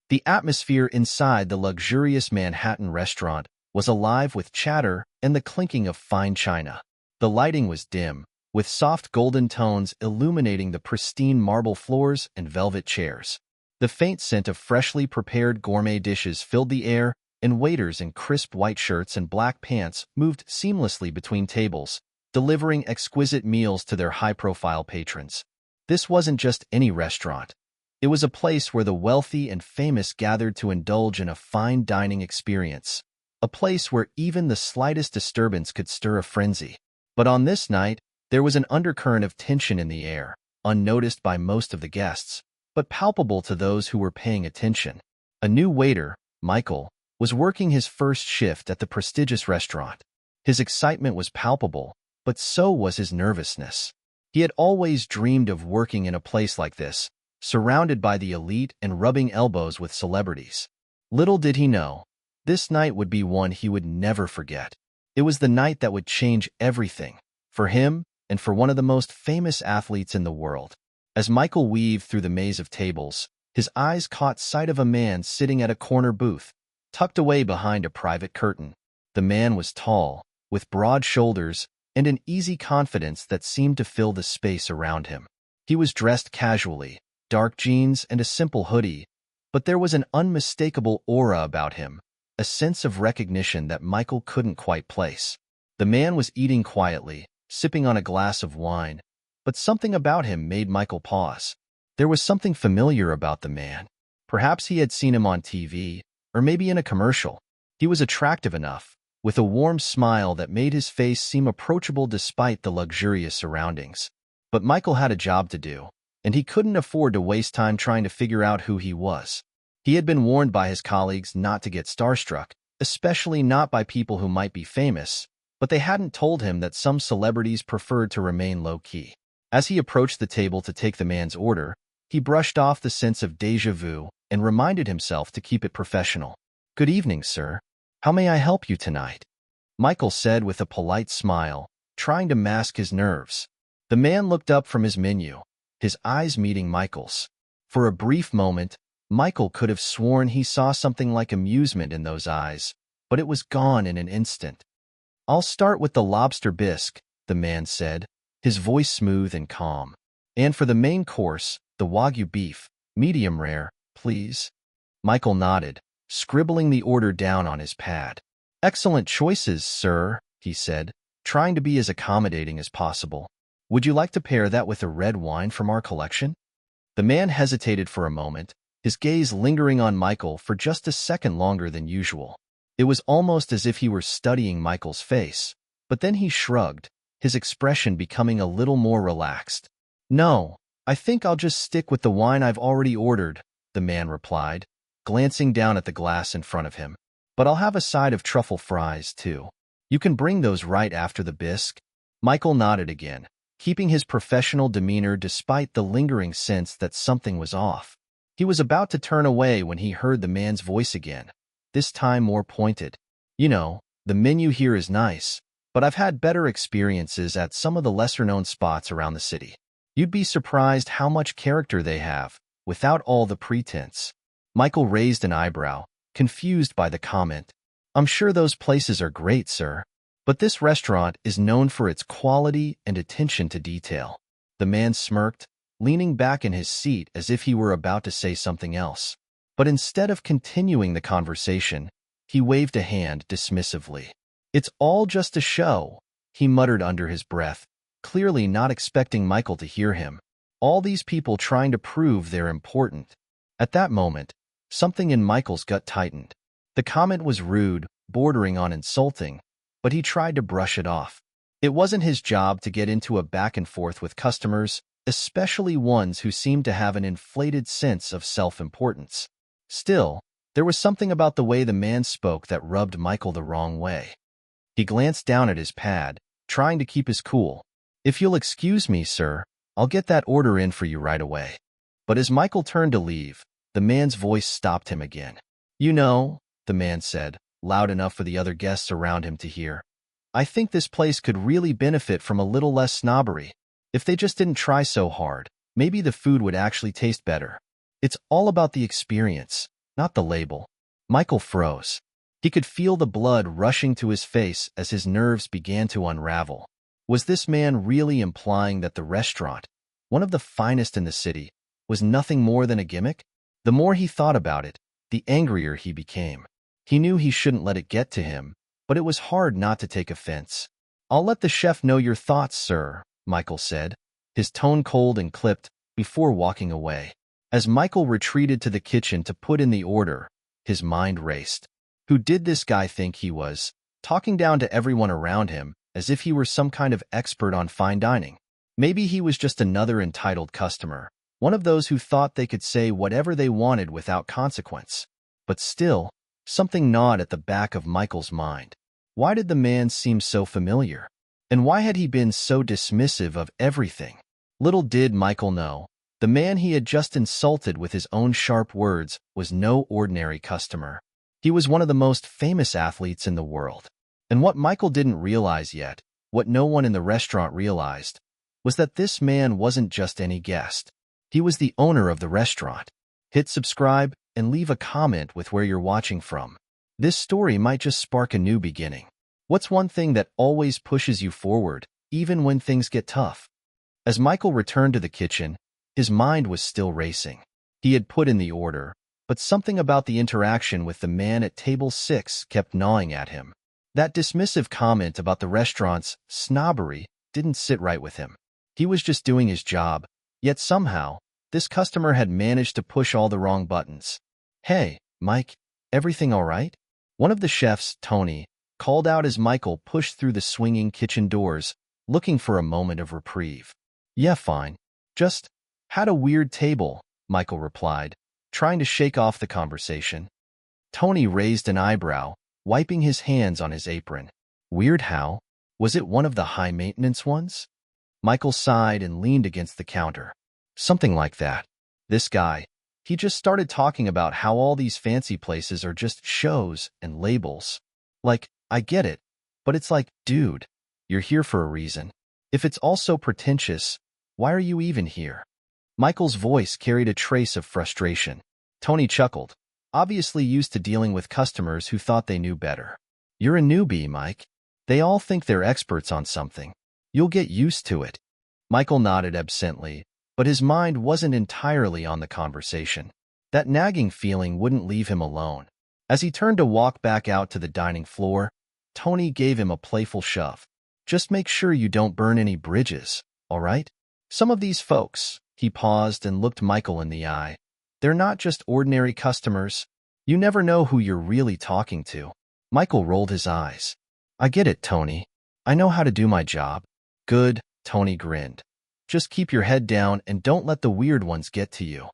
The atmosphere inside the luxurious Manhattan restaurant was alive with chatter and the clinking of fine china. The lighting was dim, with soft golden tones illuminating the pristine marble floors and velvet chairs. The faint scent of freshly prepared gourmet dishes filled the air, and waiters in crisp white shirts and black pants moved seamlessly between tables, delivering exquisite meals to their high-profile patrons. This wasn't just any restaurant. It was a place where the wealthy and famous gathered to indulge in a fine dining experience, a place where even the slightest disturbance could stir a frenzy. But on this night, there was an undercurrent of tension in the air, unnoticed by most of the guests, but palpable to those who were paying attention. A new waiter, Michael, was working his first shift at the prestigious restaurant. His excitement was palpable, but so was his nervousness. He had always dreamed of working in a place like this, surrounded by the elite and rubbing elbows with celebrities. Little did he know, this night would be one he would never forget. It was the night that would change everything, for him and for one of the most famous athletes in the world. As Michael weaved through the maze of tables, his eyes caught sight of a man sitting at a corner booth, tucked away behind a private curtain. The man was tall, with broad shoulders and an easy confidence that seemed to fill the space around him. He was dressed casually, dark jeans and a simple hoodie, but there was an unmistakable aura about him, a sense of recognition that Michael couldn't quite place. The man was eating quietly, sipping on a glass of wine, but something about him made Michael pause. There was something familiar about the man. Perhaps he had seen him on TV, or maybe in a commercial. He was attractive enough, with a warm smile that made his face seem approachable despite the luxurious surroundings. But Michael had a job to do, and he couldn't afford to waste time trying to figure out who he was. He had been warned by his colleagues not to get starstruck, especially not by people who might be famous, but they hadn't told him that some celebrities preferred to remain low-key. As he approached the table to take the man's order, he brushed off the sense of déjà vu and reminded himself to keep it professional. "Good evening, sir. How may I help you tonight?" Michael said with a polite smile, trying to mask his nerves. The man looked up from his menu, his eyes meeting Michael's. For a brief moment, Michael could have sworn he saw something like amusement in those eyes, but it was gone in an instant. "I'll start with the lobster bisque," the man said, his voice smooth and calm. "And for the main course, the Wagyu beef, medium rare, please." Michael nodded, scribbling the order down on his pad. "Excellent choices, sir," he said, trying to be as accommodating as possible. "Would you like to pair that with a red wine from our collection?" The man hesitated for a moment, his gaze lingering on Michael for just a second longer than usual. It was almost as if he were studying Michael's face, but then he shrugged, his expression becoming a little more relaxed. "No, I think I'll just stick with the wine I've already ordered," the man replied, glancing down at the glass in front of him. "But I'll have a side of truffle fries, too. You can bring those right after the bisque." Michael nodded again, keeping his professional demeanor despite the lingering sense that something was off. He was about to turn away when he heard the man's voice again, this time more pointed. "You know, the menu here is nice, but I've had better experiences at some of the lesser-known spots around the city. You'd be surprised how much character they have, without all the pretense." Michael raised an eyebrow, confused by the comment. "I'm sure those places are great, sir, but this restaurant is known for its quality and attention to detail." The man smirked, leaning back in his seat as if he were about to say something else. But instead of continuing the conversation, he waved a hand dismissively. "It's all just a show," he muttered under his breath, clearly not expecting Michael to hear him. All these people trying to prove they're important. At that moment, something in Michael's gut tightened. The comment was rude, bordering on insulting, but he tried to brush it off. It wasn't his job to get into a back and forth with customers, especially ones who seemed to have an inflated sense of self-importance. Still, there was something about the way the man spoke that rubbed Michael the wrong way. He glanced down at his pad, trying to keep his cool. "If you'll excuse me, sir, I'll get that order in for you right away." But as Michael turned to leave, the man's voice stopped him again. "You know," the man said, loud enough for the other guests around him to hear, "I think this place could really benefit from a little less snobbery. If they just didn't try so hard, maybe the food would actually taste better. It's all about the experience, not the label. Michael froze. He could feel the blood rushing to his face as his nerves began to unravel. Was this man really implying that the restaurant, one of the finest in the city, was nothing more than a gimmick? The more he thought about it, the angrier he became. He knew he shouldn't let it get to him, but it was hard not to take offense. "I'll let the chef know your thoughts, sir," Michael said, his tone cold and clipped, before walking away. As Michael retreated to the kitchen to put in the order, his mind raced. Who did this guy think he was, talking down to everyone around him as if he were some kind of expert on fine dining? Maybe he was just another entitled customer, one of those who thought they could say whatever they wanted without consequence. But still, something gnawed at the back of Michael's mind. Why did the man seem so familiar? And why had he been so dismissive of everything? Little did Michael know, the man he had just insulted with his own sharp words was no ordinary customer. He was one of the most famous athletes in the world. And what Michael didn't realize yet, what no one in the restaurant realized, was that this man wasn't just any guest. He was the owner of the restaurant. Hit subscribe and leave a comment with where you're watching from. This story might just spark a new beginning. What's one thing that always pushes you forward, even when things get tough? As Michael returned to the kitchen, his mind was still racing. He had put in the order, but something about the interaction with the man at table 6 kept gnawing at him. That dismissive comment about the restaurant's snobbery didn't sit right with him. He was just doing his job, yet somehow, this customer had managed to push all the wrong buttons. "Hey, Mike, everything all right?" One of the chefs, Tony, called out as Michael pushed through the swinging kitchen doors, looking for a moment of reprieve. "Yeah, fine. Just had a weird table," Michael replied, trying to shake off the conversation. Tony raised an eyebrow, wiping his hands on his apron. "Weird how? Was it one of the high-maintenance ones?" Michael sighed and leaned against the counter. "Something like that. This guy, he just started talking about how all these fancy places are just shows and labels. Like, I get it, but it's like, dude, you're here for a reason. If it's all so pretentious, why are you even here?" Michael's voice carried a trace of frustration. Tony chuckled, obviously used to dealing with customers who thought they knew better. "You're a newbie, Mike. They all think they're experts on something. You'll get used to it." Michael nodded absently, but his mind wasn't entirely on the conversation. That nagging feeling wouldn't leave him alone. As he turned to walk back out to the dining floor, Tony gave him a playful shove. "Just make sure you don't burn any bridges, all right? Some of these folks," he paused and looked Michael in the eye, "they're not just ordinary customers. You never know who you're really talking to." Michael rolled his eyes. "I get it, Tony. I know how to do my job." "Good," Tony grinned. "Just keep your head down and don't let the weird ones get to you."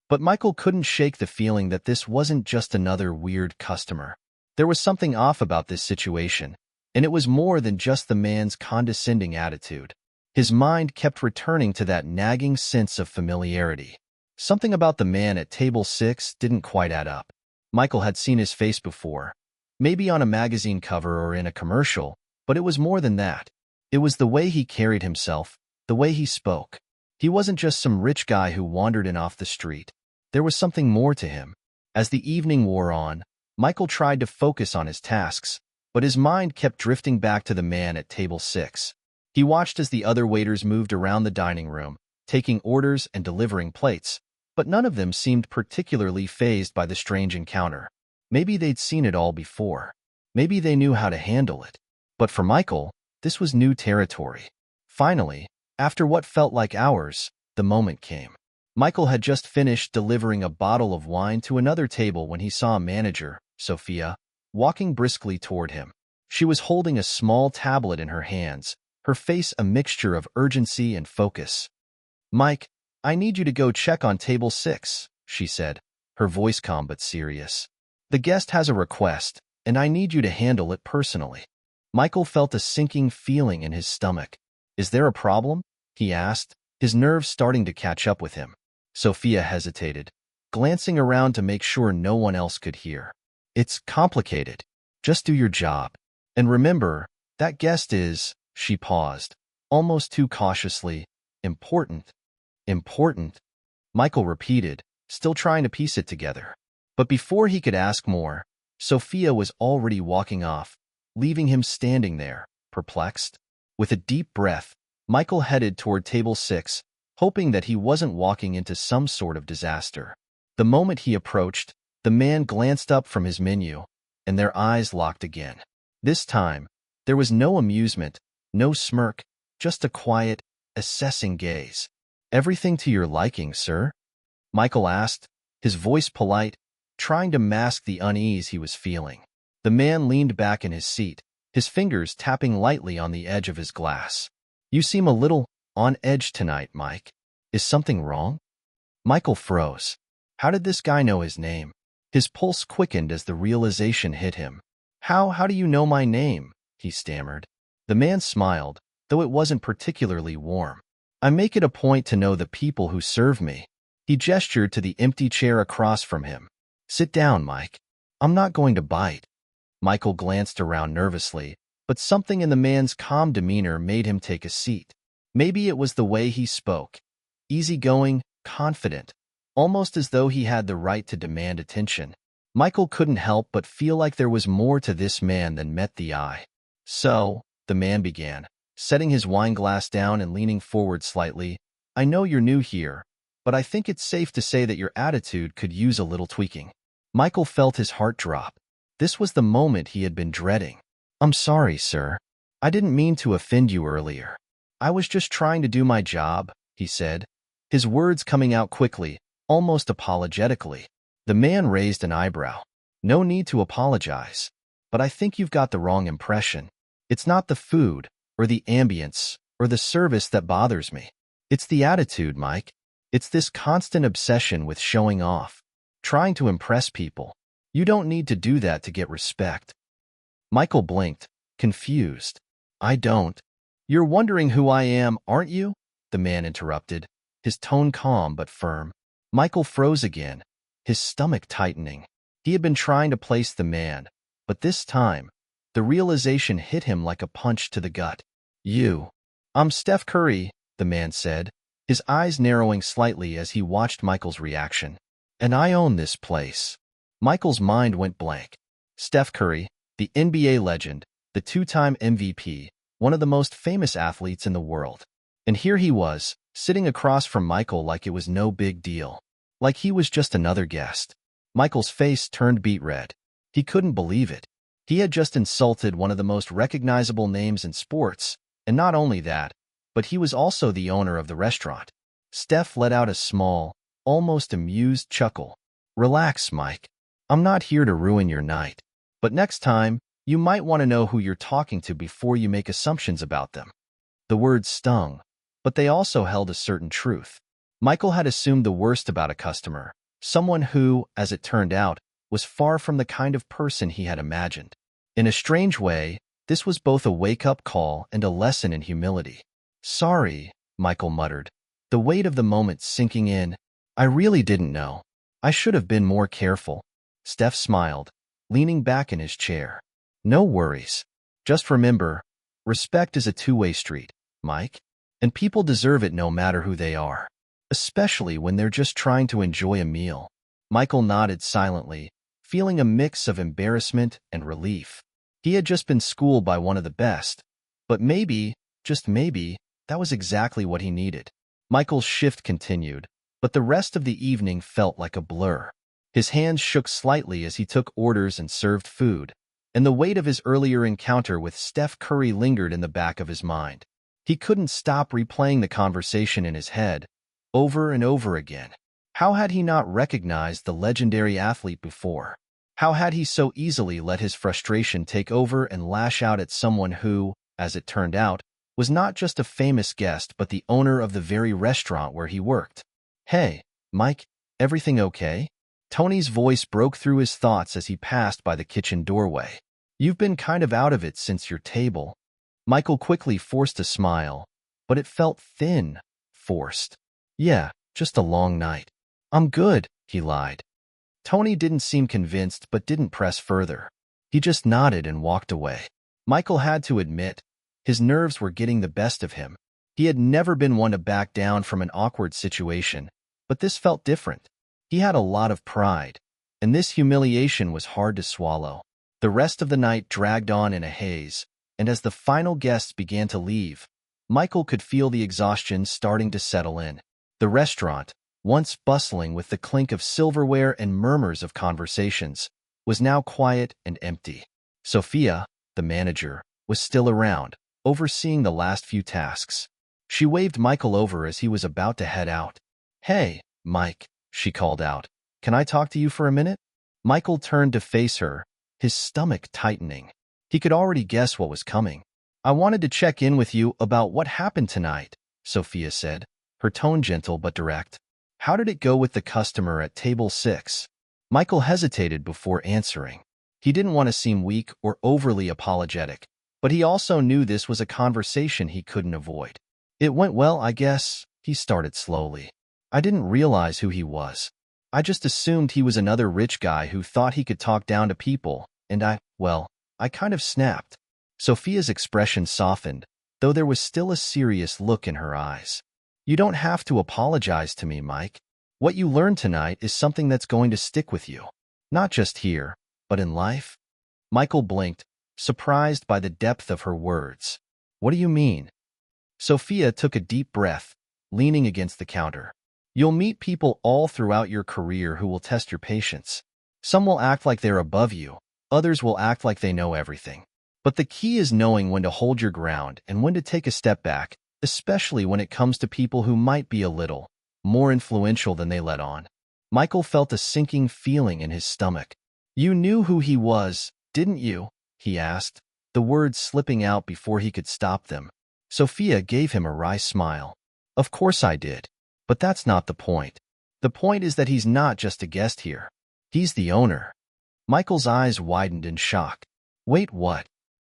But Michael couldn't shake the feeling that this wasn't just another weird customer. There was something off about this situation, and it was more than just the man's condescending attitude. His mind kept returning to that nagging sense of familiarity. Something about the man at table 6 didn't quite add up. Michael had seen his face before, maybe on a magazine cover or in a commercial, but it was more than that. It was the way he carried himself, the way he spoke. He wasn't just some rich guy who wandered in off the street. There was something more to him. As the evening wore on, Michael tried to focus on his tasks, but his mind kept drifting back to the man at table 6. He watched as the other waiters moved around the dining room, taking orders and delivering plates, but none of them seemed particularly fazed by the strange encounter. Maybe they'd seen it all before. Maybe they knew how to handle it. But for Michael, this was new territory. Finally, after what felt like hours, the moment came. Michael had just finished delivering a bottle of wine to another table when he saw a manager, Sophia, walking briskly toward him. She was holding a small tablet in her hands, her face a mixture of urgency and focus. "Mike, I need you to go check on table 6, she said, her voice calm but serious. "The guest has a request, and I need you to handle it personally." Michael felt a sinking feeling in his stomach. "Is there a problem?" he asked, his nerves starting to catch up with him. Sophia hesitated, glancing around to make sure no one else could hear. "It's complicated. Just do your job. And remember, that guest is," she paused, almost too cautiously, "important." "Important?" Michael repeated, still trying to piece it together. But before he could ask more, Sophia was already walking off, leaving him standing there, perplexed. With a deep breath, Michael headed toward table 6, hoping that he wasn't walking into some sort of disaster. The moment he approached, the man glanced up from his menu, and their eyes locked again. This time, there was no amusement, no smirk, just a quiet, assessing gaze. "Everything to your liking, sir?" Michael asked, his voice polite, trying to mask the unease he was feeling. The man leaned back in his seat, his fingers tapping lightly on the edge of his glass. "You seem a little on edge tonight, Mike. Is something wrong?" Michael froze. How did this guy know his name? His pulse quickened as the realization hit him. How do you know my name?" he stammered. The man smiled, though it wasn't particularly warm. "I make it a point to know the people who serve me." He gestured to the empty chair across from him. "Sit down, Mike. I'm not going to bite." Michael glanced around nervously, but something in the man's calm demeanor made him take a seat. Maybe it was the way he spoke. Easygoing, confident, almost as though he had the right to demand attention. Michael couldn't help but feel like there was more to this man than met the eye. "So," the man began, setting his wine glass down and leaning forward slightly, "I know you're new here, but I think it's safe to say that your attitude could use a little tweaking." Michael felt his heart drop. This was the moment he had been dreading. "I'm sorry, sir. I didn't mean to offend you earlier. I was just trying to do my job," he said, his words coming out quickly, almost apologetically. The man raised an eyebrow. "No need to apologize. But I think you've got the wrong impression. It's not the food, or the ambience, or the service that bothers me. It's the attitude, Mike. It's this constant obsession with showing off, trying to impress people. You don't need to do that to get respect." Michael blinked, confused. "I don't." "You're wondering who I am, aren't you?" the man interrupted, his tone calm but firm. Michael froze again, his stomach tightening. He had been trying to place the man, but this time, the realization hit him like a punch to the gut. "I'm Steph Curry," the man said, his eyes narrowing slightly as he watched Michael's reaction. "And I own this place." Michael's mind went blank. Steph Curry, the NBA legend, the two-time MVP, one of the most famous athletes in the world. And here he was, sitting across from Michael like it was no big deal. Like he was just another guest. Michael's face turned beet red. He couldn't believe it. He had just insulted one of the most recognizable names in sports, and not only that, but he was also the owner of the restaurant. Steph let out a small, almost amused chuckle. "Relax, Mike. I'm not here to ruin your night. But next time, you might want to know who you're talking to before you make assumptions about them." The words stung, but they also held a certain truth. Michael had assumed the worst about a customer, someone who, as it turned out, was far from the kind of person he had imagined. In a strange way, this was both a wake-up call and a lesson in humility. "Sorry," Michael muttered, the weight of the moment sinking in. "I really didn't know. I should have been more careful." Steph smiled, leaning back in his chair. "No worries. Just remember, respect is a two-way street, Mike, and people deserve it no matter who they are, especially when they're just trying to enjoy a meal." Michael nodded silently, feeling a mix of embarrassment and relief. He had just been schooled by one of the best, but maybe, just maybe, that was exactly what he needed. Michael's shift continued, but the rest of the evening felt like a blur. His hands shook slightly as he took orders and served food, and the weight of his earlier encounter with Steph Curry lingered in the back of his mind. He couldn't stop replaying the conversation in his head, over and over again. How had he not recognized the legendary athlete before? How had he so easily let his frustration take over and lash out at someone who, as it turned out, was not just a famous guest but the owner of the very restaurant where he worked? "Hey, Mike, everything okay?" Tony's voice broke through his thoughts as he passed by the kitchen doorway. "You've been kind of out of it since your table." Michael quickly forced a smile, but it felt thin, forced. "Yeah, just a long night." "I'm good," he lied. Tony didn't seem convinced but didn't press further. He just nodded and walked away. Michael had to admit, his nerves were getting the best of him. He had never been one to back down from an awkward situation, but this felt different. He had a lot of pride, and this humiliation was hard to swallow. The rest of the night dragged on in a haze, and as the final guests began to leave, Michael could feel the exhaustion starting to settle in. The restaurant, once bustling with the clink of silverware and murmurs of conversations, was now quiet and empty. Sophia, the manager, was still around, overseeing the last few tasks. She waved Michael over as he was about to head out. "Hey, Mike," she called out. "Can I talk to you for a minute?" Michael turned to face her, his stomach tightening. He could already guess what was coming. "I wanted to check in with you about what happened tonight," Sophia said, her tone gentle but direct. "How did it go with the customer at table 6? Michael hesitated before answering. He didn't want to seem weak or overly apologetic, but he also knew this was a conversation he couldn't avoid. "It went well, I guess," he started slowly. "I didn't realize who he was. I just assumed he was another rich guy who thought he could talk down to people, and I kind of snapped." Sophia's expression softened, though there was still a serious look in her eyes. "You don't have to apologize to me, Mike. What you learned tonight is something that's going to stick with you. Not just here, but in life." Michael blinked, surprised by the depth of her words. "What do you mean?" Sophia took a deep breath, leaning against the counter. "You'll meet people all throughout your career who will test your patience. Some will act like they're above you, others will act like they know everything. But the key is knowing when to hold your ground and when to take a step back, especially when it comes to people who might be a little more influential than they let on." Michael felt a sinking feeling in his stomach. "You knew who he was, didn't you?" he asked, the words slipping out before he could stop them. Sophia gave him a wry smile. "Of course I did. But that's not the point. The point is that he's not just a guest here. He's the owner." Michael's eyes widened in shock. "Wait, what?"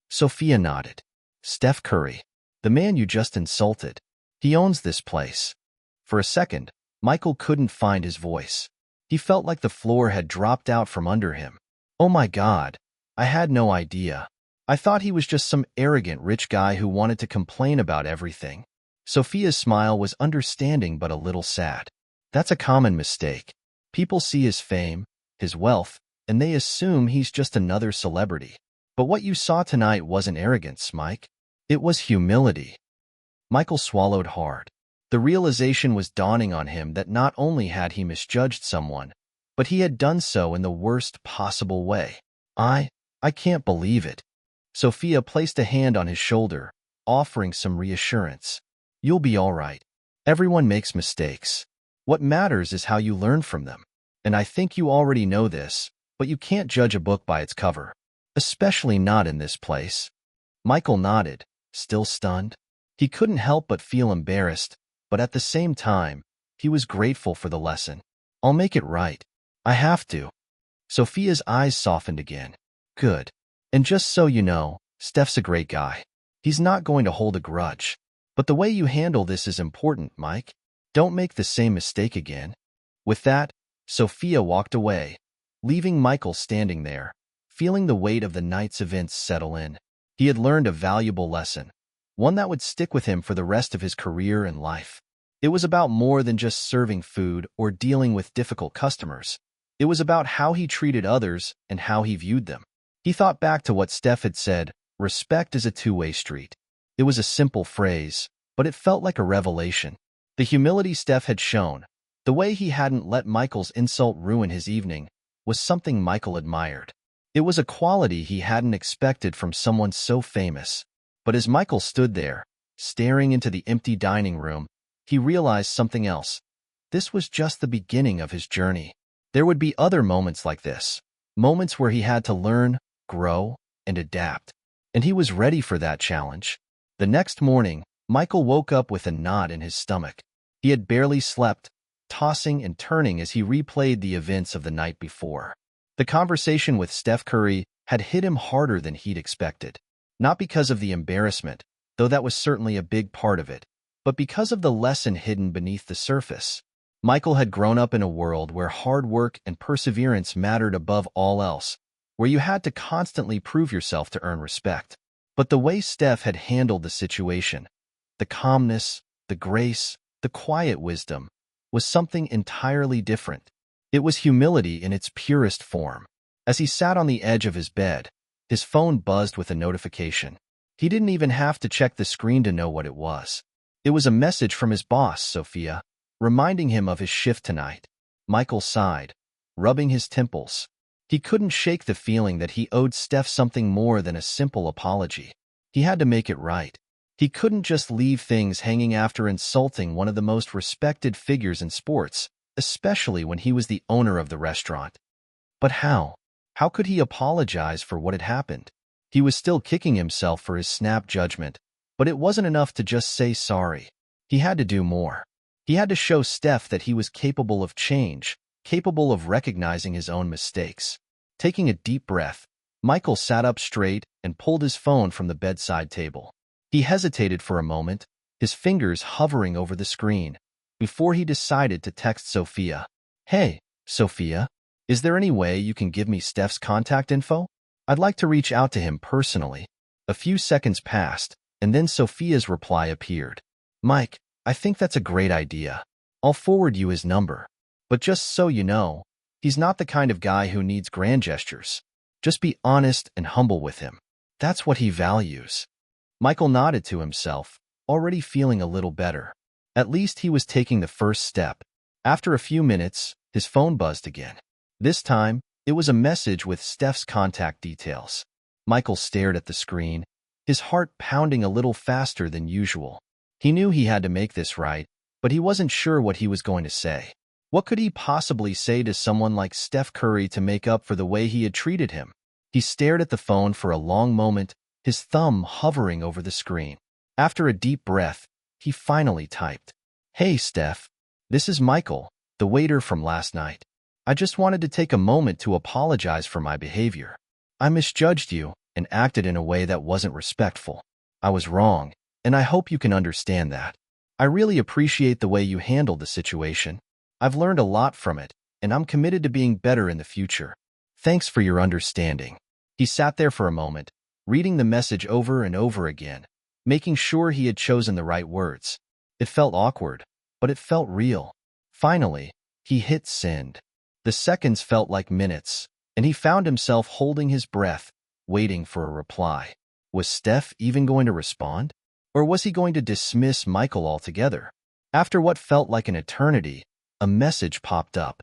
Sophia nodded. "Steph Curry, the man you just insulted. He owns this place." For a second, Michael couldn't find his voice. He felt like the floor had dropped out from under him. "Oh my God, I had no idea. I thought he was just some arrogant rich guy who wanted to complain about everything." Sophia's smile was understanding but a little sad. "That's a common mistake. People see his fame, his wealth, and they assume he's just another celebrity. But what you saw tonight wasn't arrogance, Mike. It was humility." Michael swallowed hard. The realization was dawning on him that not only had he misjudged someone, but he had done so in the worst possible way. I can't believe it." Sophia placed a hand on his shoulder, offering some reassurance. "You'll be all right. Everyone makes mistakes. What matters is how you learn from them. And I think you already know this, but you can't judge a book by its cover. Especially not in this place." Michael nodded, still stunned. He couldn't help but feel embarrassed, but at the same time, he was grateful for the lesson. "I'll make it right. I have to." Sophia's eyes softened again. "Good. And just so you know, Steph's a great guy. He's not going to hold a grudge. But the way you handle this is important, Mike. Don't make the same mistake again." With that, Sophia walked away, leaving Michael standing there, feeling the weight of the night's events settle in. He had learned a valuable lesson, one that would stick with him for the rest of his career and life. It was about more than just serving food or dealing with difficult customers. It was about how he treated others and how he viewed them. He thought back to what Steph had said, "Respect is a two-way street." It was a simple phrase, but it felt like a revelation. The humility Steph had shown, the way he hadn't let Michael's insult ruin his evening, was something Michael admired. It was a quality he hadn't expected from someone so famous. But as Michael stood there, staring into the empty dining room, he realized something else. This was just the beginning of his journey. There would be other moments like this, moments where he had to learn, grow, and adapt. And he was ready for that challenge. The next morning, Michael woke up with a knot in his stomach. He had barely slept, tossing and turning as he replayed the events of the night before. The conversation with Steph Curry had hit him harder than he'd expected. Not because of the embarrassment, though that was certainly a big part of it, but because of the lesson hidden beneath the surface. Michael had grown up in a world where hard work and perseverance mattered above all else, where you had to constantly prove yourself to earn respect. But the way Steph had handled the situation, the calmness, the grace, the quiet wisdom, was something entirely different. It was humility in its purest form. As he sat on the edge of his bed, his phone buzzed with a notification. He didn't even have to check the screen to know what it was. It was a message from his boss, Sophia, reminding him of his shift tonight. Michael sighed, rubbing his temples. He couldn't shake the feeling that he owed Steph something more than a simple apology. He had to make it right. He couldn't just leave things hanging after insulting one of the most respected figures in sports, especially when he was the owner of the restaurant. But how? How could he apologize for what had happened? He was still kicking himself for his snap judgment, but it wasn't enough to just say sorry. He had to do more. He had to show Steph that he was capable of change, capable of recognizing his own mistakes. Taking a deep breath, Michael sat up straight and pulled his phone from the bedside table. He hesitated for a moment, his fingers hovering over the screen, before he decided to text Sophia. "Hey, Sophia, is there any way you can give me Steph's contact info? I'd like to reach out to him personally." A few seconds passed, and then Sophia's reply appeared. "Mike, I think that's a great idea. I'll forward you his number. But just so you know, he's not the kind of guy who needs grand gestures. Just be honest and humble with him. That's what he values." Michael nodded to himself, already feeling a little better. At least he was taking the first step. After a few minutes, his phone buzzed again. This time, it was a message with Steph's contact details. Michael stared at the screen, his heart pounding a little faster than usual. He knew he had to make this right, but he wasn't sure what he was going to say. What could he possibly say to someone like Steph Curry to make up for the way he had treated him? He stared at the phone for a long moment, his thumb hovering over the screen. After a deep breath, he finally typed, "Hey, Steph. This is Michael, the waiter from last night. I just wanted to take a moment to apologize for my behavior. I misjudged you and acted in a way that wasn't respectful. I was wrong, and I hope you can understand that. I really appreciate the way you handled the situation. I've learned a lot from it, and I'm committed to being better in the future. Thanks for your understanding." He sat there for a moment, reading the message over and over again, making sure he had chosen the right words. It felt awkward, but it felt real. Finally, he hit send. The seconds felt like minutes, and he found himself holding his breath, waiting for a reply. Was Steph even going to respond? Or was he going to dismiss Michael altogether? After what felt like an eternity, a message popped up.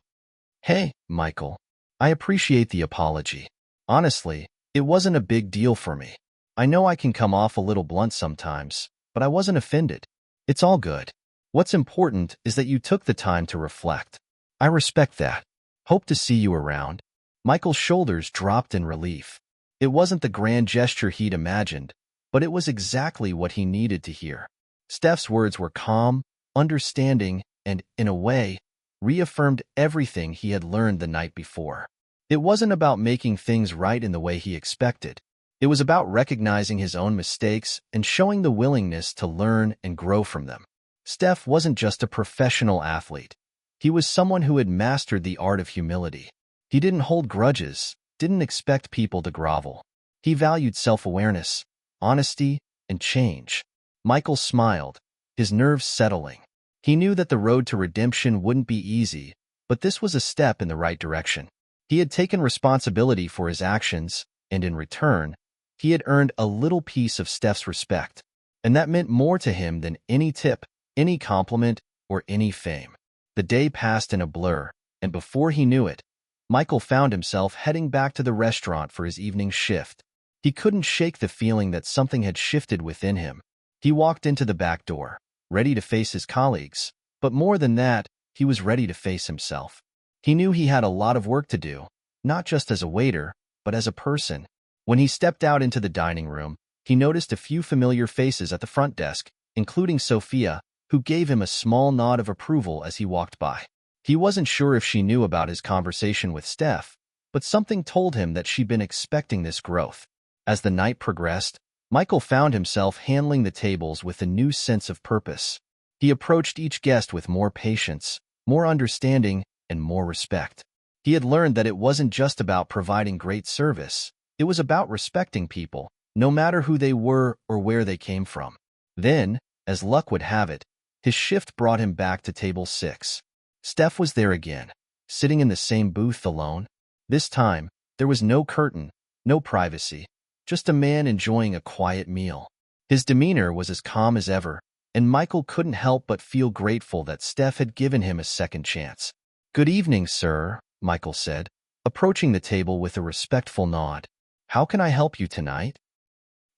"Hey, Michael. I appreciate the apology. Honestly, it wasn't a big deal for me. I know I can come off a little blunt sometimes, but I wasn't offended. It's all good. What's important is that you took the time to reflect. I respect that. Hope to see you around." Michael's shoulders dropped in relief. It wasn't the grand gesture he'd imagined, but it was exactly what he needed to hear. Steph's words were calm, understanding, and, in a way, reaffirmed everything he had learned the night before. It wasn't about making things right in the way he expected. It was about recognizing his own mistakes and showing the willingness to learn and grow from them. Steph wasn't just a professional athlete. He was someone who had mastered the art of humility. He didn't hold grudges, didn't expect people to grovel. He valued self-awareness, honesty, and change. Michael smiled, his nerves settling. He knew that the road to redemption wouldn't be easy, but this was a step in the right direction. He had taken responsibility for his actions, and in return, he had earned a little piece of Steph's respect. And that meant more to him than any tip, any compliment, or any fame. The day passed in a blur, and before he knew it, Michael found himself heading back to the restaurant for his evening shift. He couldn't shake the feeling that something had shifted within him. He walked into the back door, ready to face his colleagues, but more than that, he was ready to face himself. He knew he had a lot of work to do, not just as a waiter, but as a person. When he stepped out into the dining room, he noticed a few familiar faces at the front desk, including Sophia, who gave him a small nod of approval as he walked by. He wasn't sure if she knew about his conversation with Steph, but something told him that she'd been expecting this growth. As the night progressed, Michael found himself handling the tables with a new sense of purpose. He approached each guest with more patience, more understanding, and more respect. He had learned that it wasn't just about providing great service. It was about respecting people, no matter who they were or where they came from. Then, as luck would have it, his shift brought him back to table 6. Steph was there again, sitting in the same booth alone. This time, there was no curtain, no privacy, just a man enjoying a quiet meal. His demeanor was as calm as ever, and Michael couldn't help but feel grateful that Steph had given him a second chance. "Good evening, sir," Michael said, approaching the table with a respectful nod. "How can I help you tonight?"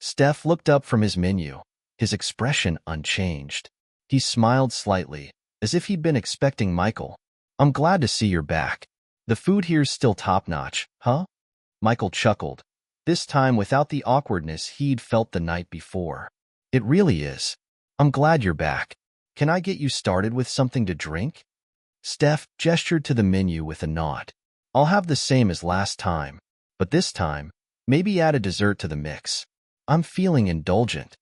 Steph looked up from his menu, his expression unchanged. He smiled slightly, as if he'd been expecting Michael. "I'm glad to see you're back. The food here's still top-notch, huh?" Michael chuckled, this time without the awkwardness he'd felt the night before. "It really is. I'm glad you're back. Can I get you started with something to drink?" Steph gestured to the menu with a nod. "I'll have the same as last time, but this time, maybe add a dessert to the mix. I'm feeling indulgent."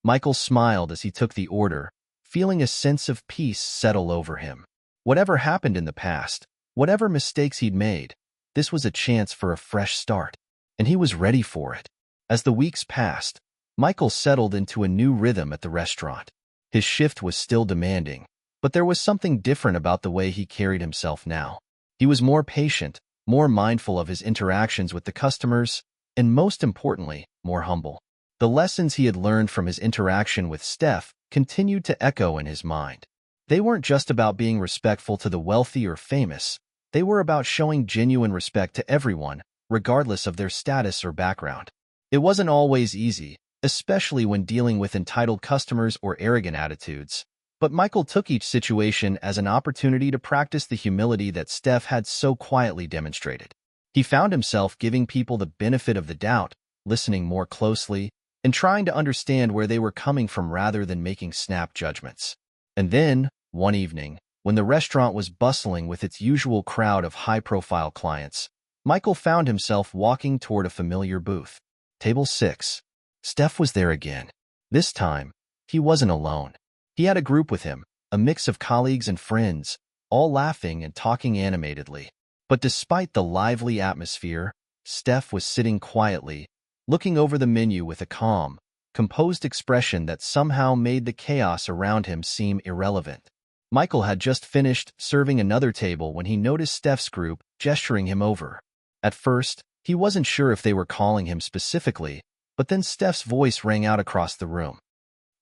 Michael smiled as he took the order, feeling a sense of peace settle over him. Whatever happened in the past, whatever mistakes he'd made, this was a chance for a fresh start, and he was ready for it. As the weeks passed, Michael settled into a new rhythm at the restaurant. His shift was still demanding, but there was something different about the way he carried himself now. He was more patient, more mindful of his interactions with the customers, and most importantly, more humble. The lessons he had learned from his interaction with Steph continued to echo in his mind. They weren't just about being respectful to the wealthy or famous. They were about showing genuine respect to everyone, regardless of their status or background. It wasn't always easy, especially when dealing with entitled customers or arrogant attitudes. But Michael took each situation as an opportunity to practice the humility that Steph had so quietly demonstrated. He found himself giving people the benefit of the doubt, listening more closely, and trying to understand where they were coming from rather than making snap judgments. And then, one evening, when the restaurant was bustling with its usual crowd of high-profile clients, Michael found himself walking toward a familiar booth. Table 6. Steph was there again. This time, he wasn't alone. He had a group with him, a mix of colleagues and friends, all laughing and talking animatedly. But despite the lively atmosphere, Steph was sitting quietly, looking over the menu with a calm, composed expression that somehow made the chaos around him seem irrelevant. Michael had just finished serving another table when he noticed Steph's group gesturing him over. At first, he wasn't sure if they were calling him specifically, but then Steph's voice rang out across the room.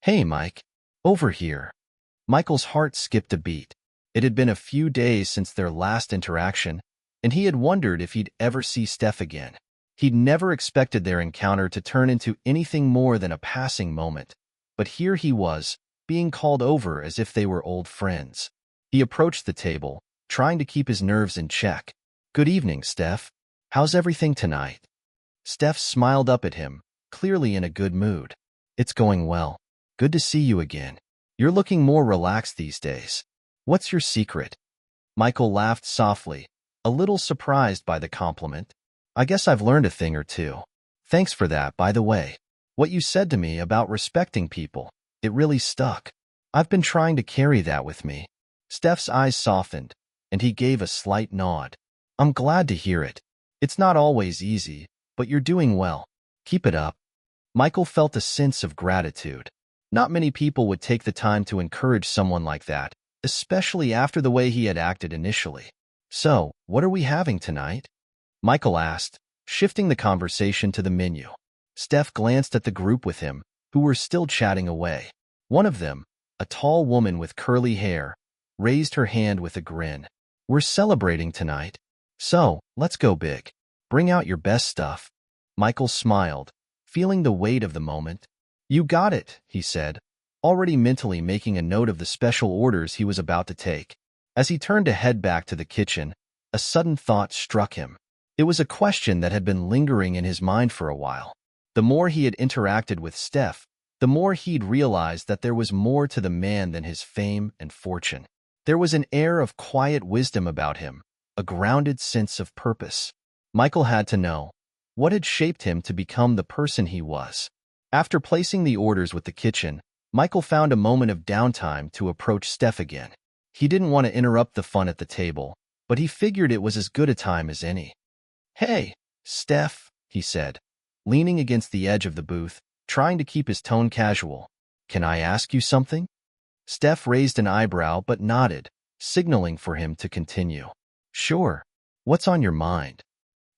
"Hey, Mike. Over here." Michael's heart skipped a beat. It had been a few days since their last interaction, and he had wondered if he'd ever see Steph again. He'd never expected their encounter to turn into anything more than a passing moment, but here he was, being called over as if they were old friends. He approached the table, trying to keep his nerves in check. "Good evening, Steph. How's everything tonight?" Steph smiled up at him, clearly in a good mood. "It's going well. Good to see you again. You're looking more relaxed these days. What's your secret?" Michael laughed softly, a little surprised by the compliment. "I guess I've learned a thing or two. Thanks for that, by the way. What you said to me about respecting people, it really stuck. I've been trying to carry that with me." Steph's eyes softened, and he gave a slight nod. "I'm glad to hear it. It's not always easy, but you're doing well. Keep it up." Michael felt a sense of gratitude. Not many people would take the time to encourage someone like that, especially after the way he had acted initially. "So, what are we having tonight?" Michael asked, shifting the conversation to the menu. Steph glanced at the group with him, who were still chatting away. One of them, a tall woman with curly hair, raised her hand with a grin. "We're celebrating tonight. So, let's go big. Bring out your best stuff." Michael smiled, feeling the weight of the moment. "You got it," he said, already mentally making a note of the special orders he was about to take. As he turned to head back to the kitchen, a sudden thought struck him. It was a question that had been lingering in his mind for a while. The more he had interacted with Steph, the more he'd realized that there was more to the man than his fame and fortune. There was an air of quiet wisdom about him, a grounded sense of purpose. Michael had to know what had shaped him to become the person he was. After placing the orders with the kitchen, Michael found a moment of downtime to approach Steph again. He didn't want to interrupt the fun at the table, but he figured it was as good a time as any. "Hey, Steph," he said, leaning against the edge of the booth, trying to keep his tone casual. "Can I ask you something?" Steph raised an eyebrow but nodded, signaling for him to continue. Sure. What's on your mind?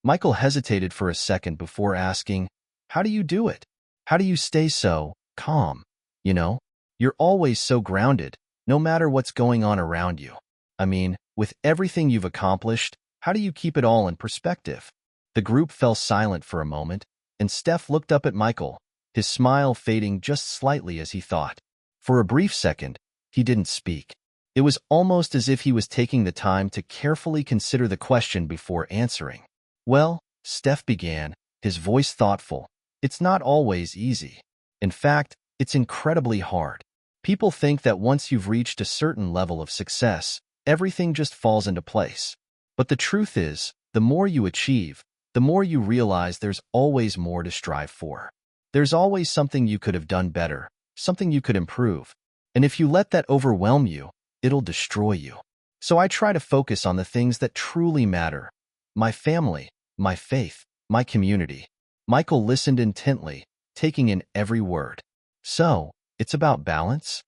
Michael hesitated for a second before asking, how do you do it? How do you stay so calm? You know, you're always so grounded, no matter what's going on around you. I mean, with everything you've accomplished, how do you keep it all in perspective? The group fell silent for a moment, and Steph looked up at Michael, his smile fading just slightly as he thought. For a brief second, he didn't speak. It was almost as if he was taking the time to carefully consider the question before answering. Well, Steph began, his voice thoughtful. It's not always easy. In fact, it's incredibly hard. People think that once you've reached a certain level of success, everything just falls into place. But the truth is, the more you achieve, the more you realize there's always more to strive for. There's always something you could have done better, something you could improve. And if you let that overwhelm you, it'll destroy you. So I try to focus on the things that truly matter. My family, my faith, my community. Michael listened intently, taking in every word. So, it's about balance?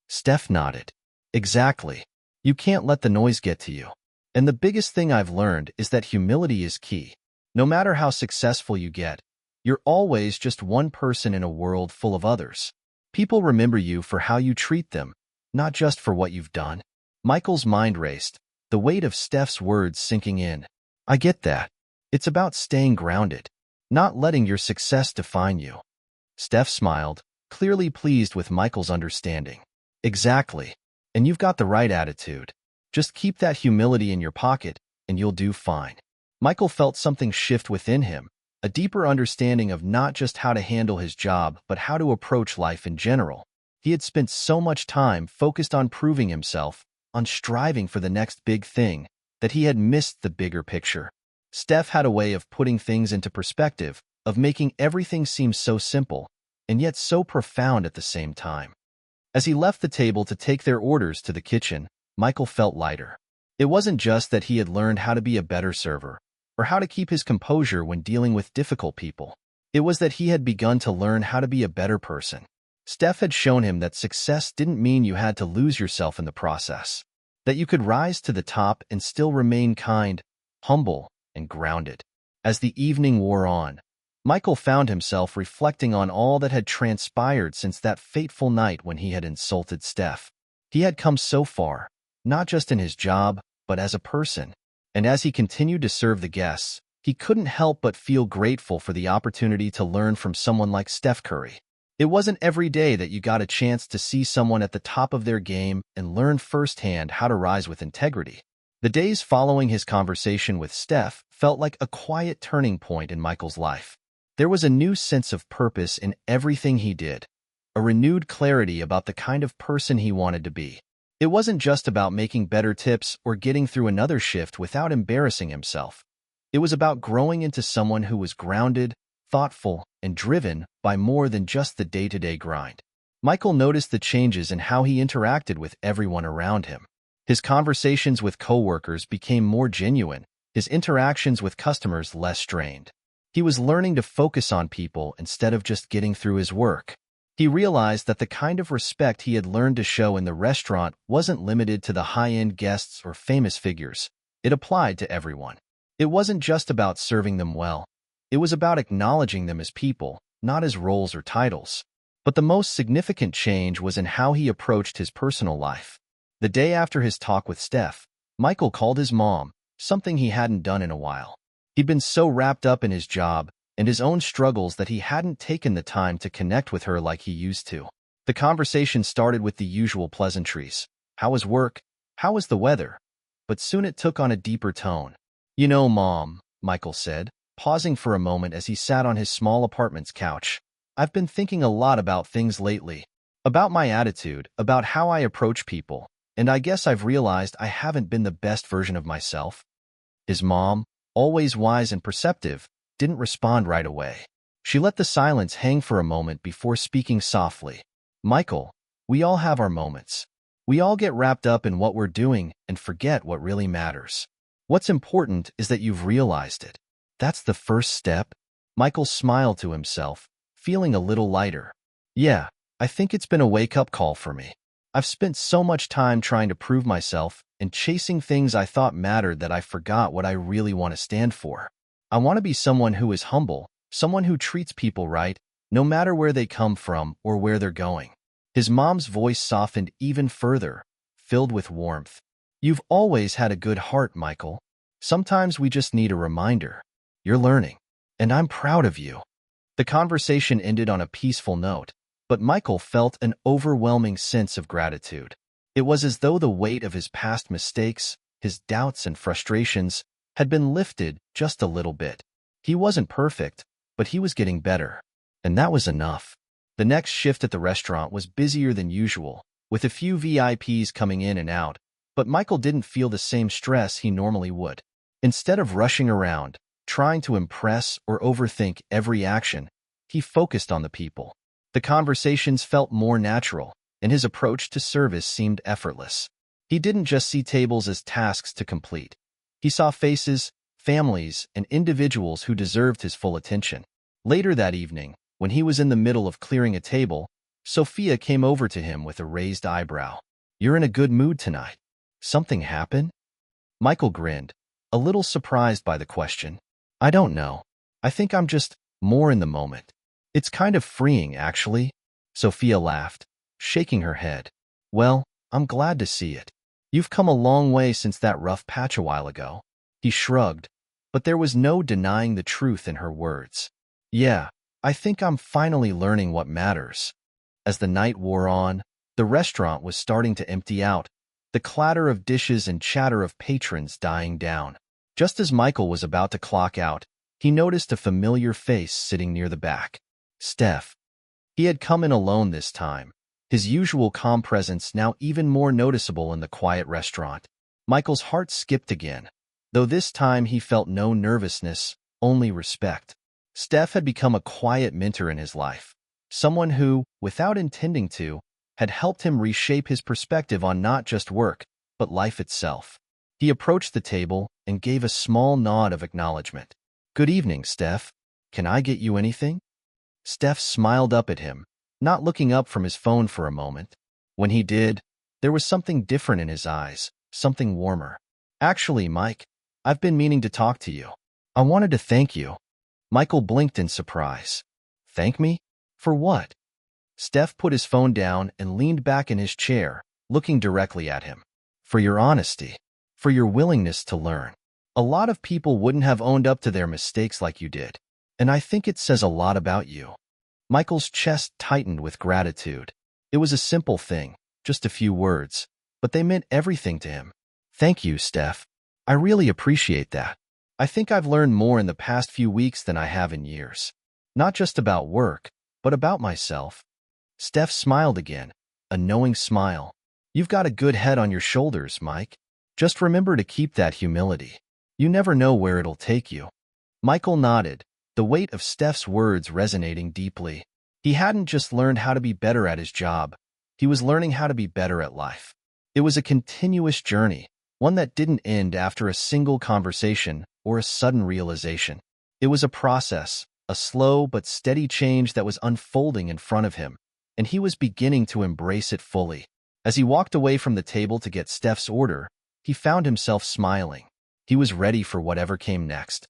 Steph nodded. Exactly. You can't let the noise get to you. And the biggest thing I've learned is that humility is key. No matter how successful you get, you're always just one person in a world full of others. People remember you for how you treat them, not just for what you've done. Michael's mind raced, the weight of Steph's words sinking in. I get that. It's about staying grounded, not letting your success define you. Steph smiled, clearly pleased with Michael's understanding. Exactly. And you've got the right attitude. Just keep that humility in your pocket, and you'll do fine. Michael felt something shift within him, a deeper understanding of not just how to handle his job, but how to approach life in general. He had spent so much time focused on proving himself, on striving for the next big thing, that he had missed the bigger picture. Steph had a way of putting things into perspective, of making everything seem so simple, and yet so profound at the same time. As he left the table to take their orders to the kitchen, Michael felt lighter. It wasn't just that he had learned how to be a better server, or how to keep his composure when dealing with difficult people. It was that he had begun to learn how to be a better person. Steph had shown him that success didn't mean you had to lose yourself in the process, that you could rise to the top and still remain kind, humble, and grounded. As the evening wore on, Michael found himself reflecting on all that had transpired since that fateful night when he had insulted Steph. He had come so far, not just in his job, but as a person. And as he continued to serve the guests, he couldn't help but feel grateful for the opportunity to learn from someone like Steph Curry. It wasn't every day that you got a chance to see someone at the top of their game and learn firsthand how to rise with integrity. The days following his conversation with Steph felt like a quiet turning point in Michael's life. There was a new sense of purpose in everything he did, a renewed clarity about the kind of person he wanted to be. It wasn't just about making better tips or getting through another shift without embarrassing himself. It was about growing into someone who was grounded, thoughtful, and driven by more than just the day-to-day grind. Michael noticed the changes in how he interacted with everyone around him. His conversations with coworkers became more genuine, his interactions with customers less strained. He was learning to focus on people instead of just getting through his work. He realized that the kind of respect he had learned to show in the restaurant wasn't limited to the high-end guests or famous figures. It applied to everyone. It wasn't just about serving them well. It was about acknowledging them as people, not as roles or titles. But the most significant change was in how he approached his personal life. The day after his talk with Steph, Michael called his mom, something he hadn't done in a while. He'd been so wrapped up in his job and his own struggles that he hadn't taken the time to connect with her like he used to. The conversation started with the usual pleasantries. How was work? How was the weather? But soon it took on a deeper tone. You know, Mom, Michael said, pausing for a moment as he sat on his small apartment's couch. I've been thinking a lot about things lately. About my attitude, about how I approach people, and I guess I've realized I haven't been the best version of myself. His mom, always wise and perceptive, didn't respond right away. She let the silence hang for a moment before speaking softly. Michael, we all have our moments. We all get wrapped up in what we're doing and forget what really matters. What's important is that you've realized it. That's the first step. Michael smiled to himself, feeling a little lighter. Yeah, I think it's been a wake-up call for me. I've spent so much time trying to prove myself and chasing things I thought mattered that I forgot what I really want to stand for. I want to be someone who is humble, someone who treats people right, no matter where they come from or where they're going. His mom's voice softened even further, filled with warmth. You've always had a good heart, Michael. Sometimes we just need a reminder. You're learning, and I'm proud of you. The conversation ended on a peaceful note, but Michael felt an overwhelming sense of gratitude. It was as though the weight of his past mistakes, his doubts and frustrations, had been lifted just a little bit. He wasn't perfect, but he was getting better, and that was enough. The next shift at the restaurant was busier than usual, with a few VIPs coming in and out, but Michael didn't feel the same stress he normally would. Instead of rushing around, trying to impress or overthink every action, he focused on the people. The conversations felt more natural, and his approach to service seemed effortless. He didn't just see tables as tasks to complete. He saw faces, families, and individuals who deserved his full attention. Later that evening, when he was in the middle of clearing a table, Sophia came over to him with a raised eyebrow. "You're in a good mood tonight. Something happened?" Michael grinned, a little surprised by the question. "I don't know. I think I'm just more in the moment. It's kind of freeing, actually." Sophia laughed, shaking her head. "Well, I'm glad to see it. You've come a long way since that rough patch a while ago." He shrugged, but there was no denying the truth in her words. "Yeah, I think I'm finally learning what matters." As the night wore on, the restaurant was starting to empty out, the clatter of dishes and chatter of patrons dying down. Just as Michael was about to clock out, he noticed a familiar face sitting near the back. Steph. He had come in alone this time, his usual calm presence now even more noticeable in the quiet restaurant. Michael's heart skipped again, though this time he felt no nervousness, only respect. Steph had become a quiet mentor in his life, someone who, without intending to, had helped him reshape his perspective on not just work, but life itself. He approached the table and gave a small nod of acknowledgement. "Good evening, Steph. Can I get you anything?" Steph smiled up at him, not looking up from his phone for a moment. When he did, there was something different in his eyes, something warmer. "Actually, Mike, I've been meaning to talk to you. I wanted to thank you." Michael blinked in surprise. "Thank me? For what?" Steph put his phone down and leaned back in his chair, looking directly at him. "For your honesty. For your willingness to learn. A lot of people wouldn't have owned up to their mistakes like you did, and I think it says a lot about you." Michael's chest tightened with gratitude. It was a simple thing, just a few words, but they meant everything to him. "Thank you, Steph. I really appreciate that. I think I've learned more in the past few weeks than I have in years. Not just about work, but about myself." Steph smiled again, a knowing smile. "You've got a good head on your shoulders, Mike. Just remember to keep that humility. You never know where it'll take you." Michael nodded, the weight of Steph's words resonating deeply. He hadn't just learned how to be better at his job. He was learning how to be better at life. It was a continuous journey, one that didn't end after a single conversation or a sudden realization. It was a process, a slow but steady change that was unfolding in front of him, and he was beginning to embrace it fully. As he walked away from the table to get Steph's order, he found himself smiling. He was ready for whatever came next.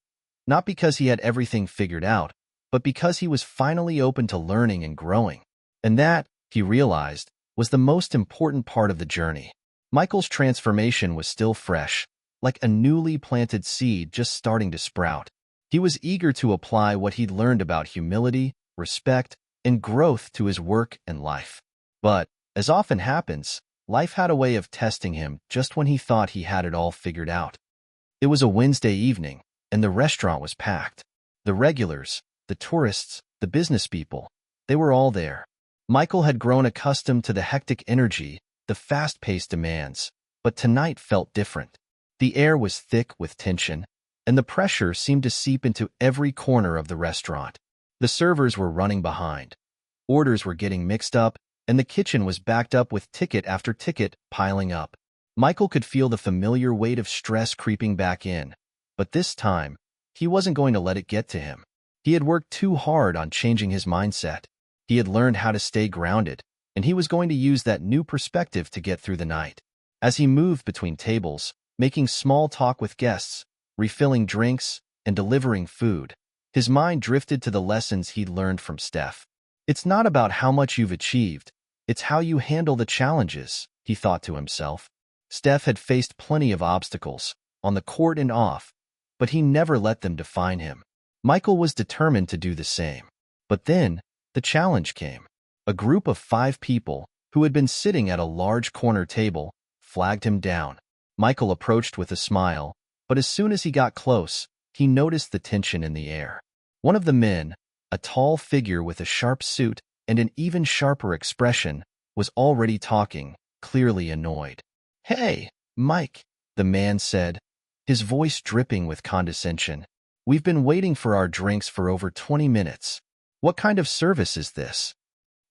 Not because he had everything figured out, but because he was finally open to learning and growing. And that, he realized, was the most important part of the journey. Michael's transformation was still fresh, like a newly planted seed just starting to sprout. He was eager to apply what he'd learned about humility, respect, and growth to his work and life. But, as often happens, life had a way of testing him just when he thought he had it all figured out. It was a Wednesday evening, and the restaurant was packed. The regulars, the tourists, the business people, they were all there. Michael had grown accustomed to the hectic energy, the fast-paced demands, but tonight felt different. The air was thick with tension, and the pressure seemed to seep into every corner of the restaurant. The servers were running behind. Orders were getting mixed up, and the kitchen was backed up with ticket after ticket piling up. Michael could feel the familiar weight of stress creeping back in, but this time, he wasn't going to let it get to him. He had worked too hard on changing his mindset. He had learned how to stay grounded, and he was going to use that new perspective to get through the night. As he moved between tables, making small talk with guests, refilling drinks, and delivering food, his mind drifted to the lessons he'd learned from Steph. It's not about how much you've achieved, it's how you handle the challenges, he thought to himself. Steph had faced plenty of obstacles, on the court and off, but he never let them define him. Michael was determined to do the same. But then, the challenge came. A group of 5 people, who had been sitting at a large corner table, flagged him down. Michael approached with a smile, but as soon as he got close, he noticed the tension in the air. One of the men, a tall figure with a sharp suit and an even sharper expression, was already talking, clearly annoyed. "Hey, Mike," the man said, his voice dripping with condescension. "We've been waiting for our drinks for over 20 minutes. What kind of service is this?"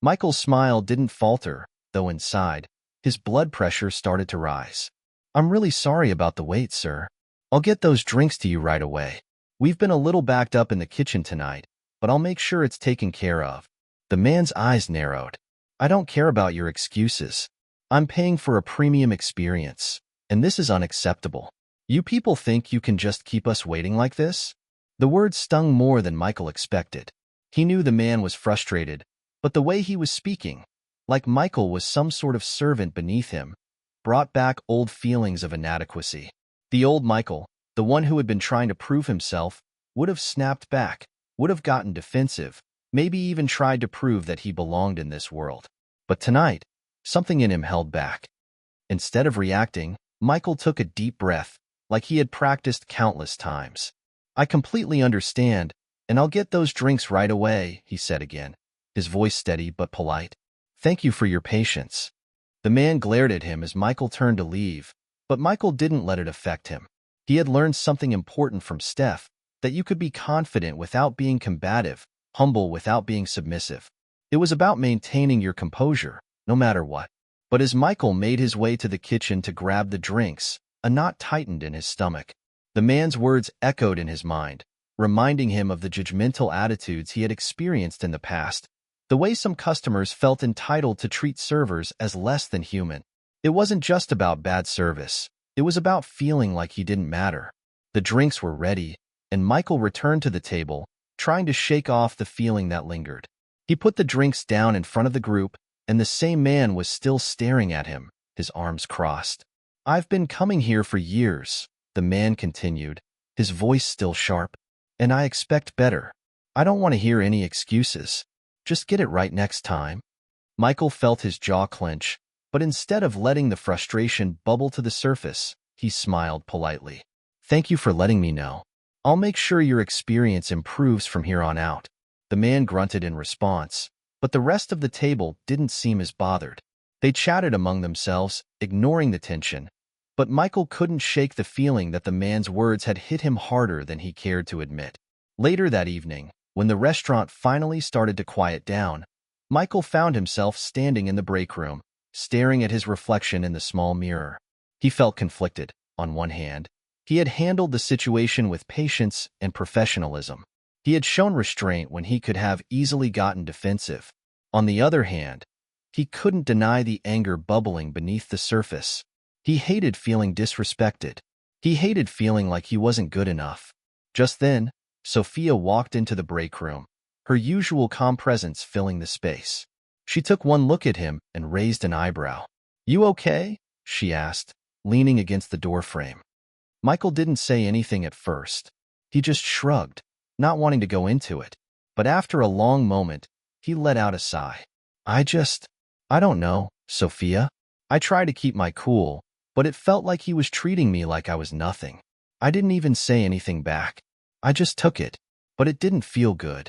Michael's smile didn't falter, though inside, his blood pressure started to rise. "I'm really sorry about the wait, sir. I'll get those drinks to you right away. We've been a little backed up in the kitchen tonight, but I'll make sure it's taken care of." The man's eyes narrowed. "I don't care about your excuses. I'm paying for a premium experience, and this is unacceptable. You people think you can just keep us waiting like this?" The words stung more than Michael expected. He knew the man was frustrated, but the way he was speaking, like Michael was some sort of servant beneath him, brought back old feelings of inadequacy. The old Michael, the one who had been trying to prove himself, would have snapped back, would have gotten defensive, maybe even tried to prove that he belonged in this world. But tonight, something in him held back. Instead of reacting, Michael took a deep breath, like he had practiced countless times. "I completely understand, and I'll get those drinks right away," he said again, his voice steady but polite. "Thank you for your patience." The man glared at him as Michael turned to leave, but Michael didn't let it affect him. He had learned something important from Steph, that you could be confident without being combative, humble without being submissive. It was about maintaining your composure, no matter what. But as Michael made his way to the kitchen to grab the drinks, a knot tightened in his stomach. The man's words echoed in his mind, reminding him of the judgmental attitudes he had experienced in the past, the way some customers felt entitled to treat servers as less than human. It wasn't just about bad service. It was about feeling like he didn't matter. The drinks were ready, and Michael returned to the table, trying to shake off the feeling that lingered. He put the drinks down in front of the group, and the same man was still staring at him, his arms crossed. "I've been coming here for years," the man continued, his voice still sharp, "and I expect better. I don't want to hear any excuses. Just get it right next time." Michael felt his jaw clench, but instead of letting the frustration bubble to the surface, he smiled politely. "Thank you for letting me know. I'll make sure your experience improves from here on out." The man grunted in response, but the rest of the table didn't seem as bothered. They chatted among themselves, ignoring the tension, but Michael couldn't shake the feeling that the man's words had hit him harder than he cared to admit. Later that evening, when the restaurant finally started to quiet down, Michael found himself standing in the break room, staring at his reflection in the small mirror. He felt conflicted. On one hand, he had handled the situation with patience and professionalism. He had shown restraint when he could have easily gotten defensive. On the other hand, he couldn't deny the anger bubbling beneath the surface. He hated feeling disrespected. He hated feeling like he wasn't good enough. Just then, Sophia walked into the break room, her usual calm presence filling the space. She took one look at him and raised an eyebrow. "You okay?" she asked, leaning against the doorframe. Michael didn't say anything at first. He just shrugged, not wanting to go into it. But after a long moment, he let out a sigh. I don't know, Sophia. I tried to keep my cool, but it felt like he was treating me like I was nothing. I didn't even say anything back. I just took it, but it didn't feel good."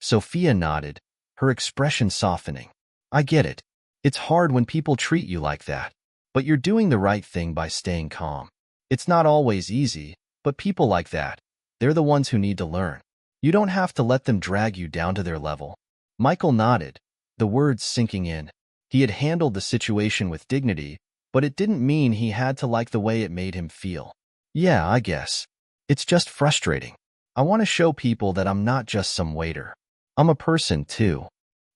Sophia nodded, her expression softening. "I get it. It's hard when people treat you like that, but you're doing the right thing by staying calm. It's not always easy, but people like that, they're the ones who need to learn. You don't have to let them drag you down to their level." Michael nodded, the words sinking in. He had handled the situation with dignity, but it didn't mean he had to like the way it made him feel. "Yeah, I guess. It's just frustrating. I want to show people that I'm not just some waiter. I'm a person, too."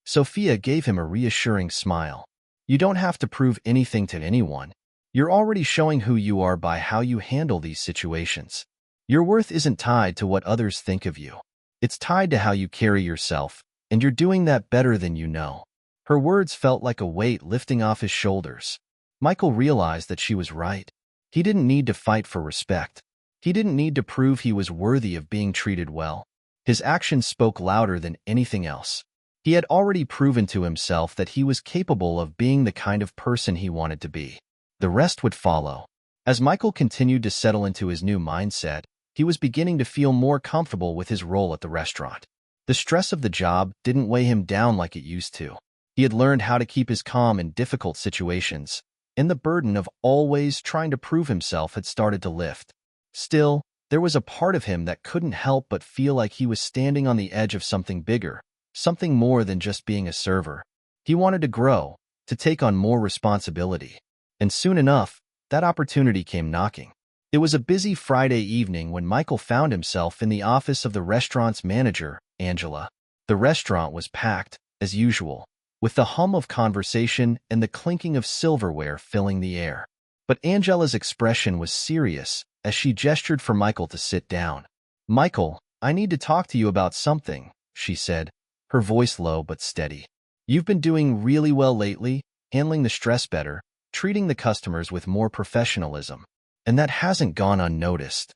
Sophia gave him a reassuring smile. "You don't have to prove anything to anyone. You're already showing who you are by how you handle these situations. Your worth isn't tied to what others think of you. It's tied to how you carry yourself, and you're doing that better than you know." Her words felt like a weight lifting off his shoulders. Michael realized that she was right. He didn't need to fight for respect. He didn't need to prove he was worthy of being treated well. His actions spoke louder than anything else. He had already proven to himself that he was capable of being the kind of person he wanted to be. The rest would follow. As Michael continued to settle into his new mindset, he was beginning to feel more comfortable with his role at the restaurant. The stress of the job didn't weigh him down like it used to. He had learned how to keep his calm in difficult situations, and the burden of always trying to prove himself had started to lift. Still, there was a part of him that couldn't help but feel like he was standing on the edge of something bigger, something more than just being a server. He wanted to grow, to take on more responsibility. And soon enough, that opportunity came knocking. It was a busy Friday evening when Michael found himself in the office of the restaurant's manager, Angela. The restaurant was packed, as usual, with the hum of conversation and the clinking of silverware filling the air. But Angela's expression was serious as she gestured for Michael to sit down. "Michael, I need to talk to you about something," she said, her voice low but steady. "You've been doing really well lately, handling the stress better, treating the customers with more professionalism, and that hasn't gone unnoticed."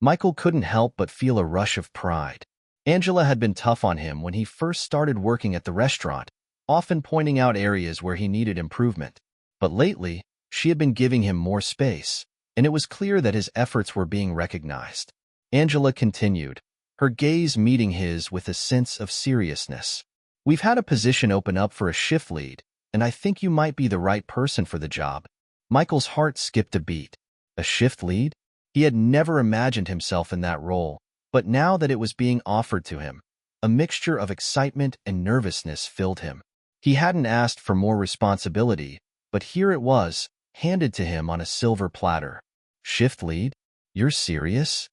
Michael couldn't help but feel a rush of pride. Angela had been tough on him when he first started working at the restaurant, often pointing out areas where he needed improvement. But lately, she had been giving him more space, and it was clear that his efforts were being recognized. Angela continued, her gaze meeting his with a sense of seriousness. "We've had a position open up for a shift lead, and I think you might be the right person for the job." Michael's heart skipped a beat. A shift lead? He had never imagined himself in that role, but now that it was being offered to him, a mixture of excitement and nervousness filled him. He hadn't asked for more responsibility, but here it was, handed to him on a silver platter. "Shift lead? You're serious?"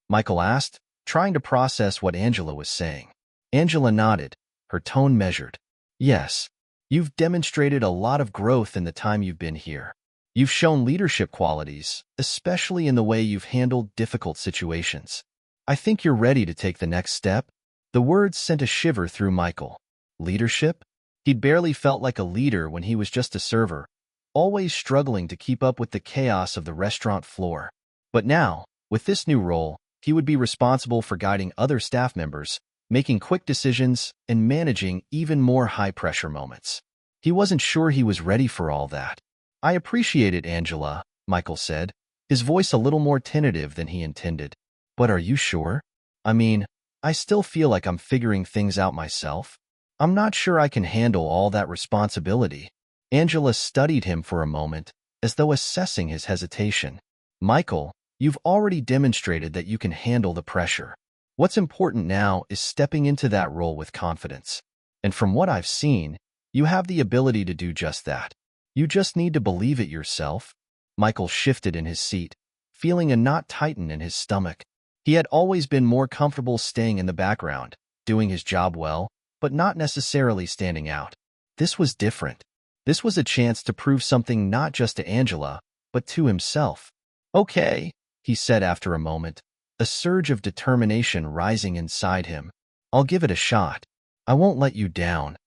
Michael asked, trying to process what Angela was saying. Angela nodded, her tone measured. "Yes. You've demonstrated a lot of growth in the time you've been here. You've shown leadership qualities, especially in the way you've handled difficult situations. I think you're ready to take the next step." The words sent a shiver through Michael. Leadership? He'd barely felt like a leader when he was just a server, always struggling to keep up with the chaos of the restaurant floor. But now, with this new role, he would be responsible for guiding other staff members, making quick decisions, and managing even more high-pressure moments. He wasn't sure he was ready for all that. "I appreciate it, Angela," Michael said, his voice a little more tentative than he intended. "But are you sure? I mean, I still feel like I'm figuring things out myself. I'm not sure I can handle all that responsibility." Angela studied him for a moment, as though assessing his hesitation. "Michael, you've already demonstrated that you can handle the pressure. What's important now is stepping into that role with confidence. And from what I've seen, you have the ability to do just that. You just need to believe it yourself." Michael shifted in his seat, feeling a knot tighten in his stomach. He had always been more comfortable staying in the background, doing his job well, but not necessarily standing out. This was different. This was a chance to prove something not just to Angela, but to himself. "Okay," he said after a moment, a surge of determination rising inside him. "I'll give it a shot. I won't let you down."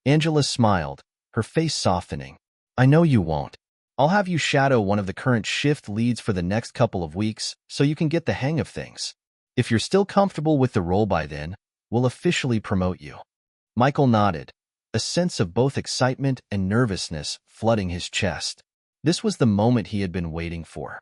Angela smiled, her face softening. "I know you won't. I'll have you shadow one of the current shift leads for the next couple of weeks so you can get the hang of things. If you're still comfortable with the role by then, we'll officially promote you." Michael nodded, a sense of both excitement and nervousness flooding his chest. This was the moment he had been waiting for.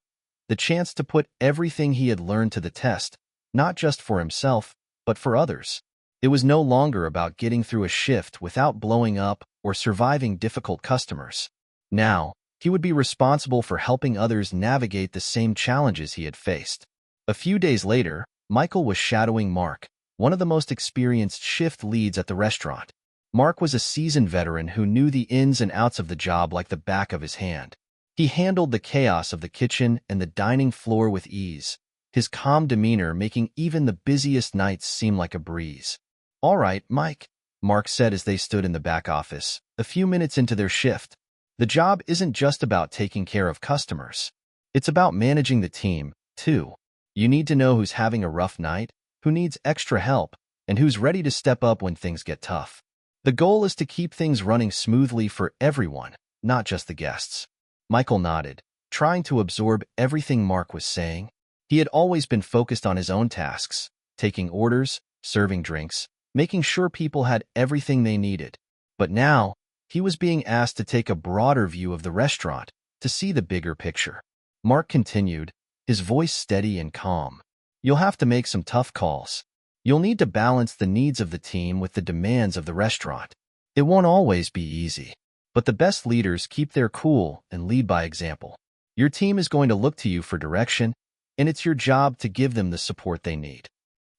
The chance to put everything he had learned to the test, not just for himself, but for others. It was no longer about getting through a shift without blowing up or surviving difficult customers. Now, he would be responsible for helping others navigate the same challenges he had faced. A few days later, Michael was shadowing Mark, one of the most experienced shift leads at the restaurant. Mark was a seasoned veteran who knew the ins and outs of the job like the back of his hand. He handled the chaos of the kitchen and the dining floor with ease, his calm demeanor making even the busiest nights seem like a breeze. "All right, Mike," Mark said as they stood in the back office, a few minutes into their shift. The job isn't just about taking care of customers. It's about managing the team, too. You need to know who's having a rough night, who needs extra help, and who's ready to step up when things get tough. The goal is to keep things running smoothly for everyone, not just the guests. Michael nodded, trying to absorb everything Mark was saying. He had always been focused on his own tasks, taking orders, serving drinks, making sure people had everything they needed. But now, he was being asked to take a broader view of the restaurant, to see the bigger picture. Mark continued, his voice steady and calm. You'll have to make some tough calls. You'll need to balance the needs of the team with the demands of the restaurant. It won't always be easy. But the best leaders keep their cool and lead by example. Your team is going to look to you for direction, and it's your job to give them the support they need.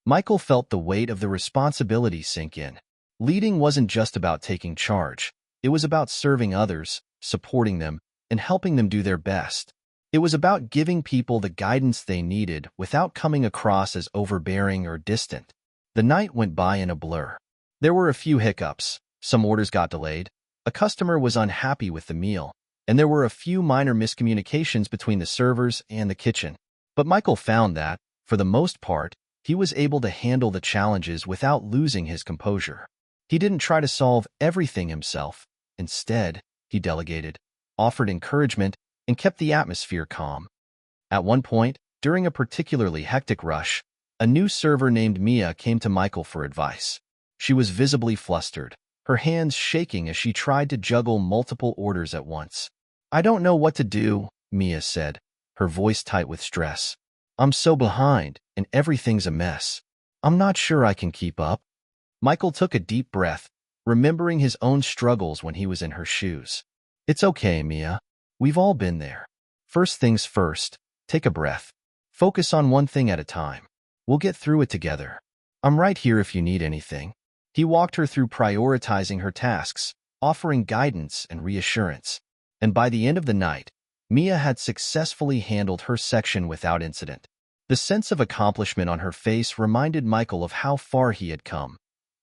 Michael felt the weight of the responsibility sink in. Leading wasn't just about taking charge. It was about serving others, supporting them, and helping them do their best. It was about giving people the guidance they needed without coming across as overbearing or distant. The night went by in a blur. There were a few hiccups. Some orders got delayed. A customer was unhappy with the meal, and there were a few minor miscommunications between the servers and the kitchen. But Michael found that, for the most part, he was able to handle the challenges without losing his composure. He didn't try to solve everything himself. Instead, he delegated, offered encouragement, and kept the atmosphere calm. At one point, during a particularly hectic rush, a new server named Mia came to Michael for advice. She was visibly flustered, her hands shaking as she tried to juggle multiple orders at once. I don't know what to do, Mia said, her voice tight with stress. I'm so behind, and everything's a mess. I'm not sure I can keep up. Michael took a deep breath, remembering his own struggles when he was in her shoes. It's okay, Mia. We've all been there. First things first, take a breath. Focus on one thing at a time. We'll get through it together. I'm right here if you need anything. He walked her through prioritizing her tasks, offering guidance and reassurance. And by the end of the night, Mia had successfully handled her section without incident. The sense of accomplishment on her face reminded Michael of how far he had come,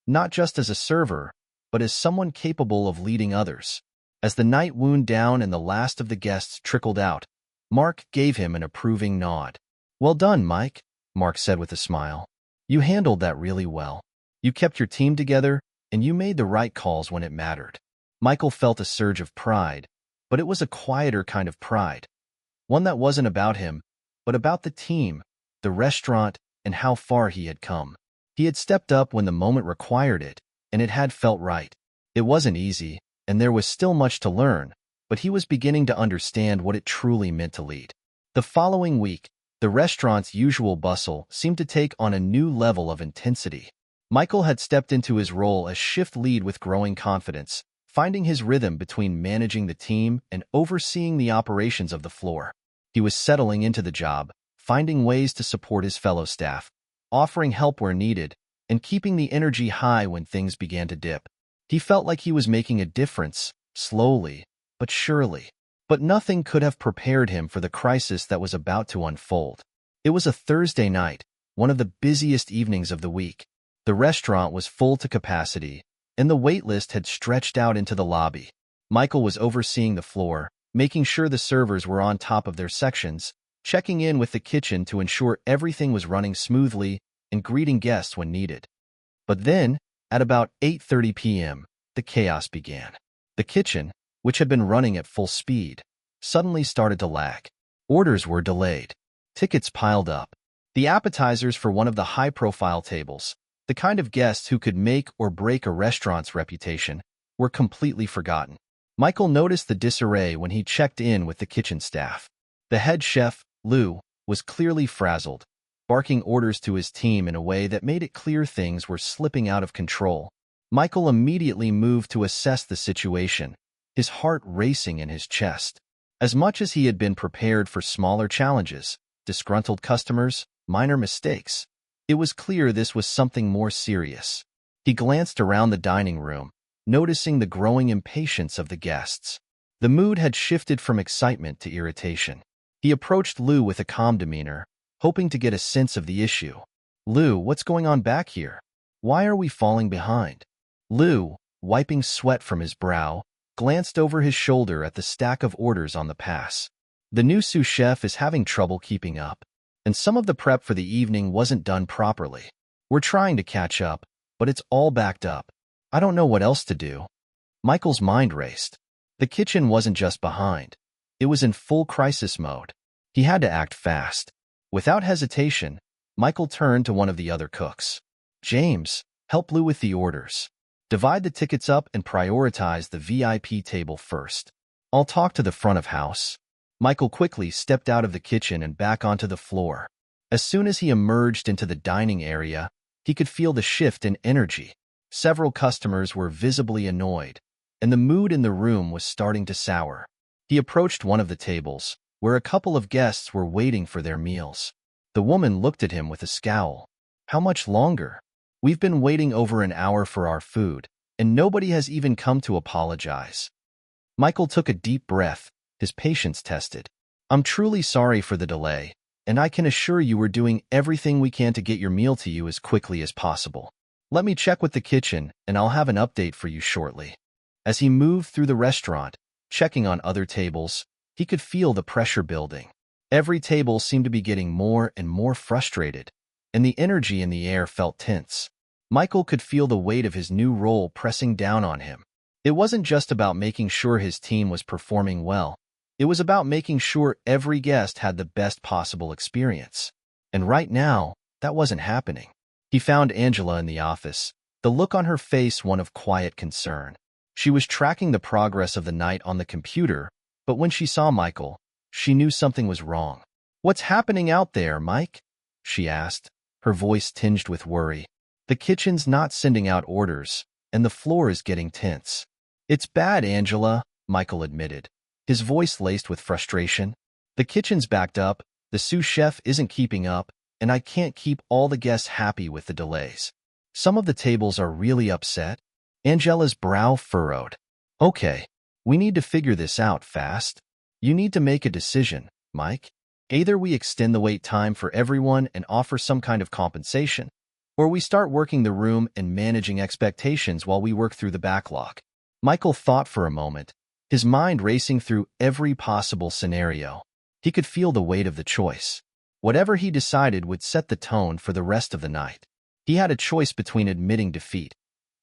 not just as a server, but as someone capable of leading others. As the night wound down and the last of the guests trickled out, Mark gave him an approving nod. Well done, Mike, Mark said with a smile. You handled that really well. You kept your team together, and you made the right calls when it mattered. Michael felt a surge of pride, but it was a quieter kind of pride. One that wasn't about him, but about the team, the restaurant, and how far he had come. He had stepped up when the moment required it, and it had felt right. It wasn't easy, and there was still much to learn, but he was beginning to understand what it truly meant to lead. The following week, the restaurant's usual bustle seemed to take on a new level of intensity. Michael had stepped into his role as shift lead with growing confidence, finding his rhythm between managing the team and overseeing the operations of the floor. He was settling into the job, finding ways to support his fellow staff, offering help where needed, and keeping the energy high when things began to dip. He felt like he was making a difference, slowly, but surely. But nothing could have prepared him for the crisis that was about to unfold. It was a Thursday night, one of the busiest evenings of the week. The restaurant was full to capacity, and the wait list had stretched out into the lobby. Michael was overseeing the floor, making sure the servers were on top of their sections, checking in with the kitchen to ensure everything was running smoothly, and greeting guests when needed. But then, at about 8:30 p.m., the chaos began. The kitchen, which had been running at full speed, suddenly started to lag. Orders were delayed. Tickets piled up. The appetizers for one of the high-profile tables, the kind of guests who could make or break a restaurant's reputation, were completely forgotten. Michael noticed the disarray when he checked in with the kitchen staff. The head chef, Lou, was clearly frazzled, barking orders to his team in a way that made it clear things were slipping out of control. Michael immediately moved to assess the situation, his heart racing in his chest. As much as he had been prepared for smaller challenges, disgruntled customers, minor mistakes, it was clear this was something more serious. He glanced around the dining room, noticing the growing impatience of the guests. The mood had shifted from excitement to irritation. He approached Lou with a calm demeanor, hoping to get a sense of the issue. Lou, what's going on back here? Why are we falling behind? Lou, wiping sweat from his brow, glanced over his shoulder at the stack of orders on the pass. The new sous chef is having trouble keeping up, and some of the prep for the evening wasn't done properly. We're trying to catch up, but it's all backed up. I don't know what else to do. Michael's mind raced. The kitchen wasn't just behind. It was in full crisis mode. He had to act fast. Without hesitation, Michael turned to one of the other cooks. James, help Lou with the orders. Divide the tickets up and prioritize the VIP table first. I'll talk to the front of house. Michael quickly stepped out of the kitchen and back onto the floor. As soon as he emerged into the dining area, he could feel the shift in energy. Several customers were visibly annoyed, and the mood in the room was starting to sour. He approached one of the tables, where a couple of guests were waiting for their meals. The woman looked at him with a scowl. How much longer? We've been waiting over an hour for our food, and nobody has even come to apologize. Michael took a deep breath, his patience tested. I'm truly sorry for the delay, and I can assure you we're doing everything we can to get your meal to you as quickly as possible. Let me check with the kitchen, and I'll have an update for you shortly. As he moved through the restaurant, checking on other tables, he could feel the pressure building. Every table seemed to be getting more and more frustrated, and the energy in the air felt tense. Michael could feel the weight of his new role pressing down on him. It wasn't just about making sure his team was performing well. It was about making sure every guest had the best possible experience. And right now, that wasn't happening. He found Angela in the office, the look on her face one of quiet concern. She was tracking the progress of the night on the computer, but when she saw Michael, she knew something was wrong. What's happening out there, Mike? She asked, her voice tinged with worry. The kitchen's not sending out orders, and the floor is getting tense. It's bad, Angela, Michael admitted, his voice laced with frustration. The kitchen's backed up, the sous chef isn't keeping up, and I can't keep all the guests happy with the delays. Some of the tables are really upset. Angela's brow furrowed. Okay, we need to figure this out fast. You need to make a decision, Mike. Either we extend the wait time for everyone and offer some kind of compensation, or we start working the room and managing expectations while we work through the backlog. Michael thought for a moment, his mind racing through every possible scenario. He could feel the weight of the choice. Whatever he decided would set the tone for the rest of the night. He had a choice between admitting defeat,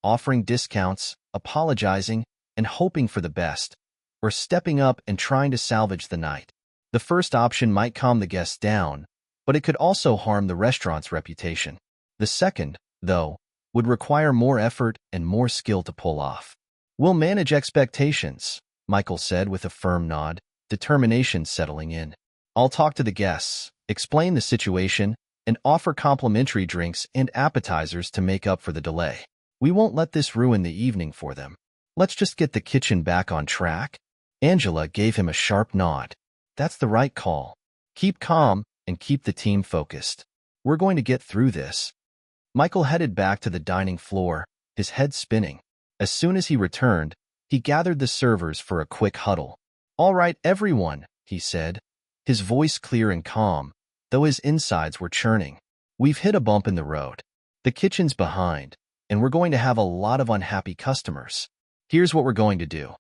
offering discounts, apologizing, and hoping for the best, or stepping up and trying to salvage the night. The first option might calm the guests down, but it could also harm the restaurant's reputation. The second, though, would require more effort and more skill to pull off. We'll manage expectations, Michael said with a firm nod, determination settling in. I'll talk to the guests, explain the situation, and offer complimentary drinks and appetizers to make up for the delay. We won't let this ruin the evening for them. Let's just get the kitchen back on track. Angela gave him a sharp nod. That's the right call. Keep calm and keep the team focused. We're going to get through this. Michael headed back to the dining floor, his head spinning. As soon as he returned, he gathered the servers for a quick huddle. All right, everyone, he said, his voice clear and calm, though his insides were churning. We've hit a bump in the road. The kitchen's behind, and we're going to have a lot of unhappy customers. Here's what we're going to do.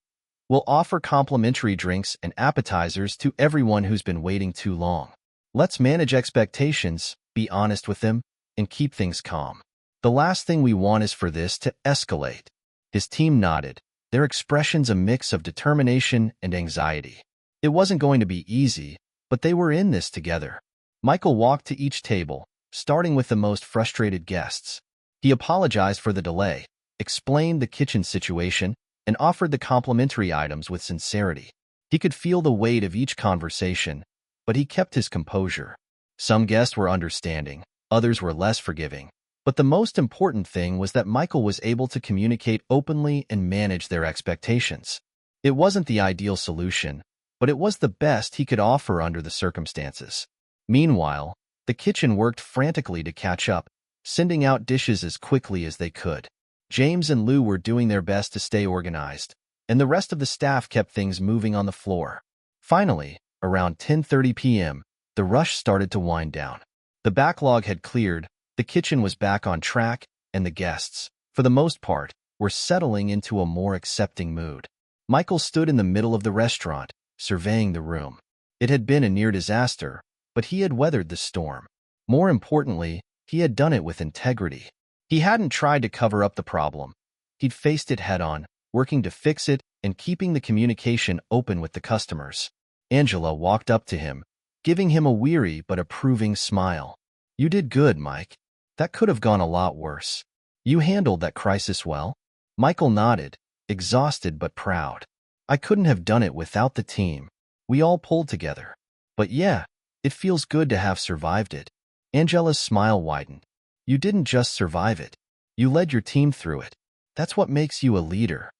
We'll offer complimentary drinks and appetizers to everyone who's been waiting too long. Let's manage expectations, be honest with them, and keep things calm. The last thing we want is for this to escalate. His team nodded, their expressions a mix of determination and anxiety. It wasn't going to be easy, but they were in this together. Michael walked to each table, starting with the most frustrated guests. He apologized for the delay, explained the kitchen situation, and offered the complimentary items with sincerity. He could feel the weight of each conversation, but he kept his composure. Some guests were understanding, others were less forgiving. But the most important thing was that Michael was able to communicate openly and manage their expectations. It wasn't the ideal solution, but it was the best he could offer under the circumstances. Meanwhile, the kitchen worked frantically to catch up, sending out dishes as quickly as they could. James and Lou were doing their best to stay organized, and the rest of the staff kept things moving on the floor. Finally, around 10:30 p.m., the rush started to wind down. The backlog had cleared, the kitchen was back on track, and the guests, for the most part, were settling into a more accepting mood. Michael stood in the middle of the restaurant, surveying the room. It had been a near disaster, but he had weathered the storm. More importantly, he had done it with integrity. He hadn't tried to cover up the problem. He'd faced it head-on, working to fix it and keeping the communication open with the customers. Angela walked up to him, giving him a weary but approving smile. "You did good, Mike. That could have gone a lot worse. You handled that crisis well." Michael nodded, exhausted but proud. "I couldn't have done it without the team. We all pulled together. But yeah, it feels good to have survived it." Angela's smile widened. "You didn't just survive it. You led your team through it. That's what makes you a leader."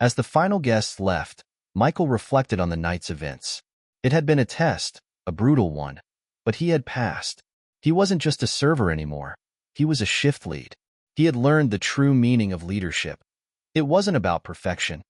As the final guests left, Michael reflected on the night's events. It had been a test, a brutal one, but he had passed. He wasn't just a server anymore. He was a shift lead. He had learned the true meaning of leadership. It wasn't about perfection.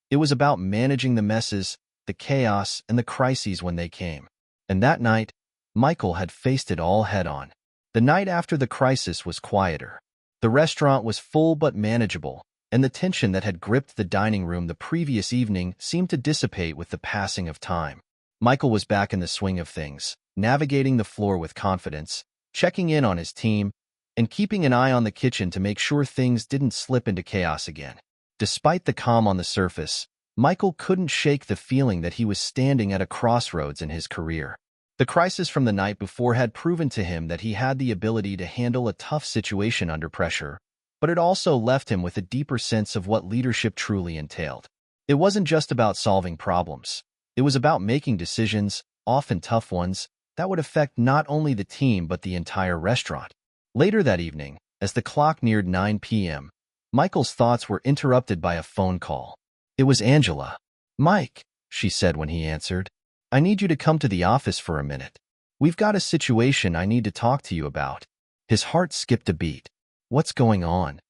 It was about managing the messes, the chaos, and the crises when they came. And that night, Michael had faced it all head-on. The night after the crisis was quieter. The restaurant was full but manageable, and the tension that had gripped the dining room the previous evening seemed to dissipate with the passing of time. Michael was back in the swing of things, navigating the floor with confidence, checking in on his team, and keeping an eye on the kitchen to make sure things didn't slip into chaos again. Despite the calm on the surface, Michael couldn't shake the feeling that he was standing at a crossroads in his career. The crisis from the night before had proven to him that he had the ability to handle a tough situation under pressure, but it also left him with a deeper sense of what leadership truly entailed. It wasn't just about solving problems. It was about making decisions, often tough ones, that would affect not only the team but the entire restaurant. Later that evening, as the clock neared 9 p.m., Michael's thoughts were interrupted by a phone call. It was Angela. "Mike," she said when he answered, "I need you to come to the office for a minute. We've got a situation I need to talk to you about." His heart skipped a beat. "What's going on?"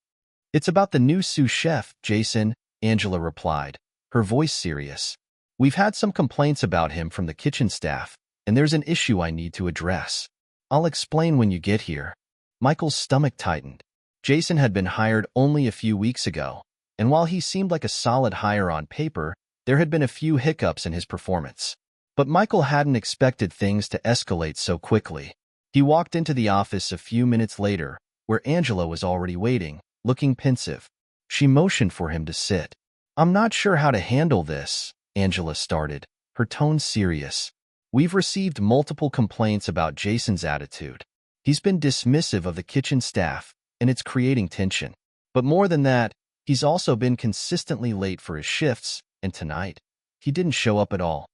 "It's about the new sous chef, Jason," Angela replied, her voice serious. "We've had some complaints about him from the kitchen staff, and there's an issue I need to address. I'll explain when you get here." Michael's stomach tightened. Jason had been hired only a few weeks ago, and while he seemed like a solid hire on paper, there had been a few hiccups in his performance. But Michael hadn't expected things to escalate so quickly. He walked into the office a few minutes later, where Angela was already waiting, looking pensive. She motioned for him to sit. "I'm not sure how to handle this," Angela started, her tone serious. "We've received multiple complaints about Jason's attitude. He's been dismissive of the kitchen staff, and it's creating tension. But more than that, he's also been consistently late for his shifts, and tonight, he didn't show up at all."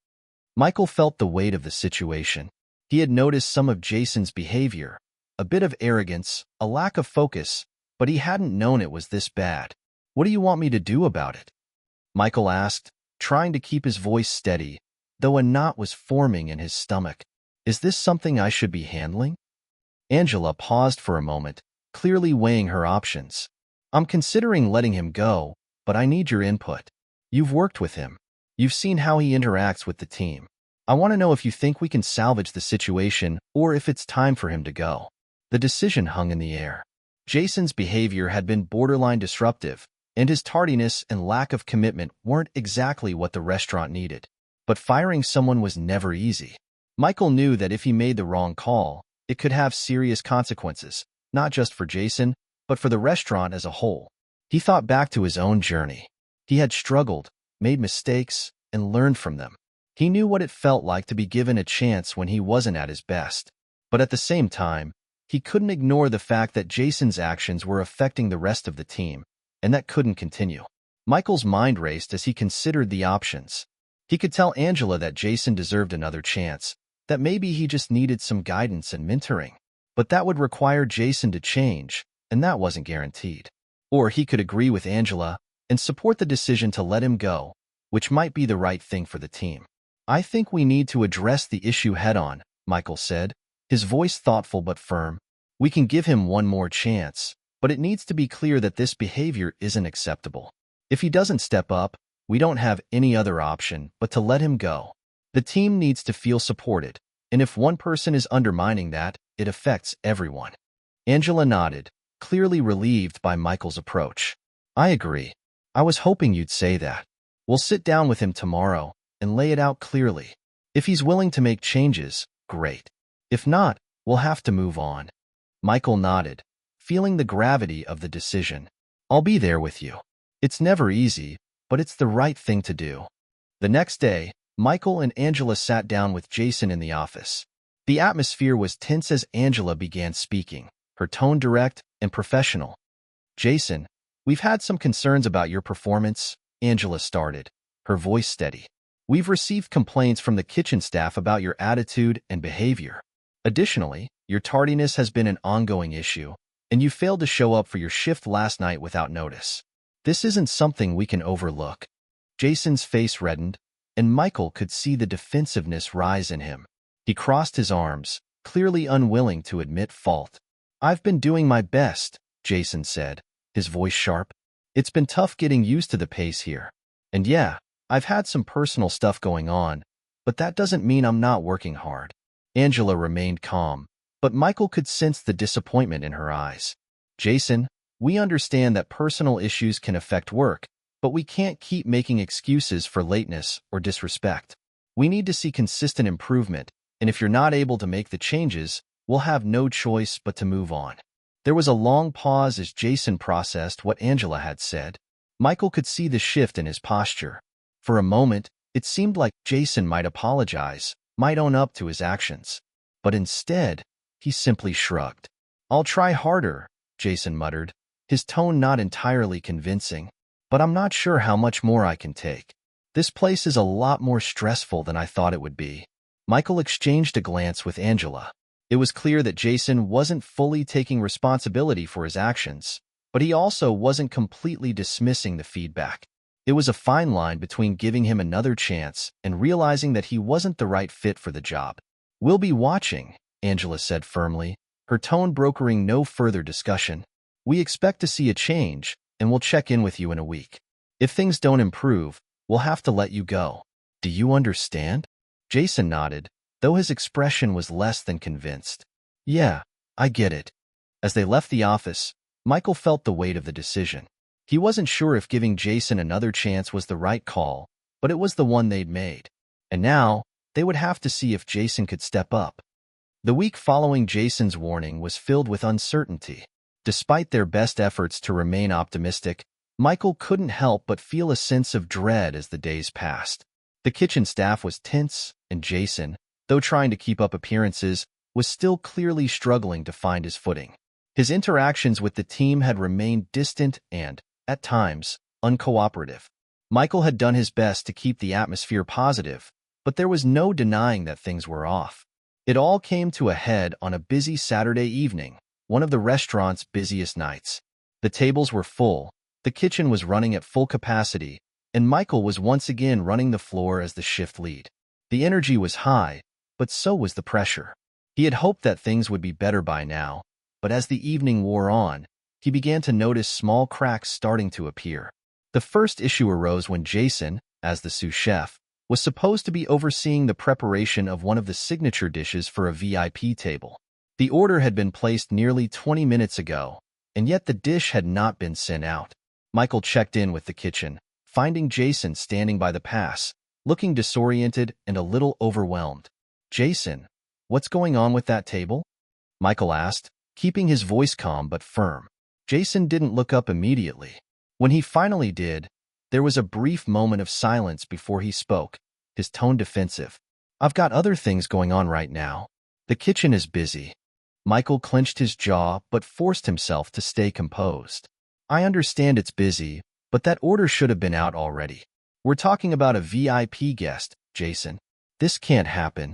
Michael felt the weight of the situation. He had noticed some of Jason's behavior, a bit of arrogance, a lack of focus, but he hadn't known it was this bad. "What do you want me to do about it?" Michael asked, trying to keep his voice steady, though a knot was forming in his stomach. "Is this something I should be handling?" Angela paused for a moment, clearly weighing her options. "I'm considering letting him go, but I need your input. You've worked with him. You've seen how he interacts with the team. I want to know if you think we can salvage the situation or if it's time for him to go." The decision hung in the air. Jason's behavior had been borderline disruptive, and his tardiness and lack of commitment weren't exactly what the restaurant needed. But firing someone was never easy. Michael knew that if he made the wrong call, it could have serious consequences, not just for Jason, but for the restaurant as a whole. He thought back to his own journey. He had struggled, made mistakes, and learned from them. He knew what it felt like to be given a chance when he wasn't at his best. But at the same time, he couldn't ignore the fact that Jason's actions were affecting the rest of the team, and that couldn't continue. Michael's mind raced as he considered the options. He could tell Angela that Jason deserved another chance, that maybe he just needed some guidance and mentoring. But that would require Jason to change, and that wasn't guaranteed. Or he could agree with Angela and support the decision to let him go, which might be the right thing for the team. "I think we need to address the issue head-on," Michael said, his voice thoughtful but firm. "We can give him one more chance, but it needs to be clear that this behavior isn't acceptable. If he doesn't step up, we don't have any other option but to let him go. The team needs to feel supported, and if one person is undermining that, it affects everyone." Angela nodded, clearly relieved by Michael's approach. "I agree. I was hoping you'd say that. We'll sit down with him tomorrow and lay it out clearly. If he's willing to make changes, great. If not, we'll have to move on. Michael nodded, feeling the gravity of the decision. I'll be there with you. It's never easy, but it's the right thing to do. The next day, Michael and Angela sat down with Jason in the office. The atmosphere was tense as Angela began speaking, her tone direct and professional. Jason, we've had some concerns about your performance, Angela started, her voice steady. We've received complaints from the kitchen staff about your attitude and behavior. Additionally, your tardiness has been an ongoing issue, and you failed to show up for your shift last night without notice. This isn't something we can overlook. Jason's face reddened, and Michael could see the defensiveness rise in him. He crossed his arms, clearly unwilling to admit fault. I've been doing my best, Jason said, his voice sharp. It's been tough getting used to the pace here. And yeah, I've had some personal stuff going on, but that doesn't mean I'm not working hard. Angela remained calm, but Michael could sense the disappointment in her eyes. Jason, we understand that personal issues can affect work, but we can't keep making excuses for lateness or disrespect. We need to see consistent improvement, and if you're not able to make the changes, we'll have no choice but to move on. There was a long pause as Jason processed what Angela had said. Michael could see the shift in his posture. For a moment, it seemed like Jason might apologize, might own up to his actions. But instead, he simply shrugged. I'll try harder, Jason muttered, his tone not entirely convincing. But I'm not sure how much more I can take. This place is a lot more stressful than I thought it would be. Michael exchanged a glance with Angela. It was clear that Jason wasn't fully taking responsibility for his actions, but he also wasn't completely dismissing the feedback. It was a fine line between giving him another chance and realizing that he wasn't the right fit for the job. We'll be watching, Angela said firmly, her tone brokering no further discussion. We expect to see a change, and we'll check in with you in a week. If things don't improve, we'll have to let you go. Do you understand? Jason nodded, though his expression was less than convinced. Yeah, I get it. As they left the office, Michael felt the weight of the decision. He wasn't sure if giving Jason another chance was the right call, but it was the one they'd made. And now, they would have to see if Jason could step up. The week following Jason's warning was filled with uncertainty. Despite their best efforts to remain optimistic, Michael couldn't help but feel a sense of dread as the days passed. The kitchen staff was tense, and Jason, though trying to keep up appearances, was still clearly struggling to find his footing. His interactions with the team had remained distant and, at times, uncooperative. Michael had done his best to keep the atmosphere positive, but there was no denying that things were off. It all came to a head on a busy Saturday evening, one of the restaurant's busiest nights. The tables were full, the kitchen was running at full capacity, and Michael was once again running the floor as the shift lead. The energy was high, but so was the pressure. He had hoped that things would be better by now, but as the evening wore on, he began to notice small cracks starting to appear. The first issue arose when Jason, as the sous chef, was supposed to be overseeing the preparation of one of the signature dishes for a VIP table. The order had been placed nearly 20 minutes ago, and yet the dish had not been sent out. Michael checked in with the kitchen, finding Jason standing by the pass, looking disoriented and a little overwhelmed. Jason, what's going on with that table? Michael asked, keeping his voice calm but firm. Jason didn't look up immediately. When he finally did, there was a brief moment of silence before he spoke, his tone defensive. I've got other things going on right now. The kitchen is busy. Michael clenched his jaw but forced himself to stay composed. I understand it's busy, but that order should have been out already. We're talking about a VIP guest, Jason. This can't happen.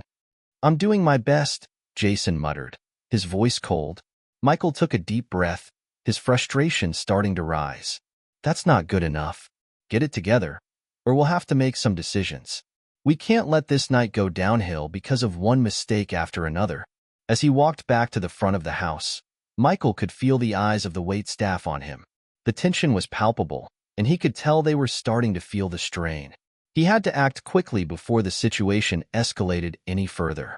I'm doing my best, Jason muttered, his voice cold. Michael took a deep breath, his frustration starting to rise. That's not good enough. Get it together, or we'll have to make some decisions. We can't let this night go downhill because of one mistake after another. As he walked back to the front of the house, Michael could feel the eyes of the waitstaff on him. The tension was palpable, and he could tell they were starting to feel the strain. He had to act quickly before the situation escalated any further.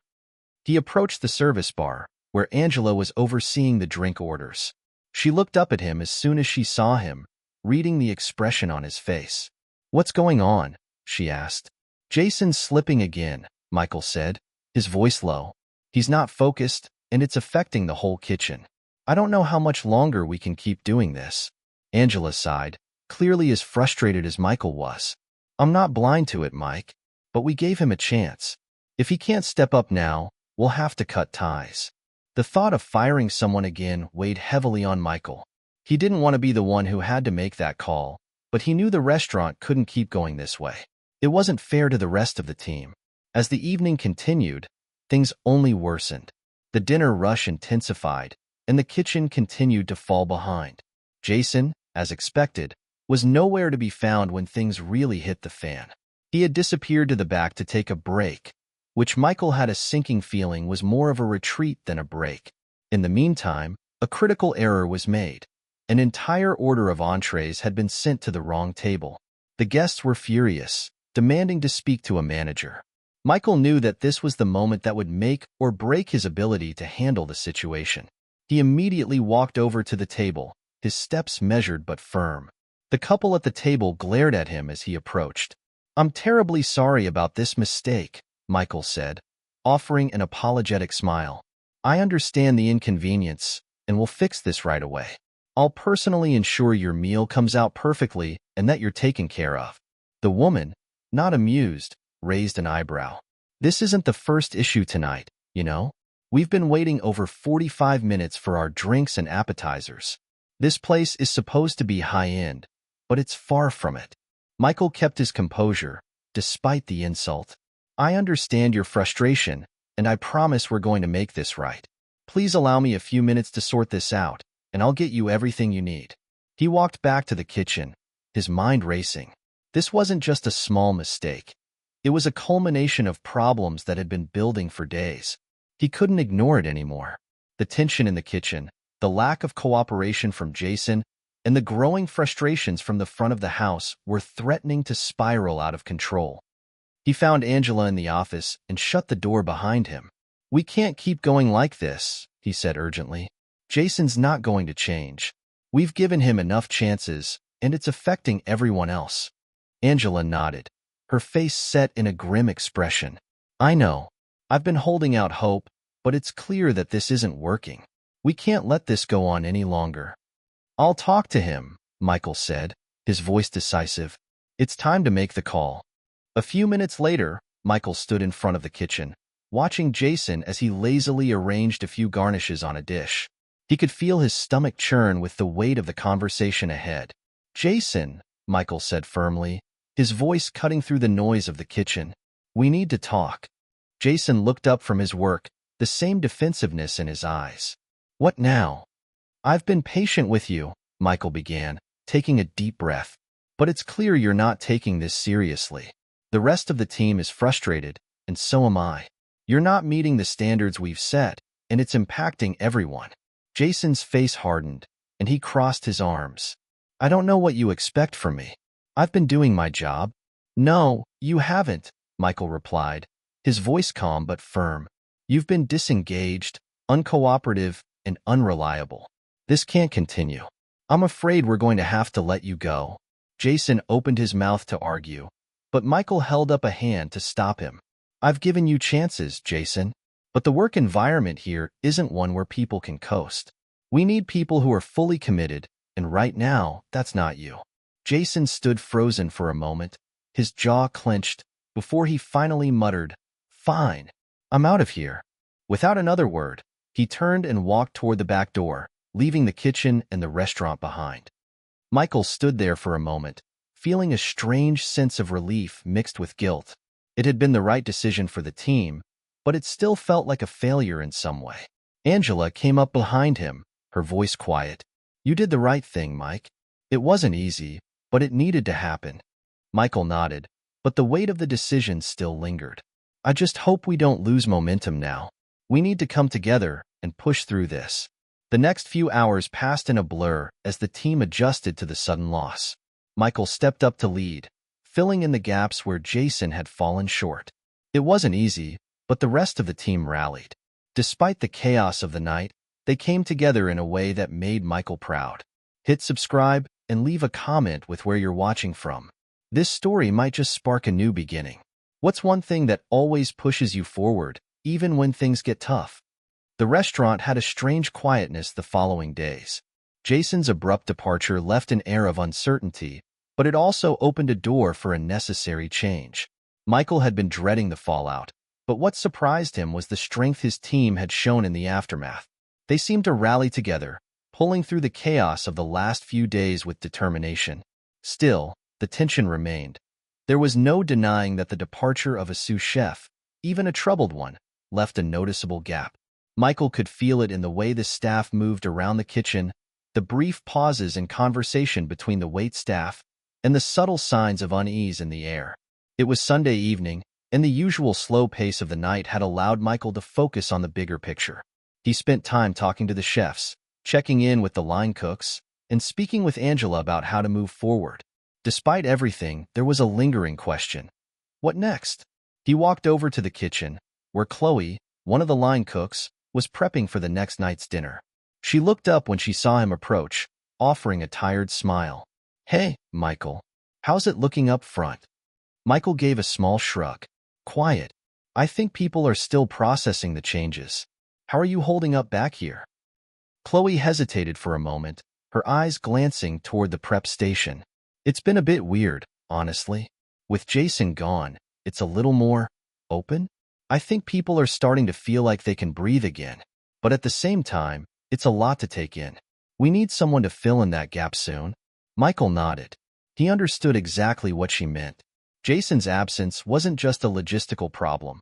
He approached the service bar, where Angela was overseeing the drink orders. She looked up at him as soon as she saw him, reading the expression on his face. "What's going on?" she asked. "Jason's slipping again," Michael said, his voice low. "He's not focused, and it's affecting the whole kitchen. I don't know how much longer we can keep doing this." Angela sighed, clearly as frustrated as Michael was. "I'm not blind to it, Mike, but we gave him a chance. If he can't step up now, we'll have to cut ties." The thought of firing someone again weighed heavily on Michael. He didn't want to be the one who had to make that call, but he knew the restaurant couldn't keep going this way. It wasn't fair to the rest of the team. As the evening continued, things only worsened. The dinner rush intensified, and the kitchen continued to fall behind. Jason, as expected, was nowhere to be found when things really hit the fan. He had disappeared to the back to take a break, which Michael had a sinking feeling was more of a retreat than a break. In the meantime, a critical error was made. An entire order of entrees had been sent to the wrong table. The guests were furious, demanding to speak to a manager. Michael knew that this was the moment that would make or break his ability to handle the situation. He immediately walked over to the table, his steps measured but firm. The couple at the table glared at him as he approached. "I'm terribly sorry about this mistake," Michael said, offering an apologetic smile. "I understand the inconvenience, and we'll fix this right away. I'll personally ensure your meal comes out perfectly and that you're taken care of." The woman, not amused, raised an eyebrow. "This isn't the first issue tonight, you know? We've been waiting over 45 minutes for our drinks and appetizers. This place is supposed to be high-end, but it's far from it." Michael kept his composure, despite the insult. "I understand your frustration, and I promise we're going to make this right. Please allow me a few minutes to sort this out, and I'll get you everything you need." He walked back to the kitchen, his mind racing. This wasn't just a small mistake. It was a culmination of problems that had been building for days. He couldn't ignore it anymore. The tension in the kitchen, the lack of cooperation from Jason, and the growing frustrations from the front of the house were threatening to spiral out of control. He found Angela in the office and shut the door behind him. "We can't keep going like this," he said urgently. "Jason's not going to change. We've given him enough chances, and it's affecting everyone else." Angela nodded, her face set in a grim expression. "I know. I've been holding out hope, but it's clear that this isn't working. We can't let this go on any longer." "I'll talk to him," Michael said, his voice decisive. "It's time to make the call." A few minutes later, Michael stood in front of the kitchen, watching Jason as he lazily arranged a few garnishes on a dish. He could feel his stomach churn with the weight of the conversation ahead. "Jason," Michael said firmly, his voice cutting through the noise of the kitchen, "we need to talk." Jason looked up from his work, the same defensiveness in his eyes. "What now?" "I've been patient with you," Michael began, taking a deep breath. "But it's clear you're not taking this seriously. The rest of the team is frustrated, and so am I. You're not meeting the standards we've set, and it's impacting everyone." Jason's face hardened, and he crossed his arms. "I don't know what you expect from me. I've been doing my job." "No, you haven't," Michael replied, his voice calm but firm. "You've been disengaged, uncooperative, and unreliable. This can't continue. I'm afraid we're going to have to let you go." Jason opened his mouth to argue, but Michael held up a hand to stop him. "I've given you chances, Jason, but the work environment here isn't one where people can coast. We need people who are fully committed, and right now, that's not you." Jason stood frozen for a moment, his jaw clenched, before he finally muttered, "Fine, I'm out of here." Without another word, he turned and walked toward the back door, leaving the kitchen and the restaurant behind. Michael stood there for a moment, feeling a strange sense of relief mixed with guilt. It had been the right decision for the team, but it still felt like a failure in some way. Angela came up behind him, her voice quiet. "You did the right thing, Mike. It wasn't easy, but it needed to happen." Michael nodded, but the weight of the decision still lingered. "I just hope we don't lose momentum now. We need to come together and push through this." The next few hours passed in a blur as the team adjusted to the sudden loss. Michael stepped up to lead, filling in the gaps where Jason had fallen short. It wasn't easy, but the rest of the team rallied. Despite the chaos of the night, they came together in a way that made Michael proud. Hit subscribe and leave a comment with where you're watching from. This story might just spark a new beginning. What's one thing that always pushes you forward, even when things get tough? The restaurant had a strange quietness the following days. Jason's abrupt departure left an air of uncertainty, but it also opened a door for a necessary change. Michael had been dreading the fallout, but what surprised him was the strength his team had shown in the aftermath. They seemed to rally together, pulling through the chaos of the last few days with determination. Still, the tension remained. There was no denying that the departure of a sous chef, even a troubled one, left a noticeable gap. Michael could feel it in the way the staff moved around the kitchen, the brief pauses in conversation between the waitstaff, and the subtle signs of unease in the air. It was Sunday evening, and the usual slow pace of the night had allowed Michael to focus on the bigger picture. He spent time talking to the chefs, checking in with the line cooks, and speaking with Angela about how to move forward. Despite everything, there was a lingering question. What next? He walked over to the kitchen, where Chloe, one of the line cooks, was prepping for the next night's dinner. She looked up when she saw him approach, offering a tired smile. "Hey, Michael. How's it looking up front?" Michael gave a small shrug. "Quiet. I think people are still processing the changes. How are you holding up back here?" Chloe hesitated for a moment, her eyes glancing toward the prep station. "It's been a bit weird, honestly. With Jason gone, it's a little more open. I think people are starting to feel like they can breathe again. But at the same time, it's a lot to take in. We need someone to fill in that gap soon." Michael nodded. He understood exactly what she meant. Jason's absence wasn't just a logistical problem.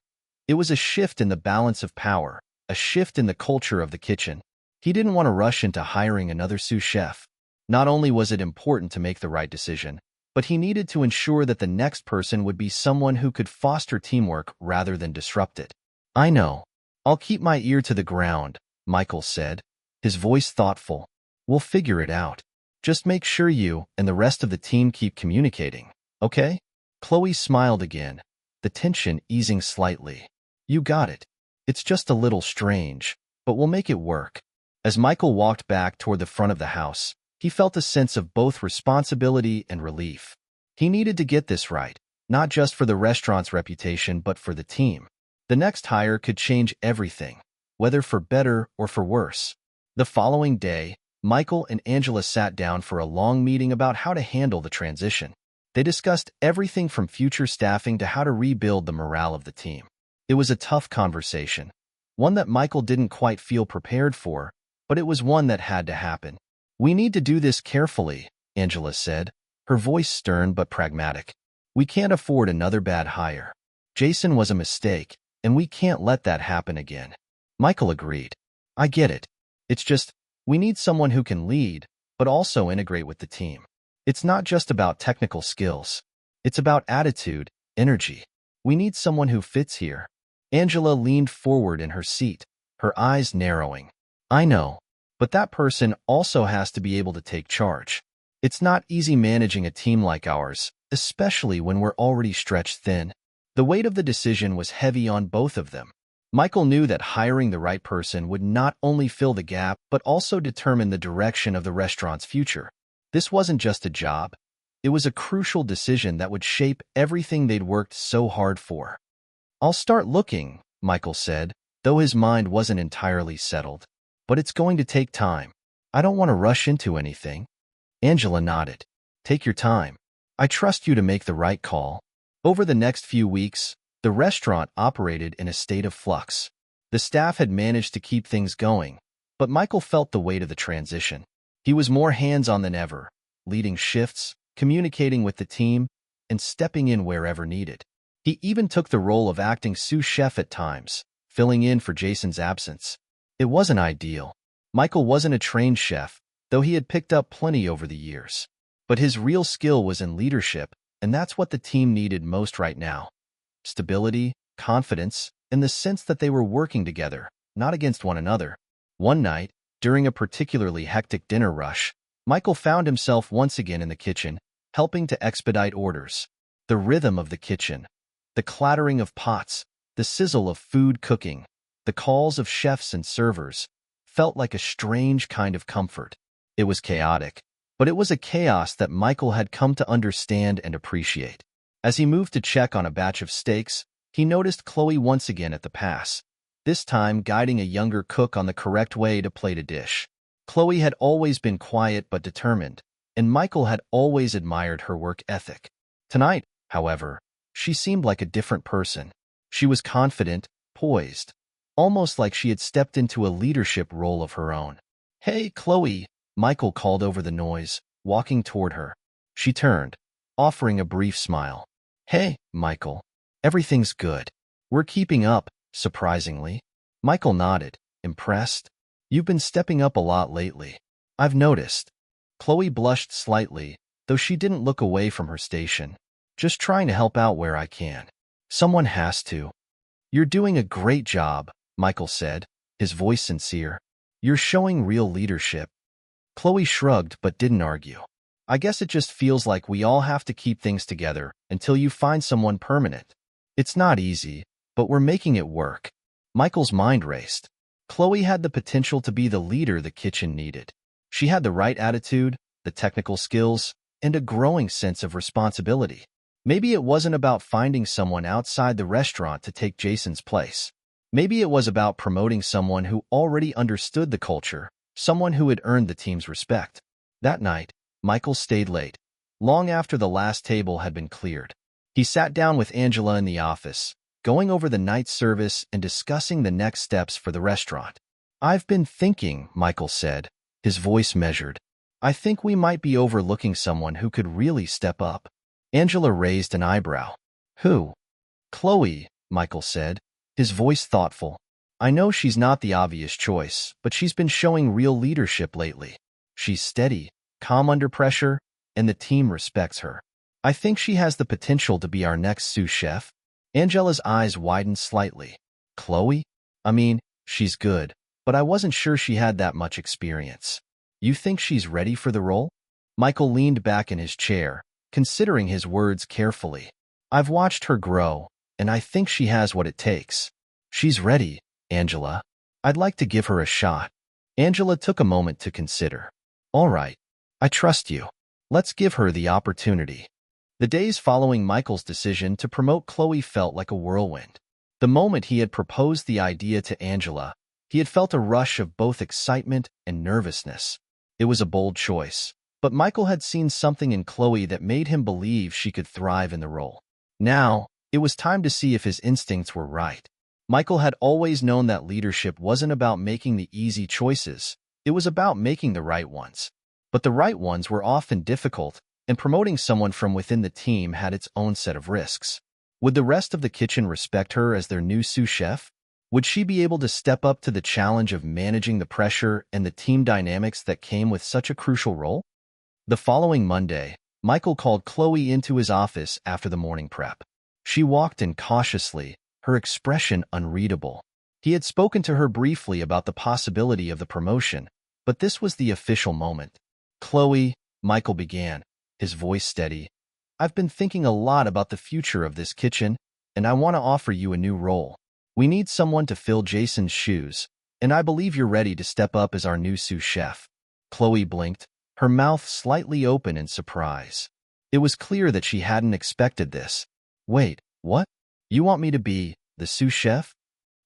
It was a shift in the balance of power, a shift in the culture of the kitchen. He didn't want to rush into hiring another sous chef. Not only was it important to make the right decision, but he needed to ensure that the next person would be someone who could foster teamwork rather than disrupt it. "I know. I'll keep my ear to the ground," Michael said, his voice thoughtful. "We'll figure it out. Just make sure you and the rest of the team keep communicating, okay?" Chloe smiled again, the tension easing slightly. "You got it. It's just a little strange, but we'll make it work." As Michael walked back toward the front of the house, he felt a sense of both responsibility and relief. He needed to get this right, not just for the restaurant's reputation but for the team. The next hire could change everything, whether for better or for worse. The following day, Michael and Angela sat down for a long meeting about how to handle the transition. They discussed everything from future staffing to how to rebuild the morale of the team. It was a tough conversation, one that Michael didn't quite feel prepared for, but it was one that had to happen. "We need to do this carefully," Angela said, her voice stern but pragmatic. "We can't afford another bad hire. Jason was a mistake, and we can't let that happen again." Michael agreed. "I get it. It's just, we need someone who can lead, but also integrate with the team. It's not just about technical skills. It's about attitude, energy. We need someone who fits here." Angela leaned forward in her seat, her eyes narrowing. "I know, but that person also has to be able to take charge. It's not easy managing a team like ours, especially when we're already stretched thin." The weight of the decision was heavy on both of them. Michael knew that hiring the right person would not only fill the gap but also determine the direction of the restaurant's future. This wasn't just a job. It was a crucial decision that would shape everything they'd worked so hard for. "I'll start looking," Michael said, though his mind wasn't entirely settled. "But it's going to take time. I don't want to rush into anything." Angela nodded. "Take your time. I trust you to make the right call." Over the next few weeks, the restaurant operated in a state of flux. The staff had managed to keep things going, but Michael felt the weight of the transition. He was more hands-on than ever, leading shifts, communicating with the team, and stepping in wherever needed. He even took the role of acting sous chef at times, filling in for Jason's absence. It wasn't ideal. Michael wasn't a trained chef, though he had picked up plenty over the years. But his real skill was in leadership, and that's what the team needed most right now. Stability, confidence, and the sense that they were working together, not against one another. One night, during a particularly hectic dinner rush, Michael found himself once again in the kitchen, helping to expedite orders. The rhythm of the kitchen, the clattering of pots, the sizzle of food cooking, the calls of chefs and servers, felt like a strange kind of comfort. It was chaotic, But it was a chaos that Michael had come to understand and appreciate. As he moved to check on a batch of steaks, he noticed Chloe once again at the pass, this time guiding a younger cook on the correct way to plate a dish. Chloe had always been quiet but determined, and Michael had always admired her work ethic. Tonight, however, she seemed like a different person. She was confident, poised, almost like she had stepped into a leadership role of her own. "Hey, Chloe," Michael called over the noise, walking toward her. She turned, offering a brief smile. "Hey, Michael. Everything's good. We're keeping up, surprisingly." Michael nodded, impressed. "You've been stepping up a lot lately. I've noticed." Chloe blushed slightly, though she didn't look away from her station. "Just trying to help out where I can. Someone has to." "You're doing a great job," Michael said, his voice sincere. "You're showing real leadership." Chloe shrugged but didn't argue. "I guess it just feels like we all have to keep things together until you find someone permanent. It's not easy, but we're making it work." Michael's mind raced. Chloe had the potential to be the leader the kitchen needed. She had the right attitude, the technical skills, and a growing sense of responsibility. Maybe it wasn't about finding someone outside the restaurant to take Jason's place. Maybe it was about promoting someone who already understood the culture, someone who had earned the team's respect. That night, Michael stayed late, long after the last table had been cleared. He sat down with Angela in the office, going over the night's service and discussing the next steps for the restaurant. "I've been thinking," Michael said, his voice measured. "I think we might be overlooking someone who could really step up." Angela raised an eyebrow. "Who?" "Chloe," Michael said, his voice thoughtful. "I know she's not the obvious choice, but she's been showing real leadership lately. She's steady, calm under pressure, and the team respects her. I think she has the potential to be our next sous chef." Angela's eyes widened slightly. "Chloe? I mean, she's good, but I wasn't sure she had that much experience. You think she's ready for the role?" Michael leaned back in his chair, considering his words carefully. "I've watched her grow, and I think she has what it takes." "She's ready, Angela. I'd like to give her a shot." Angela took a moment to consider. "All right. I trust you. Let's give her the opportunity." The days following Michael's decision to promote Chloe felt like a whirlwind. The moment he had proposed the idea to Angela, he had felt a rush of both excitement and nervousness. It was a bold choice, but Michael had seen something in Chloe that made him believe she could thrive in the role. Now, it was time to see if his instincts were right. Michael had always known that leadership wasn't about making the easy choices, it was about making the right ones. But the right ones were often difficult, and promoting someone from within the team had its own set of risks. Would the rest of the kitchen respect her as their new sous chef? Would she be able to step up to the challenge of managing the pressure and the team dynamics that came with such a crucial role? The following Monday, Michael called Chloe into his office after the morning prep. She walked in cautiously, her expression unreadable. He had spoken to her briefly about the possibility of the promotion, but this was the official moment. "Chloe," Michael began, his voice steady, "I've been thinking a lot about the future of this kitchen, and I want to offer you a new role. We need someone to fill Jason's shoes, and I believe you're ready to step up as our new sous chef." Chloe blinked, her mouth slightly open in surprise. It was clear that she hadn't expected this. "Wait, what? You want me to be the sous chef?"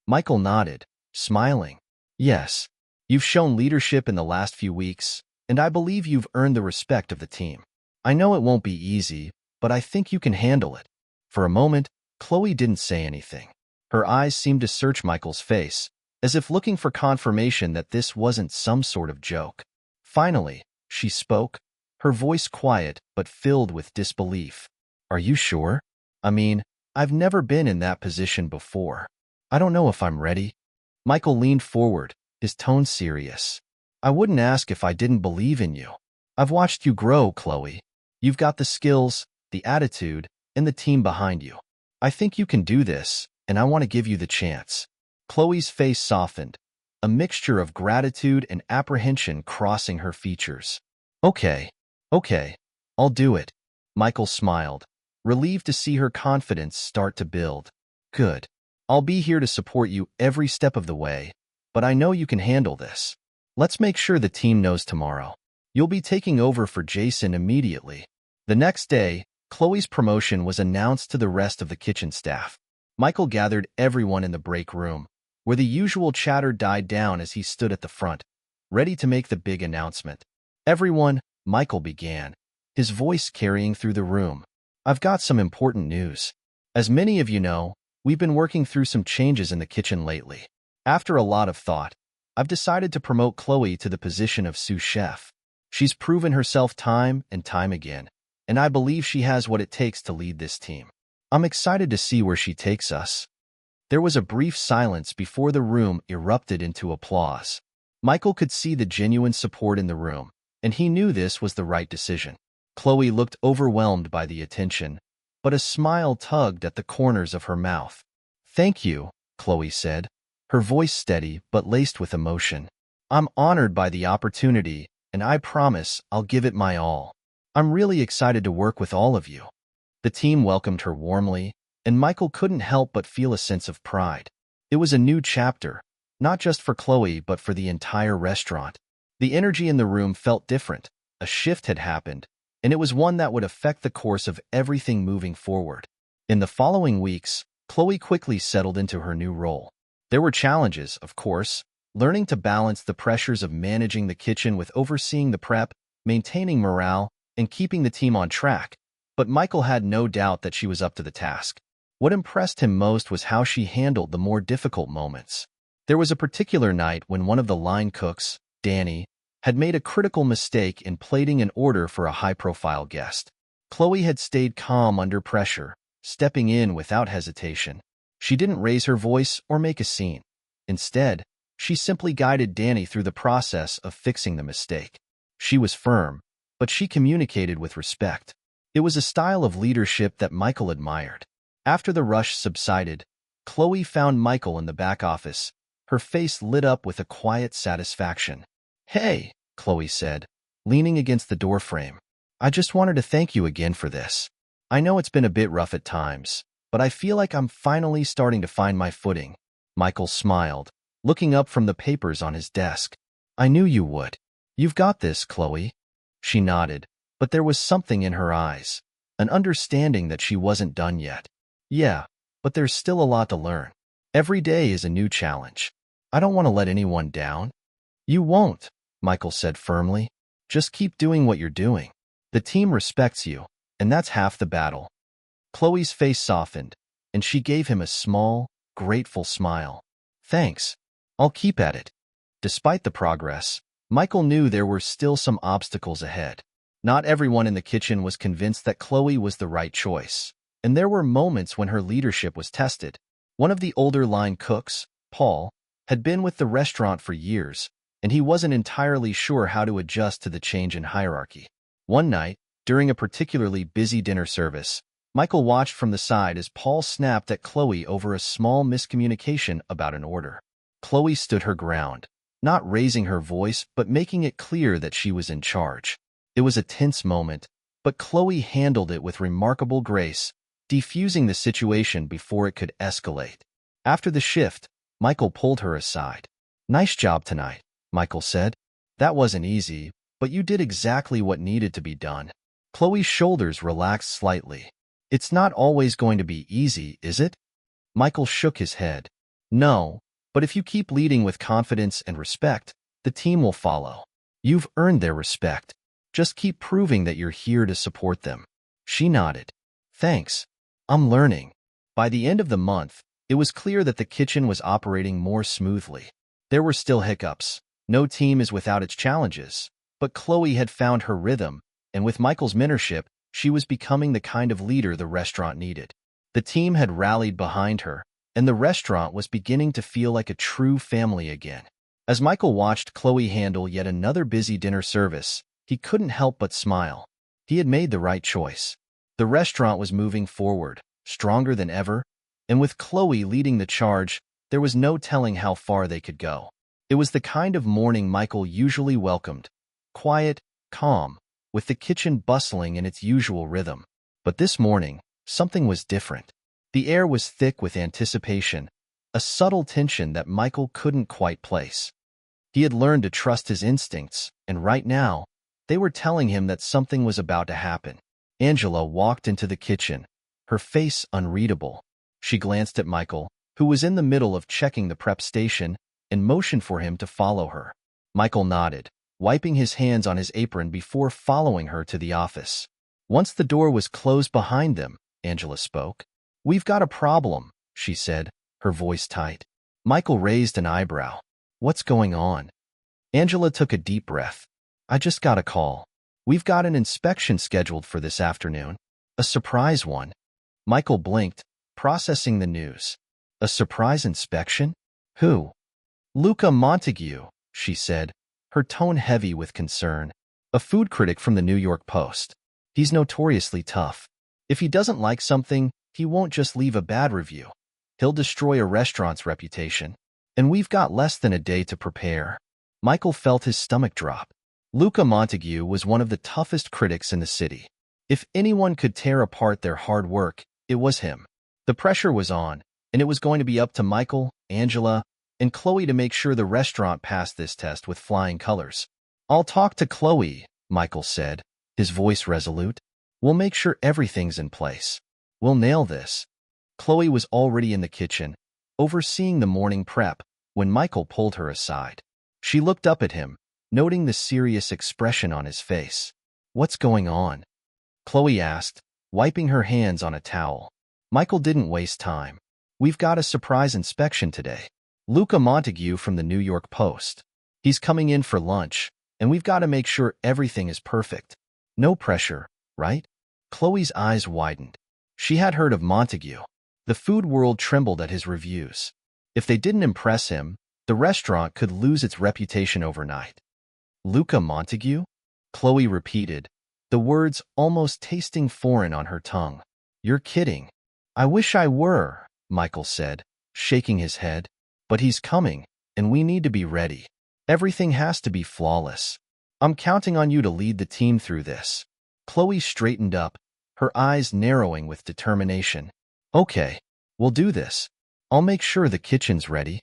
Michael nodded, smiling. "Yes. You've shown leadership in the last few weeks, and I believe you've earned the respect of the team. I know it won't be easy, but I think you can handle it." For a moment, Chloe didn't say anything. Her eyes seemed to search Michael's face, as if looking for confirmation that this wasn't some sort of joke. Finally, she spoke, her voice quiet but filled with disbelief. "Are you sure? I mean, I've never been in that position before. I don't know if I'm ready." Michael leaned forward, his tone serious. "I wouldn't ask if I didn't believe in you. I've watched you grow, Chloe. You've got the skills, the attitude, and the team behind you. I think you can do this, and I want to give you the chance." Chloe's face softened, a mixture of gratitude and apprehension crossing her features. Okay, I'll do it." Michael smiled, relieved to see her confidence start to build. "Good. I'll be here to support you every step of the way, but I know you can handle this. Let's make sure the team knows tomorrow." You'll be taking over for Jason immediately." The next day, Chloe's promotion was announced to the rest of the kitchen staff. Michael gathered everyone in the break room, where the usual chatter died down as he stood at the front, ready to make the big announcement. "Everyone," Michael began, his voice carrying through the room, "I've got some important news. As many of you know, we've been working through some changes in the kitchen lately. After a lot of thought, I've decided to promote Chloe to the position of sous chef. She's proven herself time and time again, and I believe she has what it takes to lead this team. I'm excited to see where she takes us." There was a brief silence before the room erupted into applause. Michael could see the genuine support in the room, and he knew this was the right decision. Chloe looked overwhelmed by the attention, but a smile tugged at the corners of her mouth. "Thank you," Chloe said, her voice steady but laced with emotion. "I'm honored by the opportunity, and I promise I'll give it my all. I'm really excited to work with all of you." The team welcomed her warmly, and Michael couldn't help but feel a sense of pride. It was a new chapter, not just for Chloe but for the entire restaurant. The energy in the room felt different. A shift had happened, and it was one that would affect the course of everything moving forward. In the following weeks, Chloe quickly settled into her new role. There were challenges, of course, learning to balance the pressures of managing the kitchen with overseeing the prep, maintaining morale, and keeping the team on track. But Michael had no doubt that she was up to the task. What impressed him most was how she handled the more difficult moments. There was a particular night when one of the line cooks, Danny, had made a critical mistake in plating an order for a high-profile guest. Chloe had stayed calm under pressure, stepping in without hesitation. She didn't raise her voice or make a scene. Instead, she simply guided Danny through the process of fixing the mistake. She was firm, but she communicated with respect. It was a style of leadership that Michael admired. After the rush subsided, Chloe found Michael in the back office, her face lit up with a quiet satisfaction. "Hey," Chloe said, leaning against the doorframe. "I just wanted to thank you again for this. I know it's been a bit rough at times, but I feel like I'm finally starting to find my footing." Michael smiled, looking up from the papers on his desk. "I knew you would. You've got this, Chloe." She nodded, but there was something in her eyes, an understanding that she wasn't done yet. "Yeah, but there's still a lot to learn. Every day is a new challenge. I don't want to let anyone down." "You won't," Michael said firmly. "Just keep doing what you're doing. The team respects you, and that's half the battle." Chloe's face softened, and she gave him a small, grateful smile. "Thanks. I'll keep at it." Despite the progress, Michael knew there were still some obstacles ahead. Not everyone in the kitchen was convinced that Chloe was the right choice, and there were moments when her leadership was tested. One of the older line cooks, Paul, had been with the restaurant for years, and he wasn't entirely sure how to adjust to the change in hierarchy. One night, during a particularly busy dinner service, Michael watched from the side as Paul snapped at Chloe over a small miscommunication about an order. Chloe stood her ground, not raising her voice but making it clear that she was in charge. It was a tense moment, but Chloe handled it with remarkable grace, defusing the situation before it could escalate. After the shift, Michael pulled her aside. "Nice job tonight," Michael said. "That wasn't easy, but you did exactly what needed to be done." Chloe's shoulders relaxed slightly. "It's not always going to be easy, is it?" Michael shook his head. "No, but if you keep leading with confidence and respect, the team will follow. You've earned their respect. Just keep proving that you're here to support them." She nodded. "Thanks. I'm learning." By the end of the month, it was clear that the kitchen was operating more smoothly. There were still hiccups. No team is without its challenges. But Chloe had found her rhythm, and with Michael's mentorship, she was becoming the kind of leader the restaurant needed. The team had rallied behind her, and the restaurant was beginning to feel like a true family again. As Michael watched Chloe handle yet another busy dinner service, he couldn't help but smile. He had made the right choice. The restaurant was moving forward, stronger than ever, and with Chloe leading the charge, there was no telling how far they could go. It was the kind of morning Michael usually welcomed, quiet, calm, with the kitchen bustling in its usual rhythm. But this morning, something was different. The air was thick with anticipation, a subtle tension that Michael couldn't quite place. He had learned to trust his instincts, and right now, They were telling him that something was about to happen. Angela walked into the kitchen, her face unreadable. She glanced at Michael, who was in the middle of checking the prep station, and motioned for him to follow her. Michael nodded, wiping his hands on his apron before following her to the office. Once the door was closed behind them, Angela spoke. "We've got a problem," she said, her voice tight. Michael raised an eyebrow. "What's going on?" Angela took a deep breath. "I just got a call. We've got an inspection scheduled for this afternoon. A surprise one." Michael blinked, processing the news. "A surprise inspection? Who?" "Luca Montague," she said, her tone heavy with concern. "A food critic from the New York Post. He's notoriously tough. If he doesn't like something, he won't just leave a bad review. He'll destroy a restaurant's reputation. And we've got less than a day to prepare." Michael felt his stomach drop. Luca Montague was one of the toughest critics in the city. If anyone could tear apart their hard work, it was him. The pressure was on, and it was going to be up to Michael, Angela, and Chloe to make sure the restaurant passed this test with flying colors. "I'll talk to Chloe," Michael said, his voice resolute. "We'll make sure everything's in place. We'll nail this." Chloe was already in the kitchen, overseeing the morning prep, when Michael pulled her aside. She looked up at him, noting the serious expression on his face. "What's going on?" Chloe asked, wiping her hands on a towel. Michael didn't waste time. "We've got a surprise inspection today. Luca Montague from the New York Post. He's coming in for lunch, and we've got to make sure everything is perfect. No pressure, right?" Chloe's eyes widened. She had heard of Montague. The food world trembled at his reviews. If they didn't impress him, the restaurant could lose its reputation overnight. "Luca Montague?" Chloe repeated, the words almost tasting foreign on her tongue. "You're kidding." "I wish I were," Michael said, shaking his head. "But he's coming, and we need to be ready. Everything has to be flawless. I'm counting on you to lead the team through this." Chloe straightened up, her eyes narrowing with determination. "Okay, we'll do this. I'll make sure the kitchen's ready."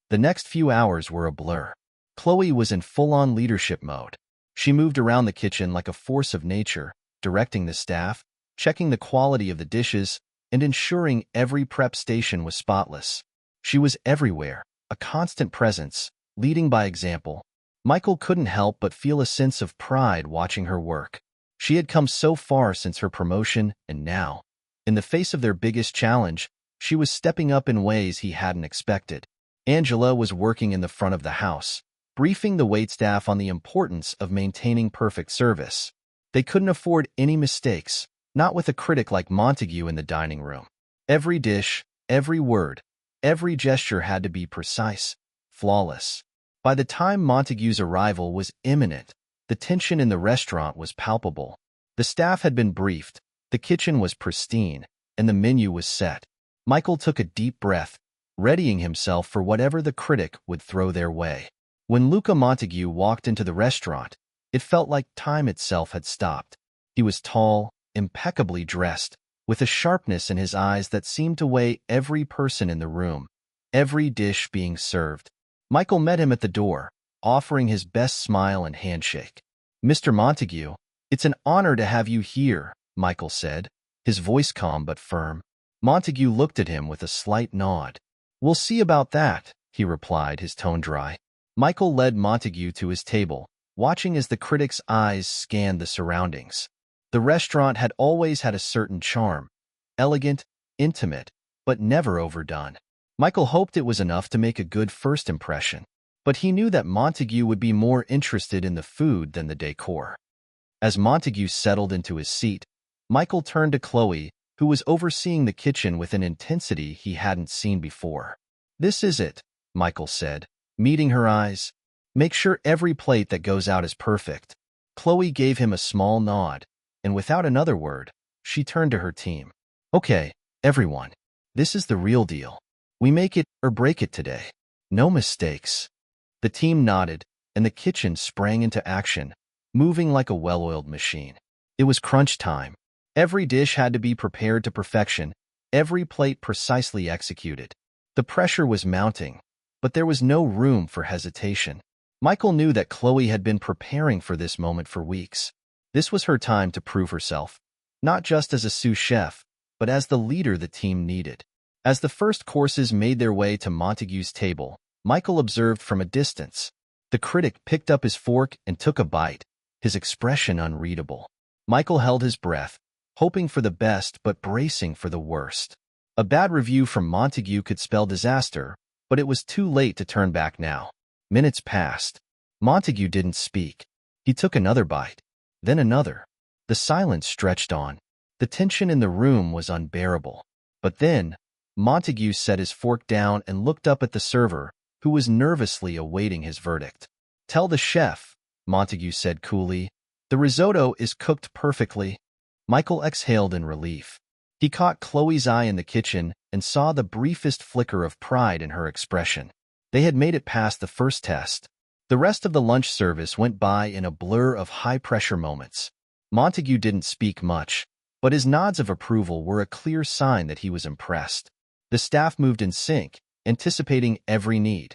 The next few hours were a blur. Chloe was in full-on leadership mode. She moved around the kitchen like a force of nature, directing the staff, checking the quality of the dishes, and ensuring every prep station was spotless. She was everywhere, a constant presence, leading by example. Michael couldn't help but feel a sense of pride watching her work. She had come so far since her promotion, and now, in the face of their biggest challenge, she was stepping up in ways he hadn't expected. Angela was working in the front of the house, briefing the waitstaff on the importance of maintaining perfect service. They couldn't afford any mistakes, not with a critic like Montague in the dining room. Every dish, every word, every gesture had to be precise, flawless. By the time Montague's arrival was imminent, the tension in the restaurant was palpable. The staff had been briefed, the kitchen was pristine, and the menu was set. Michael took a deep breath, readying himself for whatever the critic would throw their way. When Luca Montague walked into the restaurant, it felt like time itself had stopped. He was tall, impeccably dressed, with a sharpness in his eyes that seemed to weigh every person in the room, every dish being served. Michael met him at the door, offering his best smile and handshake. "Mr. Montague, it's an honor to have you here," Michael said, his voice calm but firm. Montague looked at him with a slight nod. "We'll see about that," he replied, his tone dry. Michael led Montague to his table, watching as the critic's eyes scanned the surroundings. The restaurant had always had a certain charm, elegant, intimate, but never overdone. Michael hoped it was enough to make a good first impression, but he knew that Montague would be more interested in the food than the decor. As Montague settled into his seat, Michael turned to Chloe, who was overseeing the kitchen with an intensity he hadn't seen before. "This is it," Michael said, meeting her eyes. "Make sure every plate that goes out is perfect." Chloe gave him a small nod, and without another word, she turned to her team. "Okay, everyone, this is the real deal. We make it or break it today. No mistakes." The team nodded, and the kitchen sprang into action, moving like a well-oiled machine. It was crunch time. Every dish had to be prepared to perfection, every plate precisely executed. The pressure was mounting, but there was no room for hesitation. Michael knew that Chloe had been preparing for this moment for weeks. This was her time to prove herself, not just as a sous chef, but as the leader the team needed. As the first courses made their way to Montague's table, Michael observed from a distance. The critic picked up his fork and took a bite, his expression unreadable. Michael held his breath, hoping for the best but bracing for the worst. A bad review from Montague could spell disaster, but it was too late to turn back now. Minutes passed. Montague didn't speak. He took another bite, then another. The silence stretched on. The tension in the room was unbearable. But then, Montague set his fork down and looked up at the server, who was nervously awaiting his verdict. "Tell the chef," Montague said coolly. "The risotto is cooked perfectly." Michael exhaled in relief. He caught Chloe's eye in the kitchen and saw the briefest flicker of pride in her expression. They had made it past the first test. The rest of the lunch service went by in a blur of high-pressure moments. Montague didn't speak much, but his nods of approval were a clear sign that he was impressed. The staff moved in sync, anticipating every need,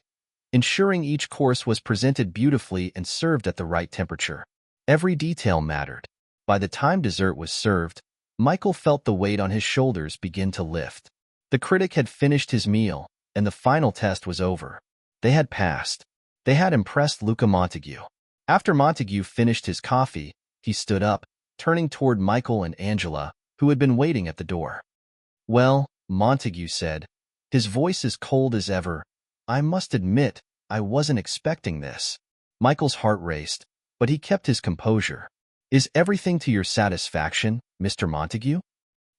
ensuring each course was presented beautifully and served at the right temperature. Every detail mattered. By the time dessert was served, Michael felt the weight on his shoulders begin to lift. The critic had finished his meal, and the final test was over. They had passed. They had impressed Luca Montague. After Montague finished his coffee, he stood up, turning toward Michael and Angela, who had been waiting at the door. "Well," Montague said, his voice as cold as ever, "I must admit, I wasn't expecting this." Michael's heart raced, but he kept his composure. "Is everything to your satisfaction, Mr. Montague?"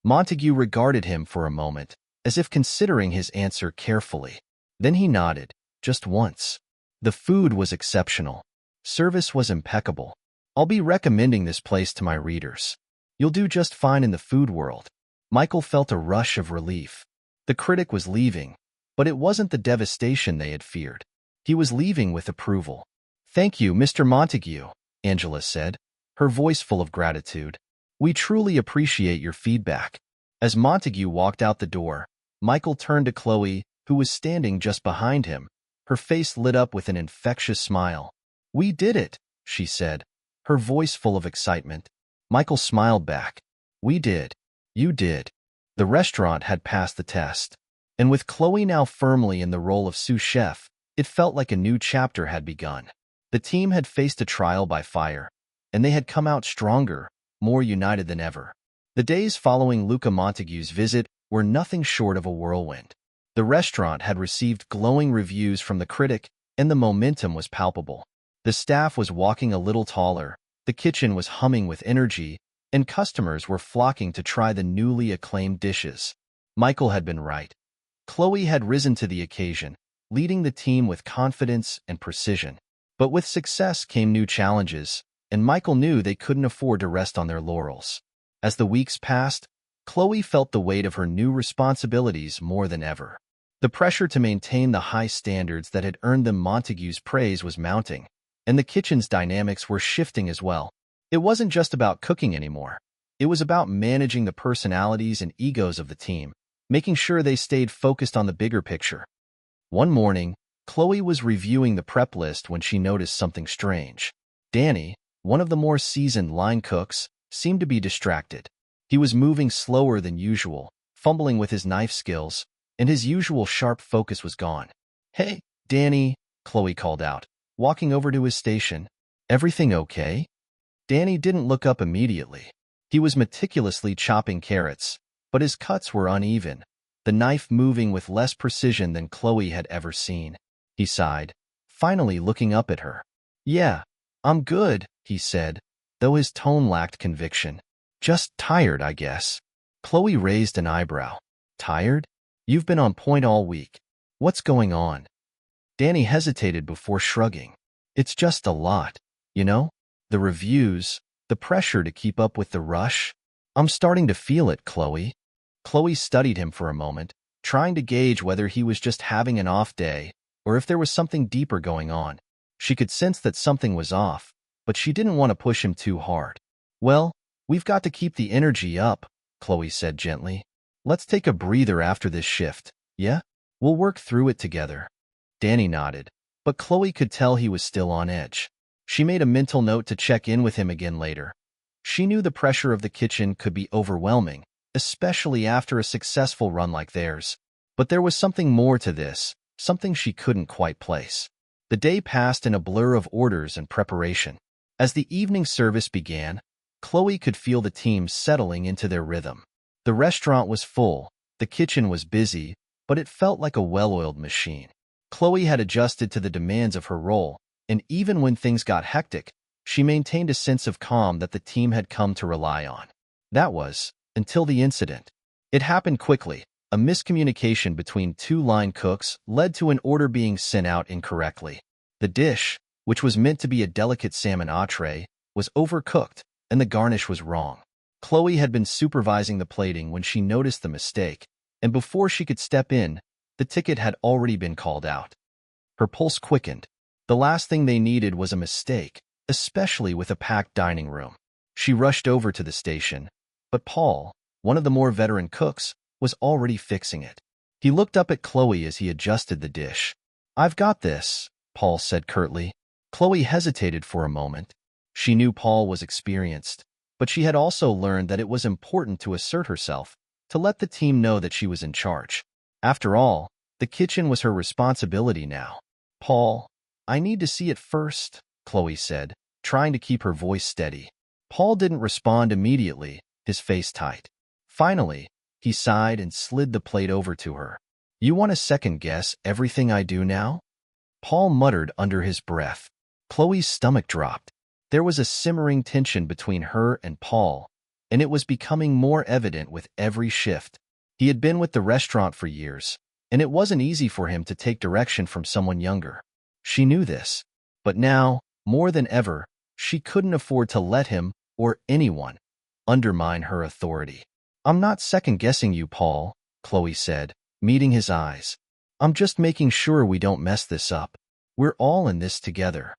Montague regarded him for a moment, as if considering his answer carefully. Then he nodded, just once. The food was exceptional. Service was impeccable. "I'll be recommending this place to my readers. You'll do just fine in the food world." Michael felt a rush of relief. The critic was leaving, but it wasn't the devastation they had feared. He was leaving with approval. "Thank you, Mr. Montague," Angela said, her voice full of gratitude. "We truly appreciate your feedback." As Montague walked out the door, Michael turned to Chloe, who was standing just behind him. Her face lit up with an infectious smile. "We did it," she said, her voice full of excitement. Michael smiled back. "We did. You did." The restaurant had passed the test. And with Chloe now firmly in the role of sous chef, it felt like a new chapter had begun. The team had faced a trial by fire, and they had come out stronger, more united than ever. The days following Luca Montague's visit were nothing short of a whirlwind. The restaurant had received glowing reviews from the critic, and the momentum was palpable. The staff was walking a little taller, the kitchen was humming with energy, and customers were flocking to try the newly acclaimed dishes. Michael had been right. Chloe had risen to the occasion, leading the team with confidence and precision. But with success came new challenges, and Michael knew they couldn't afford to rest on their laurels. As the weeks passed, Chloe felt the weight of her new responsibilities more than ever. The pressure to maintain the high standards that had earned them Montague's praise was mounting, and the kitchen's dynamics were shifting as well. It wasn't just about cooking anymore. It was about managing the personalities and egos of the team, making sure they stayed focused on the bigger picture. One morning, Chloe was reviewing the prep list when she noticed something strange. Danny, one of the more seasoned line cooks, seemed to be distracted. He was moving slower than usual, fumbling with his knife skills, and his usual sharp focus was gone. "Hey, Danny," Chloe called out, walking over to his station. "Everything okay?" Danny didn't look up immediately. He was meticulously chopping carrots, but his cuts were uneven, the knife moving with less precision than Chloe had ever seen. He sighed, finally looking up at her. "Yeah, I'm good," he said, though his tone lacked conviction. "Just tired, I guess." Chloe raised an eyebrow. "Tired? You've been on point all week. What's going on?" Danny hesitated before shrugging. "It's just a lot, you know? The reviews, the pressure to keep up with the rush. I'm starting to feel it, Chloe." Chloe studied him for a moment, trying to gauge whether he was just having an off day or if there was something deeper going on. She could sense that something was off, but she didn't want to push him too hard. "Well, we've got to keep the energy up," Chloe said gently. "Let's take a breather after this shift, yeah? We'll work through it together." Danny nodded. but Chloe could tell he was still on edge. She made a mental note to check in with him again later. She knew the pressure of the kitchen could be overwhelming, especially after a successful run like theirs. But there was something more to this, something she couldn't quite place. The day passed in a blur of orders and preparation. As the evening service began, Chloe could feel the team settling into their rhythm. The restaurant was full, the kitchen was busy, but it felt like a well-oiled machine. Chloe had adjusted to the demands of her role, and even when things got hectic, she maintained a sense of calm that the team had come to rely on. That was, until the incident. It happened quickly. A miscommunication between two line cooks led to an order being sent out incorrectly. The dish, which was meant to be a delicate salmon entree, was overcooked, and the garnish was wrong. Chloe had been supervising the plating when she noticed the mistake, and before she could step in, the ticket had already been called out. Her pulse quickened. The last thing they needed was a mistake, especially with a packed dining room. She rushed over to the station, but Paul, one of the more veteran cooks, was already fixing it. He looked up at Chloe as he adjusted the dish. "I've got this," Paul said curtly. Chloe hesitated for a moment. She knew Paul was experienced, but she had also learned that it was important to assert herself, to let the team know that she was in charge. After all, the kitchen was her responsibility now. "Paul, I need to see it first," Chloe said, trying to keep her voice steady. Paul didn't respond immediately, his face tight. Finally, he sighed and slid the plate over to her. "You want to second-guess everything I do now?" Paul muttered under his breath. Chloe's stomach dropped. There was a simmering tension between her and Paul, and it was becoming more evident with every shift. He had been with the restaurant for years, and it wasn't easy for him to take direction from someone younger. She knew this, but now, more than ever, she couldn't afford to let him, or anyone, undermine her authority. "I'm not second-guessing you, Paul," Chloe said, meeting his eyes. "I'm just making sure we don't mess this up. We're all in this together."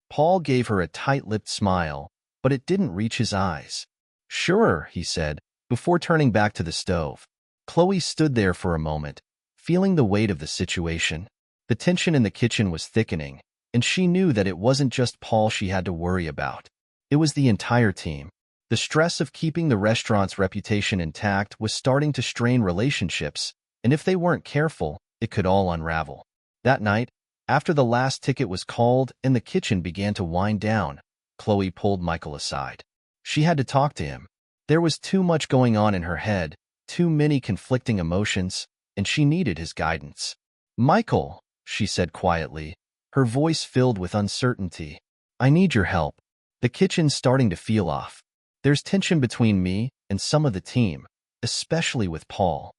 Paul gave her a tight-lipped smile, but it didn't reach his eyes. "Sure," he said, before turning back to the stove. Chloe stood there for a moment, feeling the weight of the situation. The tension in the kitchen was thickening, and she knew that it wasn't just Paul she had to worry about. It was the entire team. The stress of keeping the restaurant's reputation intact was starting to strain relationships, and if they weren't careful, it could all unravel. That night, after the last ticket was called and the kitchen began to wind down, Chloe pulled Michael aside. She had to talk to him. There was too much going on in her head, too many conflicting emotions, and she needed his guidance. "Michael," she said quietly, her voice filled with uncertainty, "I need your help. The kitchen's starting to feel off. There's tension between me and some of the team, especially with Paul."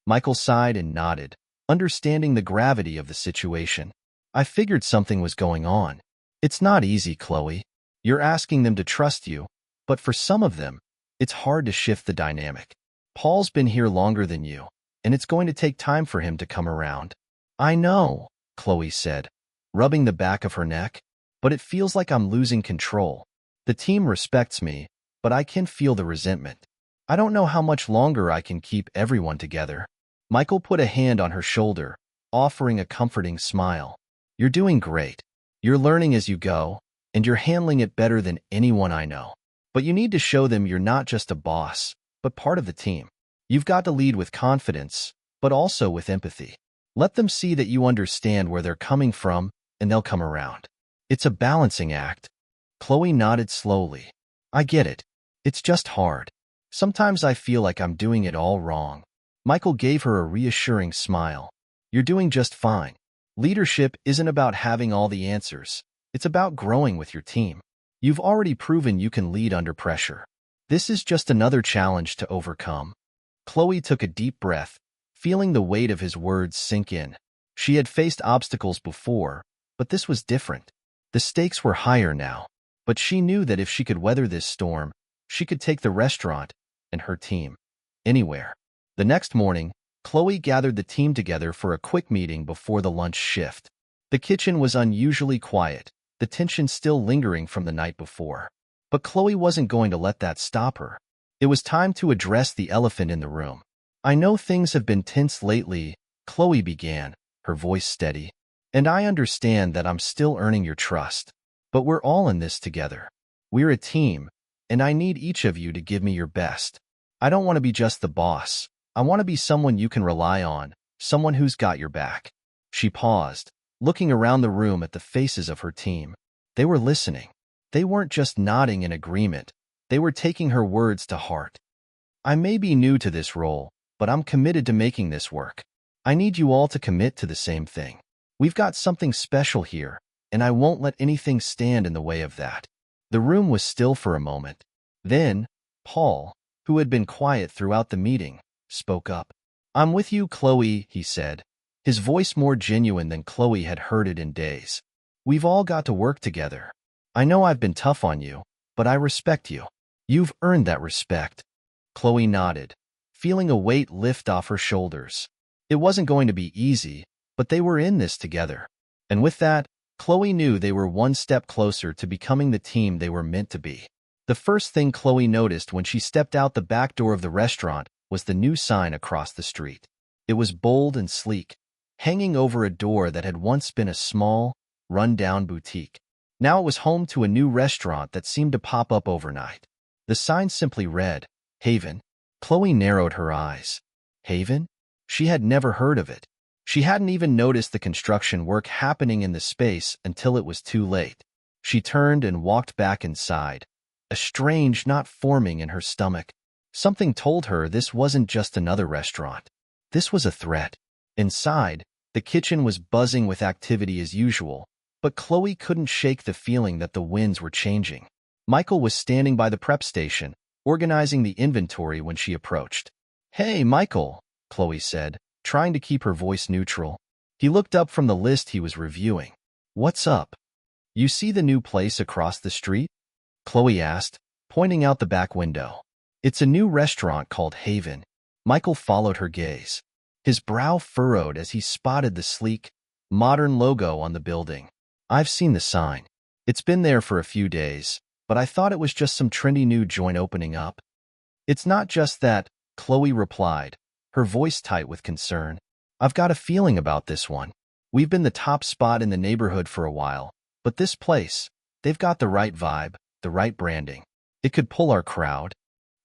Michael sighed and nodded, understanding the gravity of the situation. "I figured something was going on. It's not easy, Chloe. You're asking them to trust you, but for some of them, it's hard to shift the dynamic. Paul's been here longer than you, and it's going to take time for him to come around." "I know," Chloe said, rubbing the back of her neck, "but it feels like I'm losing control. The team respects me, but I can feel the resentment. I don't know how much longer I can keep everyone together." Michael put a hand on her shoulder, offering a comforting smile. "You're doing great. You're learning as you go, and you're handling it better than anyone I know. But you need to show them you're not just a boss, but part of the team. You've got to lead with confidence, but also with empathy. Let them see that you understand where they're coming from, and they'll come around. It's a balancing act." Chloe nodded slowly. "I get it. It's just hard. Sometimes I feel like I'm doing it all wrong." Michael gave her a reassuring smile. "You're doing just fine. Leadership isn't about having all the answers. It's about growing with your team. You've already proven you can lead under pressure. This is just another challenge to overcome." Chloe took a deep breath, feeling the weight of his words sink in. She had faced obstacles before, but this was different. The stakes were higher now, but she knew that if she could weather this storm, she could take the restaurant and her team anywhere. The next morning, Chloe gathered the team together for a quick meeting before the lunch shift. The kitchen was unusually quiet, the tension still lingering from the night before. But Chloe wasn't going to let that stop her. It was time to address the elephant in the room. "I know things have been tense lately," Chloe began, her voice steady. And I understand that I'm still earning your trust. But we're all in this together. We're a team, and I need each of you to give me your best. I don't want to be just the boss. I want to be someone you can rely on, someone who's got your back." She paused, looking around the room at the faces of her team. They were listening. They weren't just nodding in agreement. They were taking her words to heart. "I may be new to this role, but I'm committed to making this work. I need you all to commit to the same thing. We've got something special here, and I won't let anything stand in the way of that." The room was still for a moment. Then, Paul, who had been quiet throughout the meeting, spoke up. "I'm with you, Chloe," he said, his voice more genuine than Chloe had heard it in days. "We've all got to work together. I know I've been tough on you, but I respect you. You've earned that respect." Chloe nodded, feeling a weight lift off her shoulders. It wasn't going to be easy, but they were in this together. And with that, Chloe knew they were one step closer to becoming the team they were meant to be. The first thing Chloe noticed when she stepped out the back door of the restaurant was the new sign across the street. It was bold and sleek, hanging over a door that had once been a small, run-down boutique. Now it was home to a new restaurant that seemed to pop up overnight. The sign simply read, "Haven." Chloe narrowed her eyes. Haven? She had never heard of it. She hadn't even noticed the construction work happening in the space until it was too late. She turned and walked back inside, a strange knot forming in her stomach. Something told her this wasn't just another restaurant. This was a threat. Inside, the kitchen was buzzing with activity as usual, but Chloe couldn't shake the feeling that the winds were changing. Michael was standing by the prep station, organizing the inventory when she approached. "Hey, Michael," Chloe said, trying to keep her voice neutral. He looked up from the list he was reviewing. "What's up? You see the new place across the street?" Chloe asked, pointing out the back window. "It's a new restaurant called Haven." Michael followed her gaze. His brow furrowed as he spotted the sleek, modern logo on the building. "I've seen the sign. It's been there for a few days, but I thought it was just some trendy new joint opening up." "It's not just that," Chloe replied, her voice tight with concern. "I've got a feeling about this one. We've been the top spot in the neighborhood for a while, but this place, they've got the right vibe, the right branding. It could pull our crowd."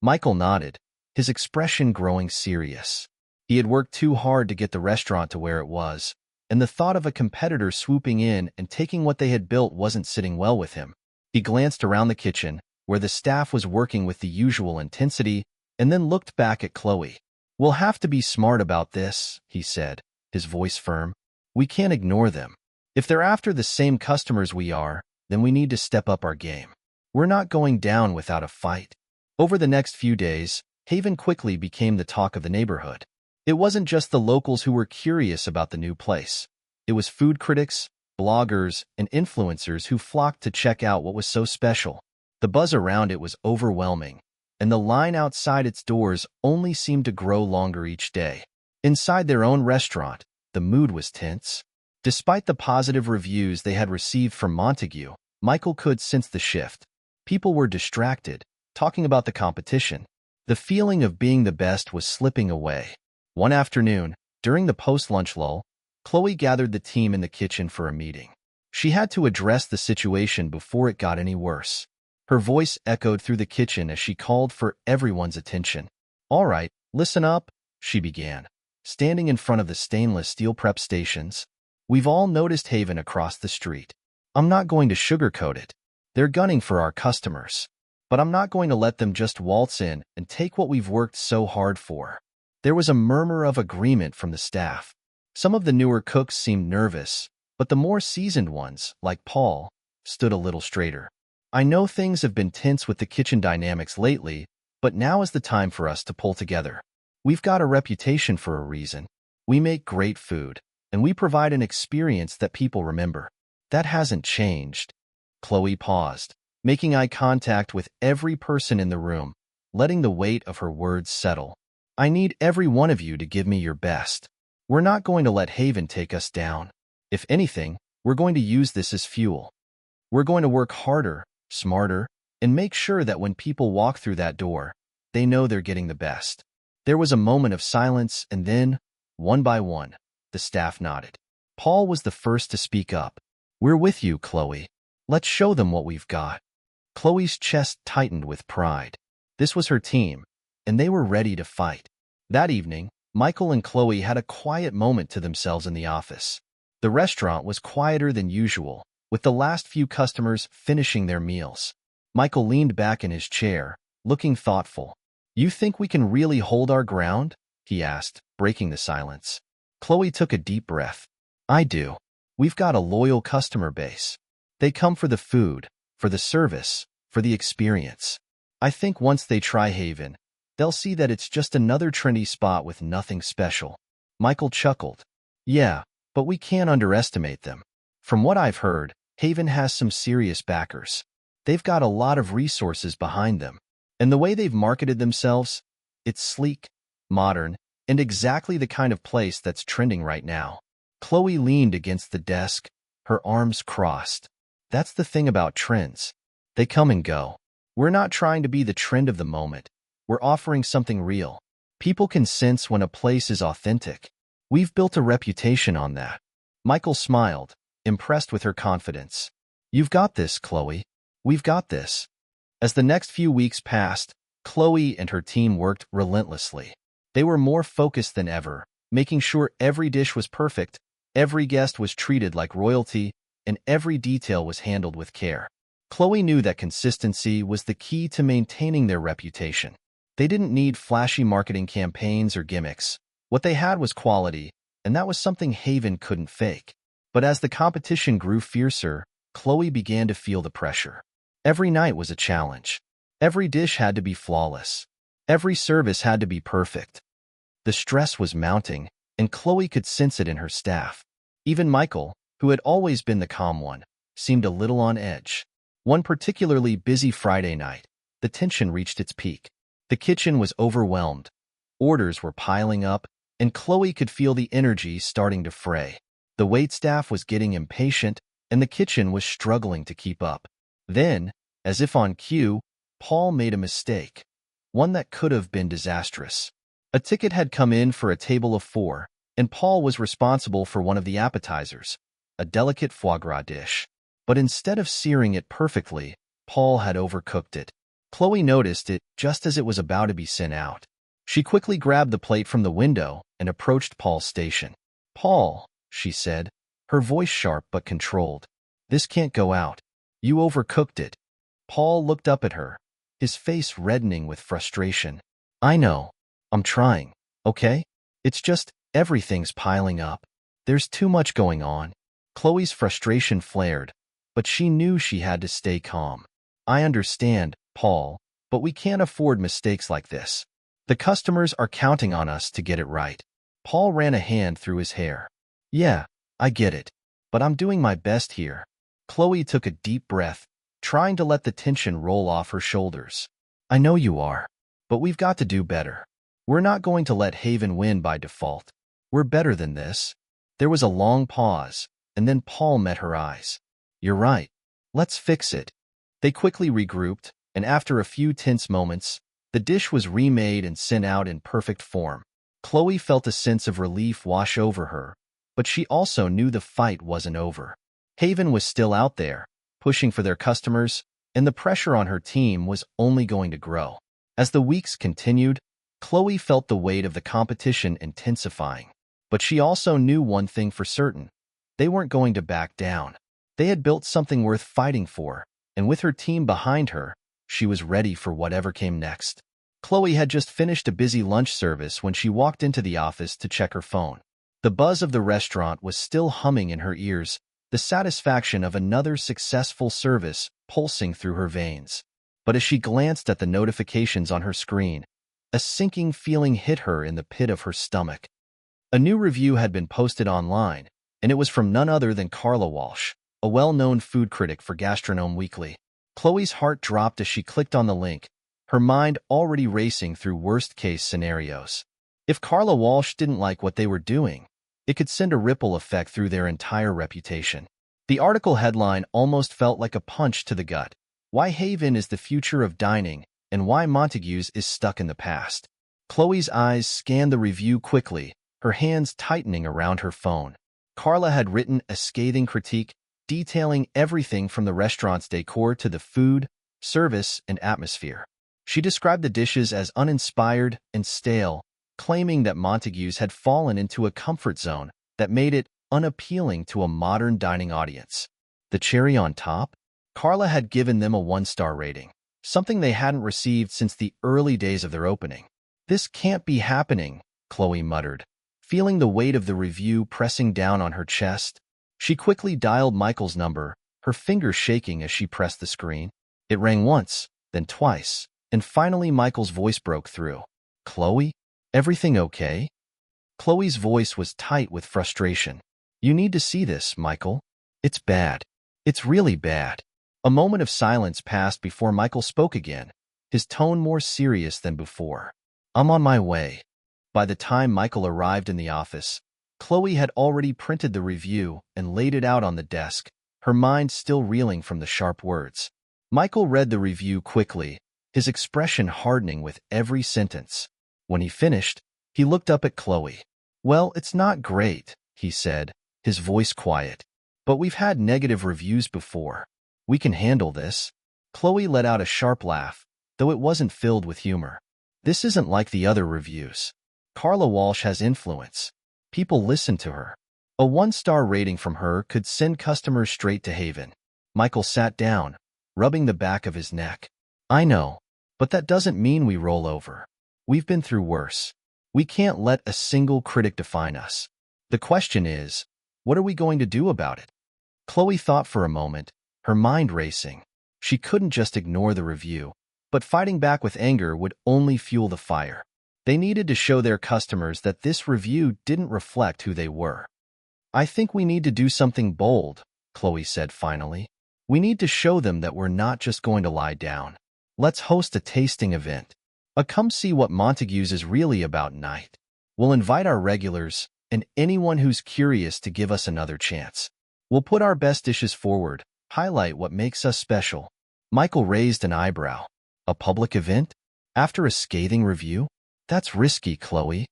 Michael nodded, his expression growing serious. He had worked too hard to get the restaurant to where it was, and the thought of a competitor swooping in and taking what they had built wasn't sitting well with him. He glanced around the kitchen, where the staff was working with the usual intensity, and then looked back at Chloe. "We'll have to be smart about this," he said, his voice firm. "We can't ignore them. If they're after the same customers we are, then we need to step up our game. We're not going down without a fight." Over the next few days, Haven quickly became the talk of the neighborhood. It wasn't just the locals who were curious about the new place. It was food critics, bloggers, and influencers who flocked to check out what was so special. The buzz around it was overwhelming, and the line outside its doors only seemed to grow longer each day. Inside their own restaurant, the mood was tense. Despite the positive reviews they had received from Montague, Michael could sense the shift. People were distracted, talking about the competition. The feeling of being the best was slipping away. One afternoon, during the post-lunch lull, Chloe gathered the team in the kitchen for a meeting. She had to address the situation before it got any worse. Her voice echoed through the kitchen as she called for everyone's attention. "All right, listen up," she began, standing in front of the stainless steel prep stations. "We've all noticed Haven across the street. I'm not going to sugarcoat it. They're gunning for our customers. But I'm not going to let them just waltz in and take what we've worked so hard for." There was a murmur of agreement from the staff. Some of the newer cooks seemed nervous, but the more seasoned ones, like Paul, stood a little straighter. "I know things have been tense with the kitchen dynamics lately, but now is the time for us to pull together. We've got a reputation for a reason. We make great food, and we provide an experience that people remember. That hasn't changed." Chloe paused, making eye contact with every person in the room, letting the weight of her words settle. "I need every one of you to give me your best. We're not going to let Haven take us down. If anything, we're going to use this as fuel. We're going to work harder, smarter, and make sure that when people walk through that door, they know they're getting the best." There was a moment of silence, and then, one by one, the staff nodded. Paul was the first to speak up. "We're with you, Chloe. Let's show them what we've got." Chloe's chest tightened with pride. This was her team, and they were ready to fight. That evening, Michael and Chloe had a quiet moment to themselves in the office. The restaurant was quieter than usual, with the last few customers finishing their meals. Michael leaned back in his chair, looking thoughtful. "You think we can really hold our ground?" he asked, breaking the silence. Chloe took a deep breath. "I do. We've got a loyal customer base. They come for the food, for the service, for the experience. I think once they try Haven, they'll see that it's just another trendy spot with nothing special." Michael chuckled. "Yeah, but we can't underestimate them. From what I've heard, Haven has some serious backers. They've got a lot of resources behind them. And the way they've marketed themselves, it's sleek, modern, and exactly the kind of place that's trending right now." Chloe leaned against the desk, her arms crossed. "That's the thing about trends. They come and go. We're not trying to be the trend of the moment. We're offering something real. People can sense when a place is authentic. We've built a reputation on that." Michael smiled, impressed with her confidence. "You've got this, Chloe. We've got this." As the next few weeks passed, Chloe and her team worked relentlessly. They were more focused than ever, making sure every dish was perfect, every guest was treated like royalty, and every detail was handled with care. Chloe knew that consistency was the key to maintaining their reputation. They didn't need flashy marketing campaigns or gimmicks. What they had was quality, and that was something Haven couldn't fake. But as the competition grew fiercer, Chloe began to feel the pressure. Every night was a challenge. Every dish had to be flawless. Every service had to be perfect. The stress was mounting, and Chloe could sense it in her staff. Even Michael, who had always been the calm one, seemed a little on edge. One particularly busy Friday night, the tension reached its peak. The kitchen was overwhelmed. Orders were piling up, and Chloe could feel the energy starting to fray. The waitstaff was getting impatient, and the kitchen was struggling to keep up. Then, as if on cue, Paul made a mistake, one that could have been disastrous. A ticket had come in for a table of 4, and Paul was responsible for one of the appetizers, a delicate foie gras dish. But instead of searing it perfectly, Paul had overcooked it. Chloe noticed it just as it was about to be sent out. She quickly grabbed the plate from the window and approached Paul's station. "Paul," she said, her voice sharp but controlled, "this can't go out. You overcooked it." Paul looked up at her, his face reddening with frustration. "I know. I'm trying, okay? It's just everything's piling up. There's too much going on." Chloe's frustration flared, but she knew she had to stay calm. "I understand, Paul, but we can't afford mistakes like this. The customers are counting on us to get it right." Paul ran a hand through his hair. "Yeah, I get it, but I'm doing my best here." Chloe took a deep breath, trying to let the tension roll off her shoulders. "I know you are, but we've got to do better. We're not going to let Haven win by default. We're better than this." There was a long pause, and then Paul met her eyes. "You're right. Let's fix it." They quickly regrouped, and after a few tense moments, the dish was remade and sent out in perfect form. Chloe felt a sense of relief wash over her, but she also knew the fight wasn't over. Haven was still out there, pushing for their customers, and the pressure on her team was only going to grow. As the weeks continued, Chloe felt the weight of the competition intensifying. But she also knew one thing for certain. They weren't going to back down. They had built something worth fighting for, and with her team behind her, she was ready for whatever came next. Chloe had just finished a busy lunch service when she walked into the office to check her phone. The buzz of the restaurant was still humming in her ears, the satisfaction of another successful service pulsing through her veins. But as she glanced at the notifications on her screen, a sinking feeling hit her in the pit of her stomach. A new review had been posted online, and it was from none other than Carla Walsh, a well-known food critic for Gastronome Weekly. Chloe's heart dropped as she clicked on the link, her mind already racing through worst-case scenarios. If Carla Walsh didn't like what they were doing, it could send a ripple effect through their entire reputation. The article headline almost felt like a punch to the gut. "Why Haven is the future of dining, and why Montague's is stuck in the past." Chloe's eyes scanned the review quickly, her hands tightening around her phone. Carla had written a scathing critique detailing everything from the restaurant's decor to the food, service, and atmosphere. She described the dishes as uninspired and stale, claiming that Montague's had fallen into a comfort zone that made it unappealing to a modern dining audience. The cherry on top? Carla had given them a 1-star rating, something they hadn't received since the early days of their opening. "This can't be happening," Chloe muttered, feeling the weight of the review pressing down on her chest. She quickly dialed Michael's number, her fingers shaking as she pressed the screen. It rang once, then twice, and finally Michael's voice broke through. "Chloe? Everything okay?" Chloe's voice was tight with frustration. "You need to see this, Michael. It's bad. It's really bad." A moment of silence passed before Michael spoke again, his tone more serious than before. "I'm on my way." By the time Michael arrived in the office, Chloe had already printed the review and laid it out on the desk, her mind still reeling from the sharp words. Michael read the review quickly, his expression hardening with every sentence. When he finished, he looked up at Chloe. "Well, it's not great," he said, his voice quiet. "But we've had negative reviews before. We can handle this." Chloe let out a sharp laugh, though it wasn't filled with humor. "This isn't like the other reviews. Carla Walsh has influence. People listen to her. A 1-star rating from her could send customers straight to Haven." Michael sat down, rubbing the back of his neck. "I know, but that doesn't mean we roll over. We've been through worse. We can't let a single critic define us. The question is, what are we going to do about it?" Chloe thought for a moment, her mind racing. She couldn't just ignore the review, but fighting back with anger would only fuel the fire. They needed to show their customers that this review didn't reflect who they were. "I think we need to do something bold," Chloe said finally. "We need to show them that we're not just going to lie down. Let's host a tasting event. A come see what Montague's is really about night. We'll invite our regulars and anyone who's curious to give us another chance. We'll put our best dishes forward, highlight what makes us special." Michael raised an eyebrow. "A public event? After a scathing review? That's risky, Chloe."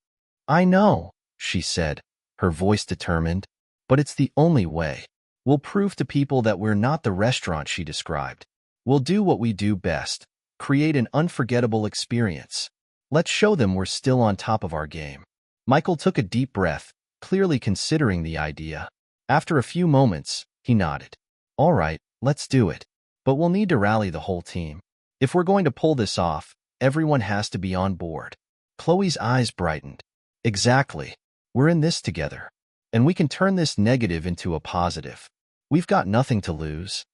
"I know," she said, her voice determined, "but it's the only way. We'll prove to people that we're not the restaurant she described. We'll do what we do best, create an unforgettable experience. Let's show them we're still on top of our game." Michael took a deep breath, clearly considering the idea. After a few moments, he nodded. "All right, let's do it. But we'll need to rally the whole team. If we're going to pull this off, everyone has to be on board." Chloe's eyes brightened. "Exactly. We're in this together. And we can turn this negative into a positive. We've got nothing to lose."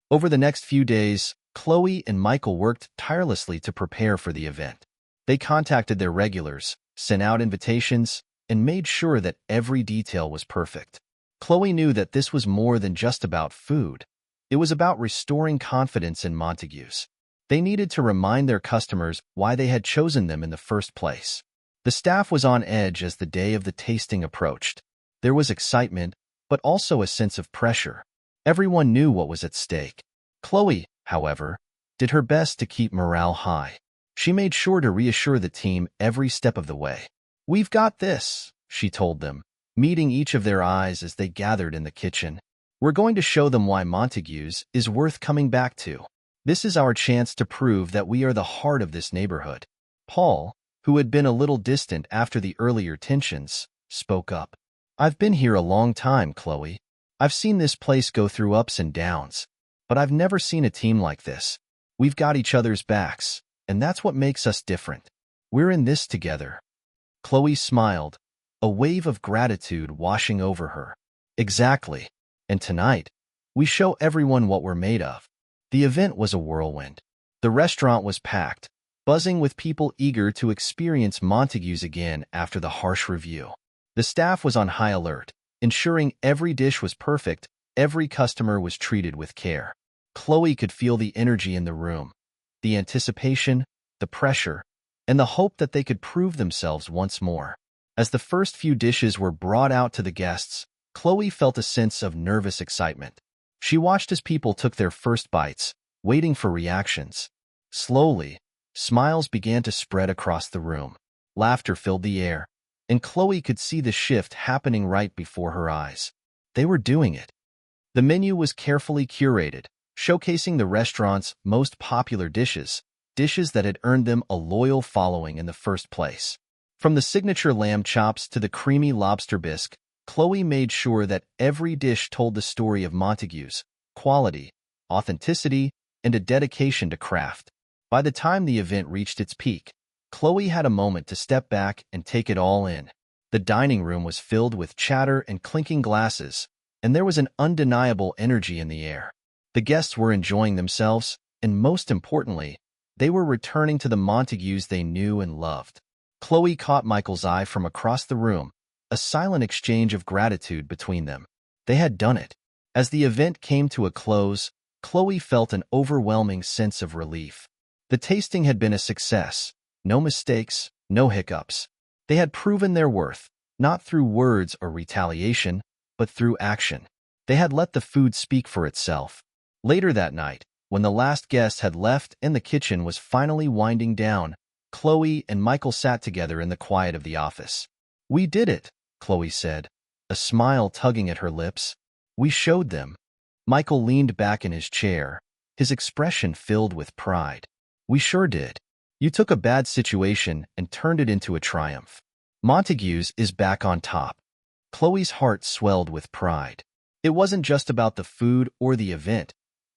Over the next few days, Chloe and Michael worked tirelessly to prepare for the event. They contacted their regulars, sent out invitations, and made sure that every detail was perfect. Chloe knew that this was more than just about food. It was about restoring confidence in Montague's. They needed to remind their customers why they had chosen them in the first place. The staff was on edge as the day of the tasting approached. There was excitement, but also a sense of pressure. Everyone knew what was at stake. Chloe, however, did her best to keep morale high. She made sure to reassure the team every step of the way. "We've got this," she told them, meeting each of their eyes as they gathered in the kitchen. "We're going to show them why Montague's is worth coming back to. This is our chance to prove that we are the heart of this neighborhood." Paul, who had been a little distant after the earlier tensions, spoke up. "I've been here a long time, Chloe. I've seen this place go through ups and downs, but I've never seen a team like this. We've got each other's backs, and that's what makes us different. We're in this together." Chloe smiled, a wave of gratitude washing over her. "Exactly. And tonight, we show everyone what we're made of." The event was a whirlwind. The restaurant was packed, buzzing with people eager to experience Montague's again after the harsh review. The staff was on high alert, ensuring every dish was perfect, every customer was treated with care. Chloe could feel the energy in the room, the anticipation, the pressure, and the hope that they could prove themselves once more. As the first few dishes were brought out to the guests, Chloe felt a sense of nervous excitement. She watched as people took their first bites, waiting for reactions. Slowly, smiles began to spread across the room. Laughter filled the air, and Chloe could see the shift happening right before her eyes. They were doing it. The menu was carefully curated, showcasing the restaurant's most popular dishes, dishes that had earned them a loyal following in the first place. From the signature lamb chops to the creamy lobster bisque, Chloe made sure that every dish told the story of Montague's quality, authenticity, and a dedication to craft. By the time the event reached its peak, Chloe had a moment to step back and take it all in. The dining room was filled with chatter and clinking glasses, and there was an undeniable energy in the air. The guests were enjoying themselves, and most importantly, they were returning to the Montagues they knew and loved. Chloe caught Michael's eye from across the room, a silent exchange of gratitude between them. They had done it. As the event came to a close, Chloe felt an overwhelming sense of relief. The tasting had been a success. No mistakes, no hiccups. They had proven their worth, not through words or retaliation, but through action. They had let the food speak for itself. Later that night, when the last guest had left and the kitchen was finally winding down, Chloe and Michael sat together in the quiet of the office. "We did it," Chloe said, a smile tugging at her lips. "We showed them." Michael leaned back in his chair, his expression filled with pride. "We sure did. You took a bad situation and turned it into a triumph. Montague's is back on top." Chloe's heart swelled with pride. It wasn't just about the food or the event.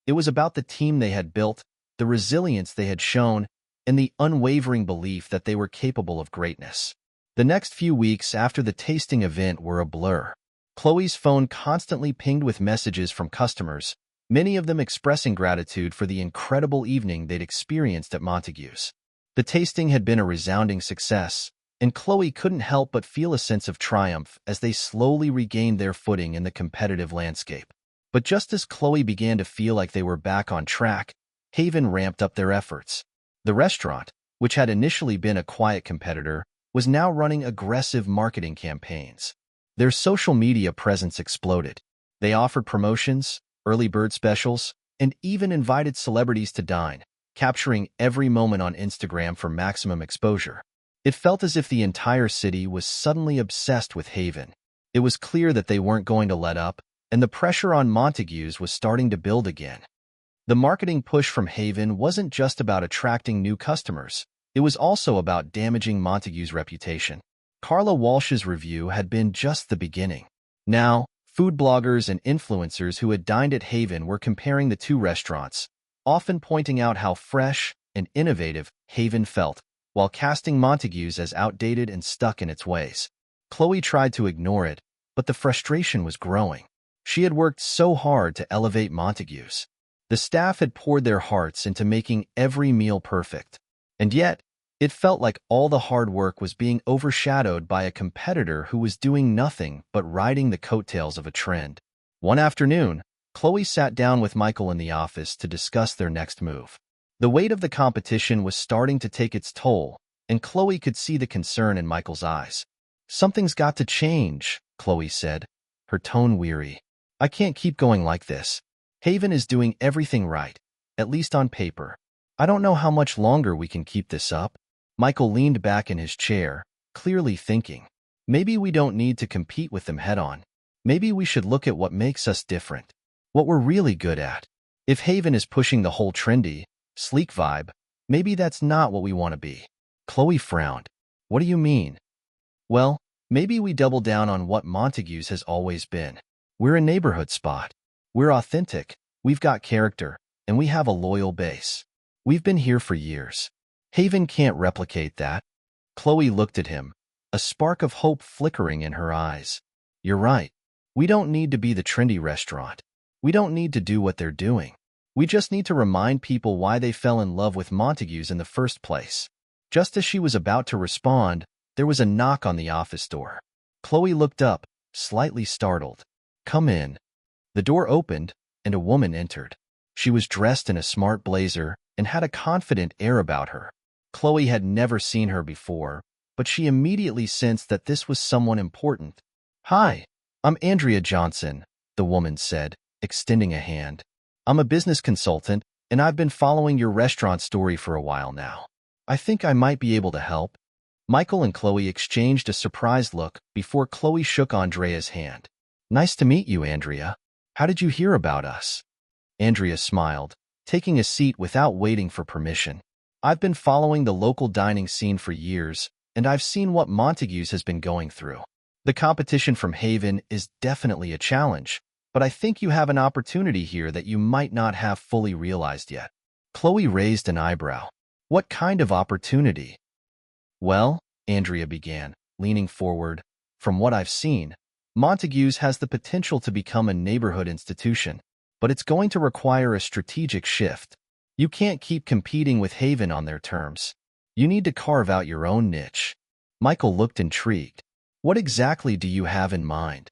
It was about the team they had built, the resilience they had shown, and the unwavering belief that they were capable of greatness. The next few weeks after the tasting event were a blur. Chloe's phone constantly pinged with messages from customers, many of them expressing gratitude for the incredible evening they'd experienced at Montague's. The tasting had been a resounding success, and Chloe couldn't help but feel a sense of triumph as they slowly regained their footing in the competitive landscape. But just as Chloe began to feel like they were back on track, Haven ramped up their efforts. The restaurant, which had initially been a quiet competitor, was now running aggressive marketing campaigns. Their social media presence exploded. They offered promotions, early bird specials, and even invited celebrities to dine, capturing every moment on Instagram for maximum exposure. It felt as if the entire city was suddenly obsessed with Haven. It was clear that they weren't going to let up, and the pressure on Montague's was starting to build again. The marketing push from Haven wasn't just about attracting new customers. It was also about damaging Montague's reputation. Carla Walsh's review had been just the beginning. Now, food bloggers and influencers who had dined at Haven were comparing the two restaurants, often pointing out how fresh and innovative Haven felt, while casting Montague's as outdated and stuck in its ways. Chloe tried to ignore it, but the frustration was growing. She had worked so hard to elevate Montague's. The staff had poured their hearts into making every meal perfect. And yet, it felt like all the hard work was being overshadowed by a competitor who was doing nothing but riding the coattails of a trend. One afternoon, Chloe sat down with Michael in the office to discuss their next move. The weight of the competition was starting to take its toll, and Chloe could see the concern in Michael's eyes. "Something's got to change," Chloe said, her tone weary. "I can't keep going like this. Haven is doing everything right, at least on paper. I don't know how much longer we can keep this up." Michael leaned back in his chair, clearly thinking. Maybe we don't need to compete with them head-on. Maybe we should look at what makes us different, what we're really good at. If Haven is pushing the whole trendy, sleek vibe, maybe that's not what we want to be. Chloe frowned. "What do you mean?" "Well, maybe we double down on what Montague's has always been. We're a neighborhood spot. We're authentic, we've got character, and we have a loyal base. We've been here for years. Haven can't replicate that." Chloe looked at him, a spark of hope flickering in her eyes. "You're right. We don't need to be the trendy restaurant. We don't need to do what they're doing. We just need to remind people why they fell in love with Montague's in the first place." Just as she was about to respond, there was a knock on the office door. Chloe looked up, slightly startled. "Come in." The door opened, and a woman entered. She was dressed in a smart blazer and had a confident air about her. Chloe had never seen her before, but she immediately sensed that this was someone important. "Hi, I'm Andrea Johnson," the woman said, extending a hand. "I'm a business consultant, and I've been following your restaurant story for a while now. I think I might be able to help." Michael and Chloe exchanged a surprised look before Chloe shook Andrea's hand. Nice to meet you, Andrea. How did you hear about us? Andrea smiled, taking a seat without waiting for permission. I've been following the local dining scene for years, and I've seen what Montague's has been going through. The competition from Haven is definitely a challenge, but I think you have an opportunity here that you might not have fully realized yet. Chloe raised an eyebrow. What kind of opportunity? Well, Andrea began, leaning forward, from what I've seen, Montague's has the potential to become a neighborhood institution, but it's going to require a strategic shift. You can't keep competing with Haven on their terms. You need to carve out your own niche. Michael looked intrigued. What exactly do you have in mind?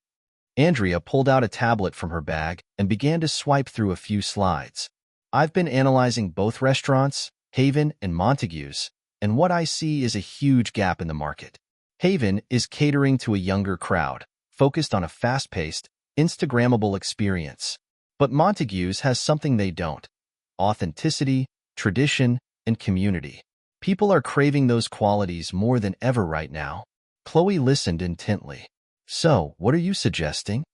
Andrea pulled out a tablet from her bag and began to swipe through a few slides. I've been analyzing both restaurants, Haven and Montague's, and what I see is a huge gap in the market. Haven is catering to a younger crowd, focused on a fast-paced, Instagrammable experience. But Montague's has something they don't: authenticity, tradition, and community. People are craving those qualities more than ever right now. Chloe listened intently. So, what are you suggesting?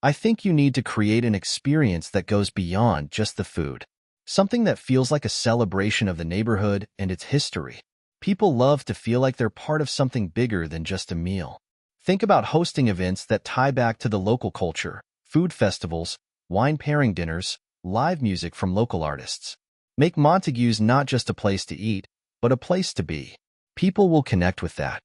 I think you need to create an experience that goes beyond just the food. Something that feels like a celebration of the neighborhood and its history. People love to feel like they're part of something bigger than just a meal. Think about hosting events that tie back to the local culture, food festivals, wine pairing dinners, live music from local artists. Make Montague's not just a place to eat, but a place to be. People will connect with that.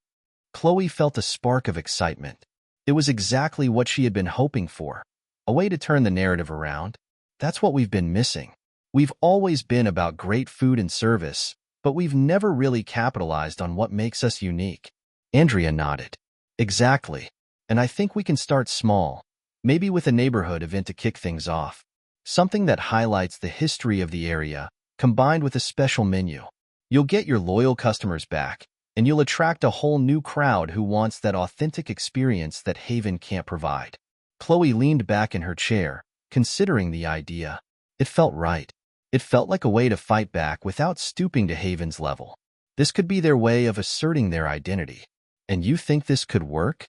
Chloe felt a spark of excitement. It was exactly what she had been hoping for. A way to turn the narrative around. That's what we've been missing. We've always been about great food and service, but we've never really capitalized on what makes us unique. Andrea nodded. Exactly. And I think we can start small, maybe with a neighborhood event to kick things off. Something that highlights the history of the area, combined with a special menu. You'll get your loyal customers back, and you'll attract a whole new crowd who wants that authentic experience that Haven can't provide. Chloe leaned back in her chair, considering the idea. It felt right. It felt like a way to fight back without stooping to Haven's level. This could be their way of asserting their identity. And you think this could work?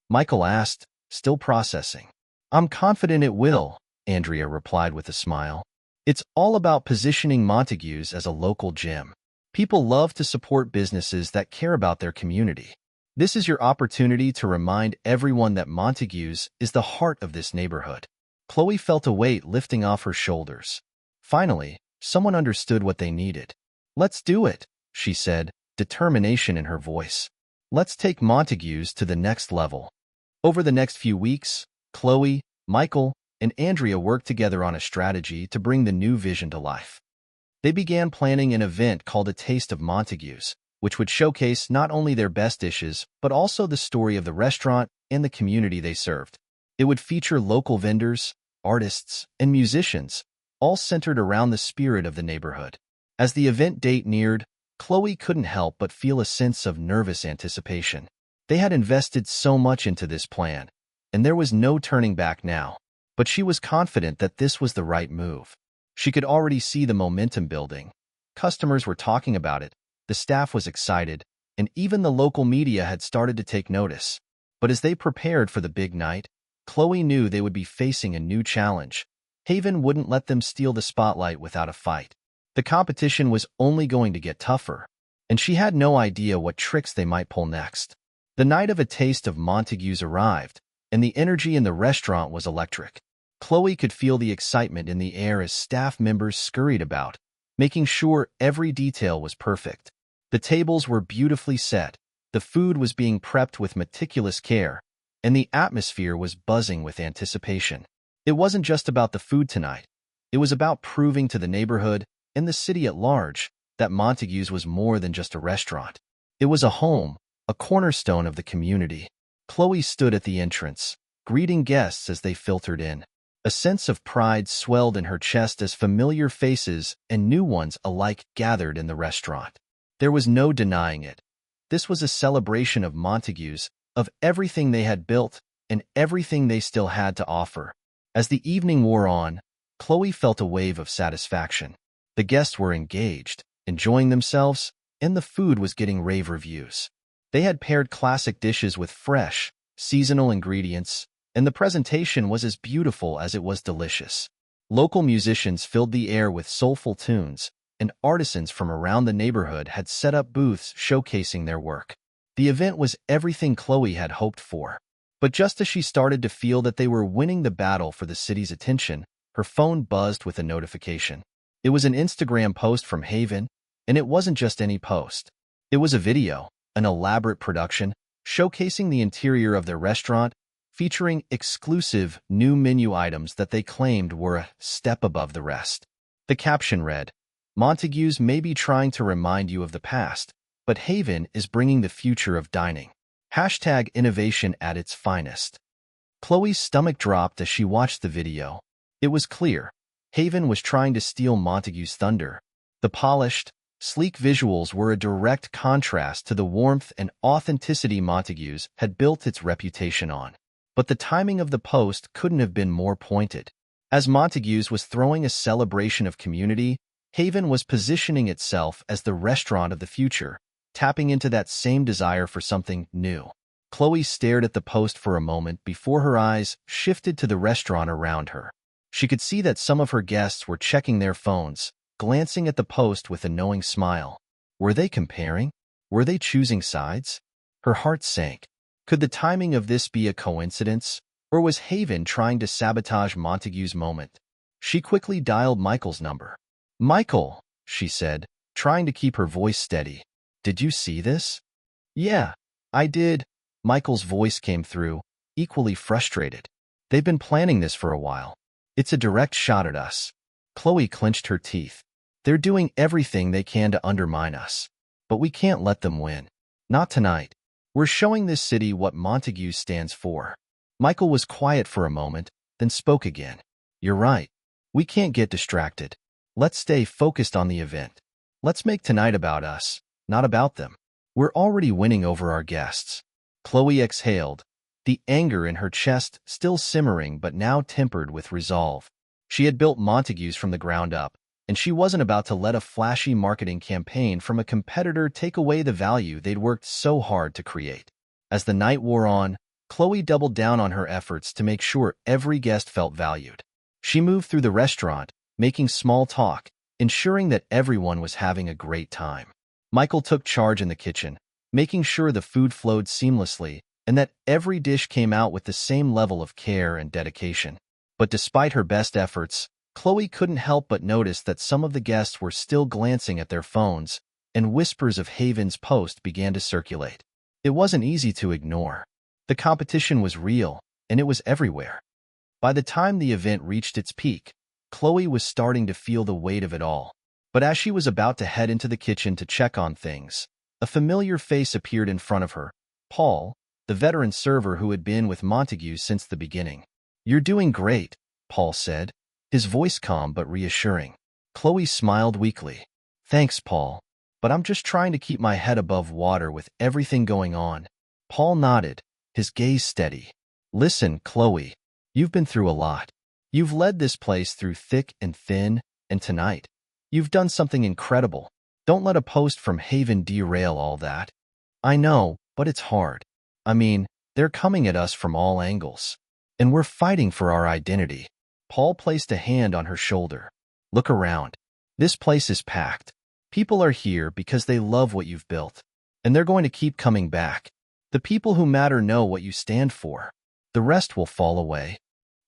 Michael asked, still processing. I'm confident it will, Andrea replied with a smile. It's all about positioning Montague's as a local gem. People love to support businesses that care about their community. This is your opportunity to remind everyone that Montague's is the heart of this neighborhood. Chloe felt a weight lifting off her shoulders. Finally, someone understood what they needed. Let's do it, she said, determination in her voice. Let's take Montague's to the next level. Over the next few weeks, Chloe, Michael, and Andrea worked together on a strategy to bring the new vision to life. They began planning an event called A Taste of Montague's, which would showcase not only their best dishes, but also the story of the restaurant and the community they served. It would feature local vendors, artists, and musicians, all centered around the spirit of the neighborhood. As the event date neared, Chloe couldn't help but feel a sense of nervous anticipation. They had invested so much into this plan, and there was no turning back now. But she was confident that this was the right move. She could already see the momentum building. Customers were talking about it, the staff was excited, and even the local media had started to take notice. But as they prepared for the big night, Chloe knew they would be facing a new challenge. Haven wouldn't let them steal the spotlight without a fight. The competition was only going to get tougher, and she had no idea what tricks they might pull next. The night of A Taste of Montague's arrived, and the energy in the restaurant was electric. Chloe could feel the excitement in the air as staff members scurried about, making sure every detail was perfect. The tables were beautifully set, the food was being prepped with meticulous care, and the atmosphere was buzzing with anticipation. It wasn't just about the food tonight. It was about proving to the neighborhood and the city at large that Montague's was more than just a restaurant. It was a home, a cornerstone of the community. Chloe stood at the entrance, greeting guests as they filtered in. A sense of pride swelled in her chest as familiar faces and new ones alike gathered in the restaurant. There was no denying it. This was a celebration of Montague's, of everything they had built and everything they still had to offer. As the evening wore on, Chloe felt a wave of satisfaction. The guests were engaged, enjoying themselves, and the food was getting rave reviews. They had paired classic dishes with fresh, seasonal ingredients, and the presentation was as beautiful as it was delicious. Local musicians filled the air with soulful tunes, and artisans from around the neighborhood had set up booths showcasing their work. The event was everything Chloe had hoped for. But just as she started to feel that they were winning the battle for the city's attention, her phone buzzed with a notification. It was an Instagram post from Haven, and it wasn't just any post. It was a video, an elaborate production, showcasing the interior of their restaurant, featuring exclusive new menu items that they claimed were a step above the rest. The caption read, "Montague's may be trying to remind you of the past, but Haven is bringing the future of dining. Hashtag innovation at its finest." Chloe's stomach dropped as she watched the video. It was clear. Haven was trying to steal Montague's thunder. The polished, sleek visuals were a direct contrast to the warmth and authenticity Montague's had built its reputation on. But the timing of the post couldn't have been more pointed. As Montague's was throwing a celebration of community, Haven was positioning itself as the restaurant of the future, tapping into that same desire for something new. Chloe stared at the post for a moment before her eyes shifted to the restaurant around her. She could see that some of her guests were checking their phones, glancing at the post with a knowing smile. Were they comparing? Were they choosing sides? Her heart sank. Could the timing of this be a coincidence, or was Haven trying to sabotage Montague's moment? She quickly dialed Michael's number. "Michael," she said, trying to keep her voice steady. "Did you see this?" "Yeah, I did." Michael's voice came through, equally frustrated. "They've been planning this for a while. It's a direct shot at us." Chloe clenched her teeth. "They're doing everything they can to undermine us. But we can't let them win. Not tonight. We're showing this city what Montague stands for." Michael was quiet for a moment, then spoke again. "You're right. We can't get distracted. Let's stay focused on the event. Let's make tonight about us, not about them. We're already winning over our guests." Chloe exhaled, the anger in her chest still simmering but now tempered with resolve. She had built Montague's from the ground up, and she wasn't about to let a flashy marketing campaign from a competitor take away the value they'd worked so hard to create. As the night wore on, Chloe doubled down on her efforts to make sure every guest felt valued. She moved through the restaurant, making small talk, ensuring that everyone was having a great time. Michael took charge in the kitchen, making sure the food flowed seamlessly and that every dish came out with the same level of care and dedication. But despite her best efforts, Chloe couldn't help but notice that some of the guests were still glancing at their phones, and whispers of Haven's post began to circulate. It wasn't easy to ignore. The competition was real, and it was everywhere. By the time the event reached its peak, Chloe was starting to feel the weight of it all. But as she was about to head into the kitchen to check on things, a familiar face appeared in front of her. Paul, the veteran server who had been with Montague since the beginning. "You're doing great," Paul said, his voice calm but reassuring. Chloe smiled weakly. "Thanks, Paul. But I'm just trying to keep my head above water with everything going on." Paul nodded, his gaze steady. "Listen, Chloe, you've been through a lot. You've led this place through thick and thin, and tonight, you've done something incredible. Don't let a post from Haven derail all that." "I know, but it's hard. I mean, they're coming at us from all angles. And we're fighting for our identity." Paul placed a hand on her shoulder. "Look around. This place is packed. People are here because they love what you've built. And they're going to keep coming back. The people who matter know what you stand for. The rest will fall away."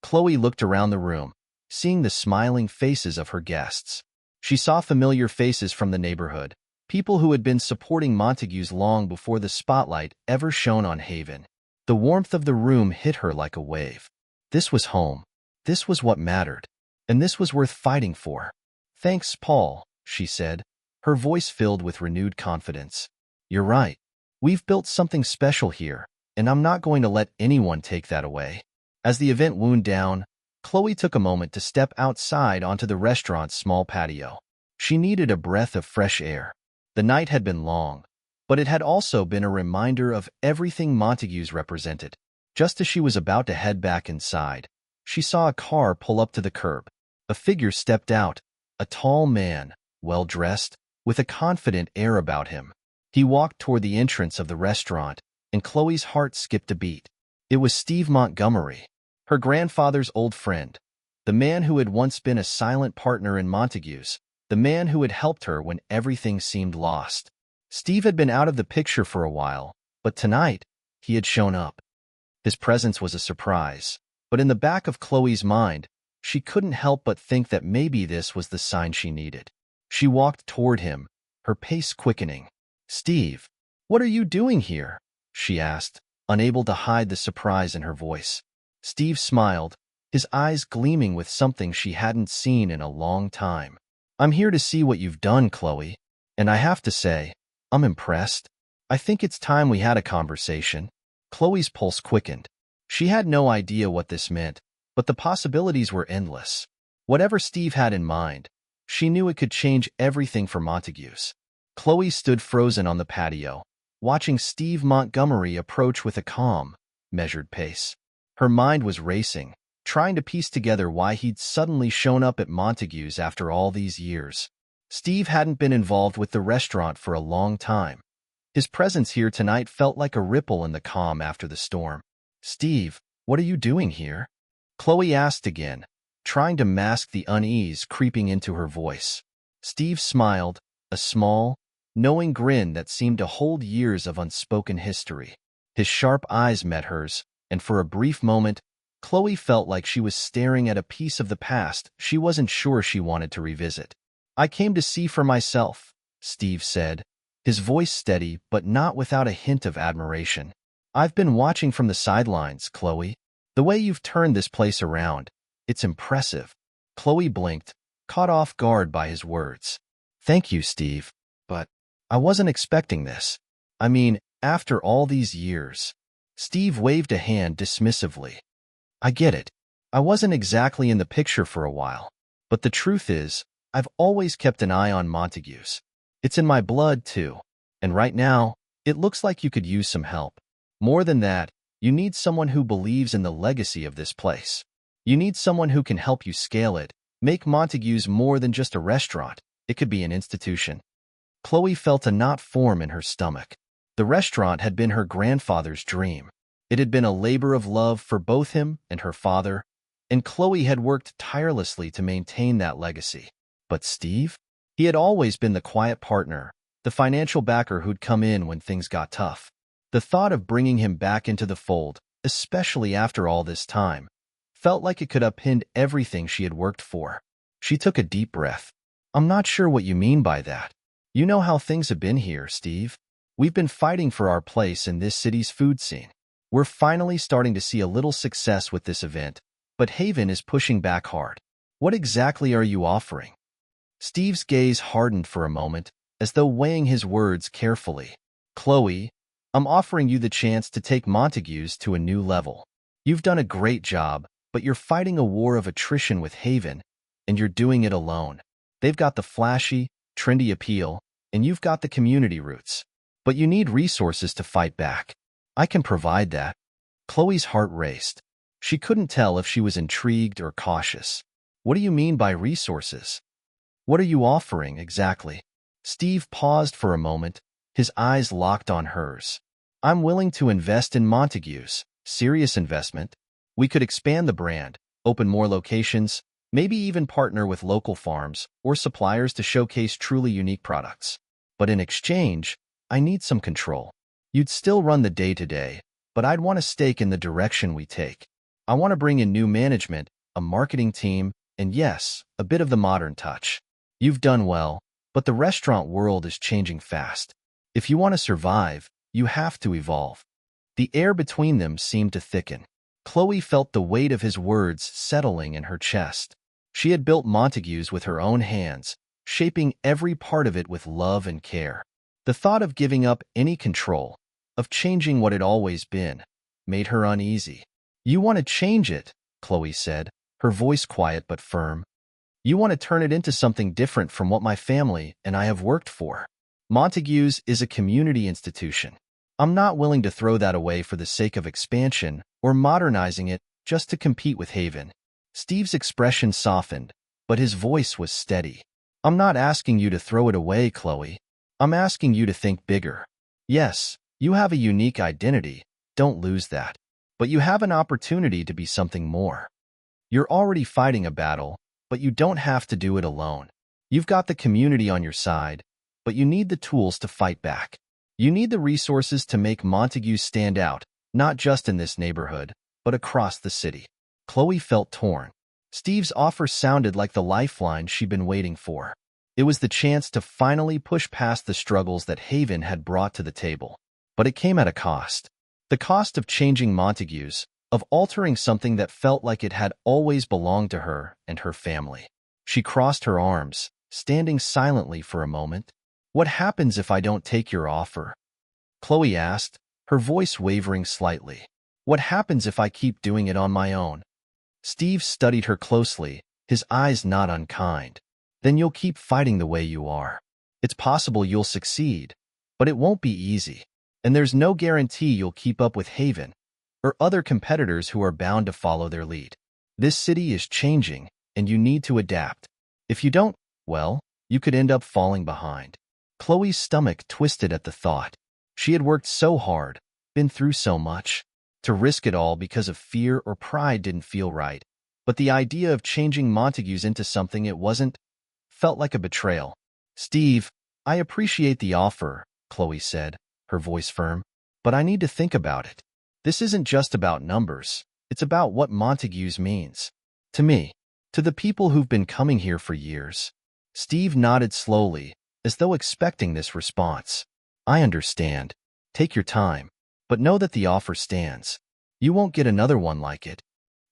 Chloe looked around the room, seeing the smiling faces of her guests. She saw familiar faces from the neighborhood, people who had been supporting Montague's long before the spotlight ever shone on Haven. The warmth of the room hit her like a wave. This was home. This was what mattered. And this was worth fighting for. "Thanks, Paul," she said, her voice filled with renewed confidence. "You're right. We've built something special here, and I'm not going to let anyone take that away." As the event wound down, Chloe took a moment to step outside onto the restaurant's small patio. She needed a breath of fresh air. The night had been long, but it had also been a reminder of everything Montague's represented. Just as she was about to head back inside, she saw a car pull up to the curb. A figure stepped out, a tall man, well-dressed, with a confident air about him. He walked toward the entrance of the restaurant, and Chloe's heart skipped a beat. It was Steve Montgomery, Her grandfather's old friend, the man who had once been a silent partner in Montague's, the man who had helped her when everything seemed lost. Steve had been out of the picture for a while, but tonight, he had shown up. His presence was a surprise, but in the back of Chloe's mind, she couldn't help but think that maybe this was the sign she needed. She walked toward him, her pace quickening. "Steve, what are you doing here?" she asked, unable to hide the surprise in her voice. Steve smiled, his eyes gleaming with something she hadn't seen in a long time. "I'm here to see what you've done, Chloe, and I have to say, I'm impressed. I think it's time we had a conversation." Chloe's pulse quickened. She had no idea what this meant, but the possibilities were endless. Whatever Steve had in mind, she knew it could change everything for Montague's. Chloe stood frozen on the patio, watching Steve Montgomery approach with a calm, measured pace. Her mind was racing, trying to piece together why he'd suddenly shown up at Montague's after all these years. Steve hadn't been involved with the restaurant for a long time. His presence here tonight felt like a ripple in the calm after the storm. "Steve, what are you doing here?" Chloe asked again, trying to mask the unease creeping into her voice. Steve smiled, a small, knowing grin that seemed to hold years of unspoken history. His sharp eyes met hers, and for a brief moment, Chloe felt like she was staring at a piece of the past she wasn't sure she wanted to revisit. "I came to see for myself," Steve said, his voice steady but not without a hint of admiration. "I've been watching from the sidelines, Chloe. The way you've turned this place around, it's impressive." Chloe blinked, caught off guard by his words. "Thank you, Steve, but I wasn't expecting this. I mean, after all these years." Steve waved a hand dismissively. "I get it. I wasn't exactly in the picture for a while, but the truth is, I've always kept an eye on Montague's. It's in my blood, too. And right now, it looks like you could use some help. More than that, you need someone who believes in the legacy of this place. You need someone who can help you scale it, make Montague's more than just a restaurant. It could be an institution." Chloe felt a knot form in her stomach. The restaurant had been her grandfather's dream. It had been a labor of love for both him and her father, and Chloe had worked tirelessly to maintain that legacy. But Steve? He had always been the quiet partner, the financial backer who'd come in when things got tough. The thought of bringing him back into the fold, especially after all this time, felt like it could upend everything she had worked for. She took a deep breath. "I'm not sure what you mean by that. You know how things have been here, Steve. We've been fighting for our place in this city's food scene. We're finally starting to see a little success with this event, but Haven is pushing back hard. What exactly are you offering?" Steve's gaze hardened for a moment, as though weighing his words carefully. "Chloe, I'm offering you the chance to take Montague's to a new level. You've done a great job, but you're fighting a war of attrition with Haven, and you're doing it alone. They've got the flashy, trendy appeal, and you've got the community roots. But you need resources to fight back. I can provide that." Chloe's heart raced. She couldn't tell if she was intrigued or cautious. "What do you mean by resources? What are you offering, exactly?" Steve paused for a moment, his eyes locked on hers. "I'm willing to invest in Montague's. Serious investment. We could expand the brand, open more locations, maybe even partner with local farms or suppliers to showcase truly unique products. But in exchange, I need some control. You'd still run the day-to-day, but I'd want a stake in the direction we take. I want to bring in new management, a marketing team, and yes, a bit of the modern touch. You've done well, but the restaurant world is changing fast. If you want to survive, you have to evolve." The air between them seemed to thicken. Chloe felt the weight of his words settling in her chest. She had built Montague's with her own hands, shaping every part of it with love and care. The thought of giving up any control, of changing what had always been, made her uneasy. "You want to change it," Chloe said, her voice quiet but firm. "You want to turn it into something different from what my family and I have worked for. Montague's is a community institution. I'm not willing to throw that away for the sake of expansion or modernizing it just to compete with Haven." Steve's expression softened, but his voice was steady. "I'm not asking you to throw it away, Chloe. I'm asking you to think bigger. Yes, you have a unique identity. Don't lose that. but you have an opportunity to be something more. You're already fighting a battle, but you don't have to do it alone. You've got the community on your side, but you need the tools to fight back. You need the resources to make Montague stand out, not just in this neighborhood, but across the city. Chloe felt torn. Steve's offer sounded like the lifeline she'd been waiting for. It was the chance to finally push past the struggles that Haven had brought to the table. But it came at a cost. The cost of changing Montague's, of altering something that felt like it had always belonged to her and her family. She crossed her arms, standing silently for a moment. "What happens if I don't take your offer?" Chloe asked, her voice wavering slightly. "What happens if I keep doing it on my own?" Steve studied her closely, his eyes not unkind. "Then you'll keep fighting the way you are. It's possible you'll succeed, but it won't be easy. And there's no guarantee you'll keep up with Haven or other competitors who are bound to follow their lead. This city is changing, and you need to adapt. If you don't, well, you could end up falling behind." Chloe's stomach twisted at the thought. She had worked so hard, been through so much. To risk it all because of fear or pride didn't feel right. But the idea of changing Montague's into something it wasn't felt like a betrayal. "Steve, I appreciate the offer," Chloe said, her voice firm, "but I need to think about it. This isn't just about numbers. It's about what Montague's means. To me. To the people who've been coming here for years." Steve nodded slowly, as though expecting this response. "I understand. Take your time. But know that the offer stands. You won't get another one like it."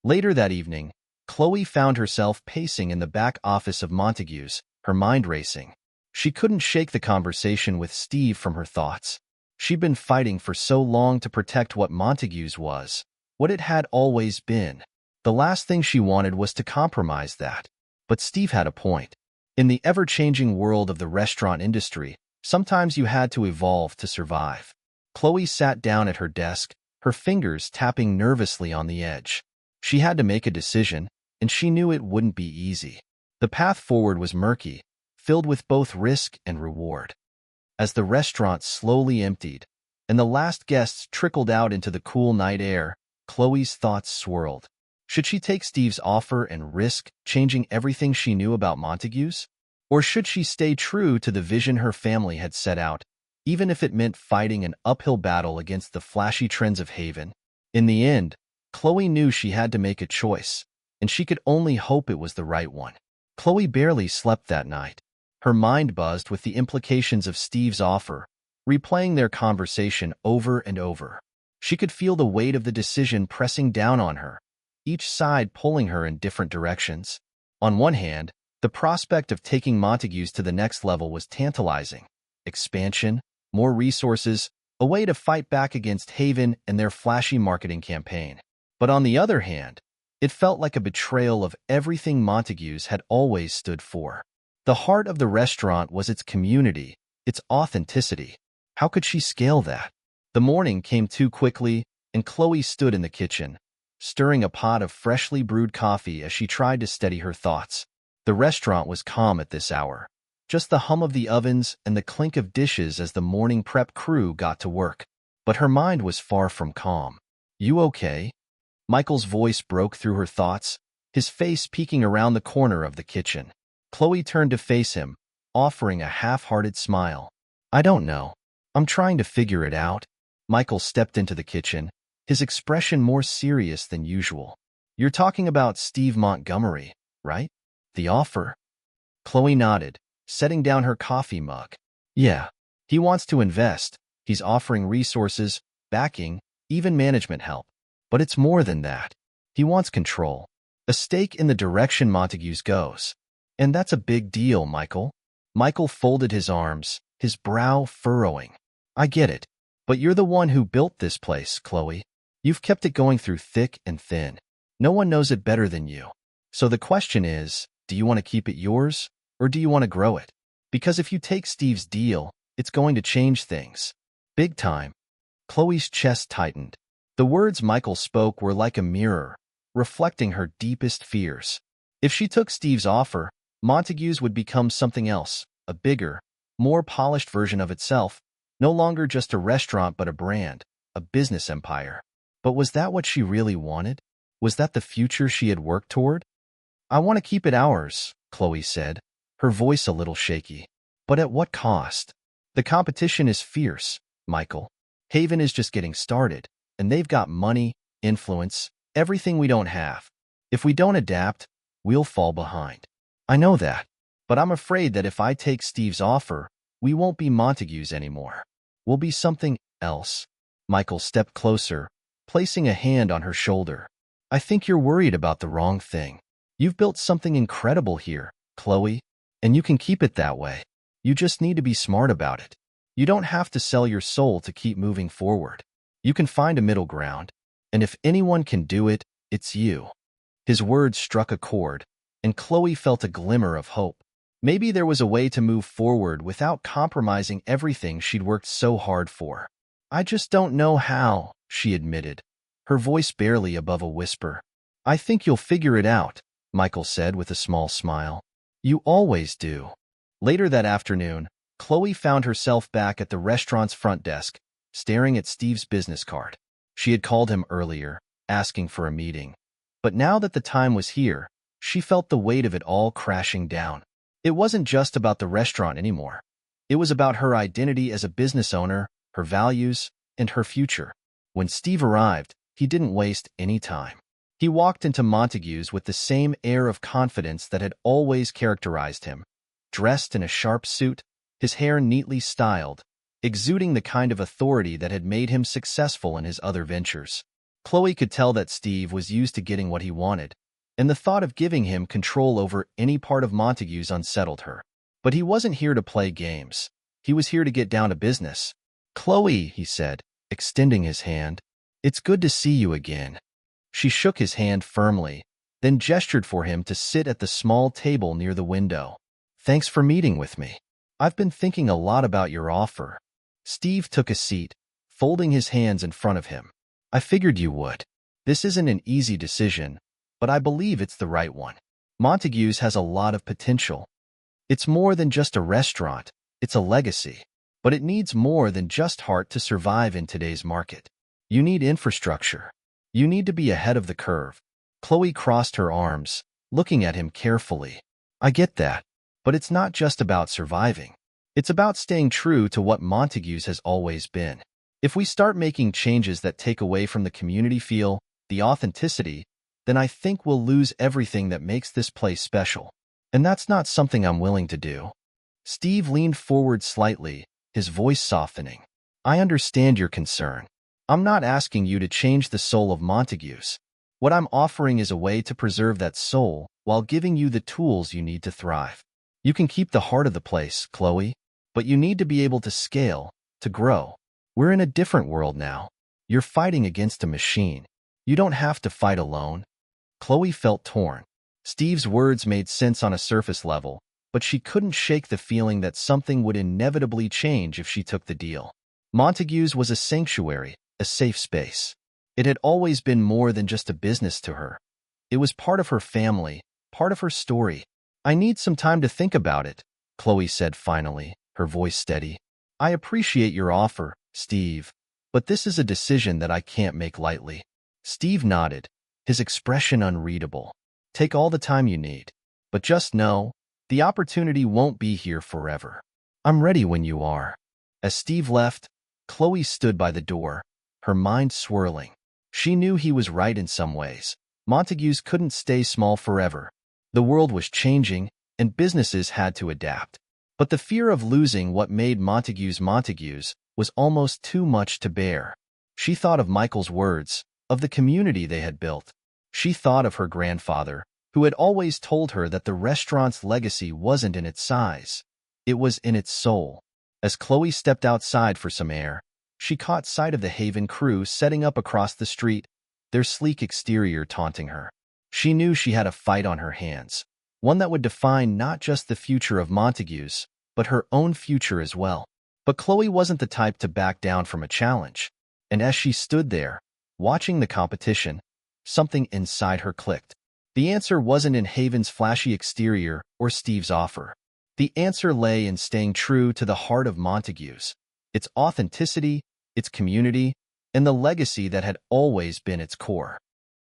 Later that evening, Chloe found herself pacing in the back office of Montague's, her mind racing. She couldn't shake the conversation with Steve from her thoughts. She'd been fighting for so long to protect what Montague's was, what it had always been. The last thing she wanted was to compromise that. But Steve had a point. In the ever-changing world of the restaurant industry, sometimes you had to evolve to survive. Chloe sat down at her desk, her fingers tapping nervously on the edge. She had to make a decision, and she knew it wouldn't be easy. The path forward was murky, filled with both risk and reward. As the restaurant slowly emptied, and the last guests trickled out into the cool night air, Chloe's thoughts swirled. Should she take Steve's offer and risk changing everything she knew about Montague's? Or should she stay true to the vision her family had set out, even if it meant fighting an uphill battle against the flashy trends of Haven? In the end, Chloe knew she had to make a choice, and she could only hope it was the right one. Chloe barely slept that night. Her mind buzzed with the implications of Steve's offer, replaying their conversation over and over. She could feel the weight of the decision pressing down on her, each side pulling her in different directions. On one hand, the prospect of taking Montague's to the next level was tantalizing. Expansion, more resources, a way to fight back against Haven and their flashy marketing campaign. But on the other hand, it felt like a betrayal of everything Montague's had always stood for. The heart of the restaurant was its community, its authenticity. How could she scale that? The morning came too quickly, and Chloe stood in the kitchen, stirring a pot of freshly brewed coffee as she tried to steady her thoughts. The restaurant was calm at this hour, just the hum of the ovens and the clink of dishes as the morning prep crew got to work. But her mind was far from calm. "You okay?" Michael's voice broke through her thoughts, his face peeking around the corner of the kitchen. Chloe turned to face him, offering a half-hearted smile. "I don't know. I'm trying to figure it out." Michael stepped into the kitchen, his expression more serious than usual. "You're talking about Steve Montgomery, right? The offer?" Chloe nodded, setting down her coffee mug. "Yeah. He wants to invest. He's offering resources, backing, even management help. But it's more than that. He wants control. A stake in the direction Montague's goes. And that's a big deal, Michael." Michael folded his arms, his brow furrowing. "I get it. But you're the one who built this place, Chloe. You've kept it going through thick and thin. No one knows it better than you. So the question is, do you want to keep it yours, or do you want to grow it? Because if you take Steve's deal, it's going to change things. Big time." Chloe's chest tightened. The words Michael spoke were like a mirror, reflecting her deepest fears. If she took Steve's offer, Montague's would become something else, a bigger, more polished version of itself, no longer just a restaurant but a brand, a business empire. But was that what she really wanted? Was that the future she had worked toward? I want to keep it ours, Chloe said, her voice a little shaky. But at what cost? The competition is fierce, Michael. Haven is just getting started, and they've got money, influence, everything we don't have. If we don't adapt, we'll fall behind. I know that, but I'm afraid that if I take Steve's offer, we won't be Montagues anymore. We'll be something else. Michael stepped closer, placing a hand on her shoulder. I think you're worried about the wrong thing. You've built something incredible here, Chloe, and you can keep it that way. You just need to be smart about it. You don't have to sell your soul to keep moving forward. You can find a middle ground, and if anyone can do it, it's you. His words struck a chord, and Chloe felt a glimmer of hope. Maybe there was a way to move forward without compromising everything she'd worked so hard for. I just don't know how, she admitted, her voice barely above a whisper. I think you'll figure it out, Michael said with a small smile. You always do. Later that afternoon, Chloe found herself back at the restaurant's front desk, staring at Steve's business card. She had called him earlier, asking for a meeting. But now that the time was here, she felt the weight of it all crashing down. It wasn't just about the restaurant anymore. It was about her identity as a business owner, her values, and her future. When Steve arrived, he didn't waste any time. He walked into Montague's with the same air of confidence that had always characterized him. Dressed in a sharp suit, his hair neatly styled, exuding the kind of authority that had made him successful in his other ventures. Chloe could tell that Steve was used to getting what he wanted, and the thought of giving him control over any part of Montague's unsettled her. But he wasn't here to play games. He was here to get down to business. Chloe, he said, extending his hand, it's good to see you again. She shook his hand firmly, then gestured for him to sit at the small table near the window. Thanks for meeting with me. I've been thinking a lot about your offer. Steve took a seat, folding his hands in front of him. I figured you would. This isn't an easy decision, but I believe it's the right one. Montague's has a lot of potential. It's more than just a restaurant, it's a legacy. But it needs more than just heart to survive in today's market. You need infrastructure. You need to be ahead of the curve. Chloe crossed her arms, looking at him carefully. I get that, but it's not just about surviving. It's about staying true to what Montague's has always been. If we start making changes that take away from the community feel, the authenticity, then I think we'll lose everything that makes this place special. And that's not something I'm willing to do. Steve leaned forward slightly, his voice softening. I understand your concern. I'm not asking you to change the soul of Montague's. What I'm offering is a way to preserve that soul while giving you the tools you need to thrive. You can keep the heart of the place, Chloe, but you need to be able to scale, to grow. We're in a different world now. You're fighting against a machine. You don't have to fight alone. Chloe felt torn. Steve's words made sense on a surface level, but she couldn't shake the feeling that something would inevitably change if she took the deal. Montague's was a sanctuary, a safe space. It had always been more than just a business to her. It was part of her family, part of her story. I need some time to think about it, Chloe said finally, her voice steady. I appreciate your offer, Steve, but this is a decision that I can't make lightly. Steve nodded, his expression unreadable. Take all the time you need, but just know, the opportunity won't be here forever. I'm ready when you are. As Steve left, Chloe stood by the door, her mind swirling. She knew he was right in some ways. Montague's couldn't stay small forever. The world was changing, and businesses had to adapt. But the fear of losing what made Montague's was almost too much to bear. She thought of Michael's words, of the community they had built. She thought of her grandfather, who had always told her that the restaurant's legacy wasn't in its size. It was in its soul. As Chloe stepped outside for some air, she caught sight of the Haven crew setting up across the street, their sleek exterior taunting her. She knew she had a fight on her hands, one that would define not just the future of Montague's, but her own future as well. But Chloe wasn't the type to back down from a challenge, and as she stood there, watching the competition, something inside her clicked. The answer wasn't in Haven's flashy exterior or Steve's offer. The answer lay in staying true to the heart of Montague's, its authenticity, its community, and the legacy that had always been its core.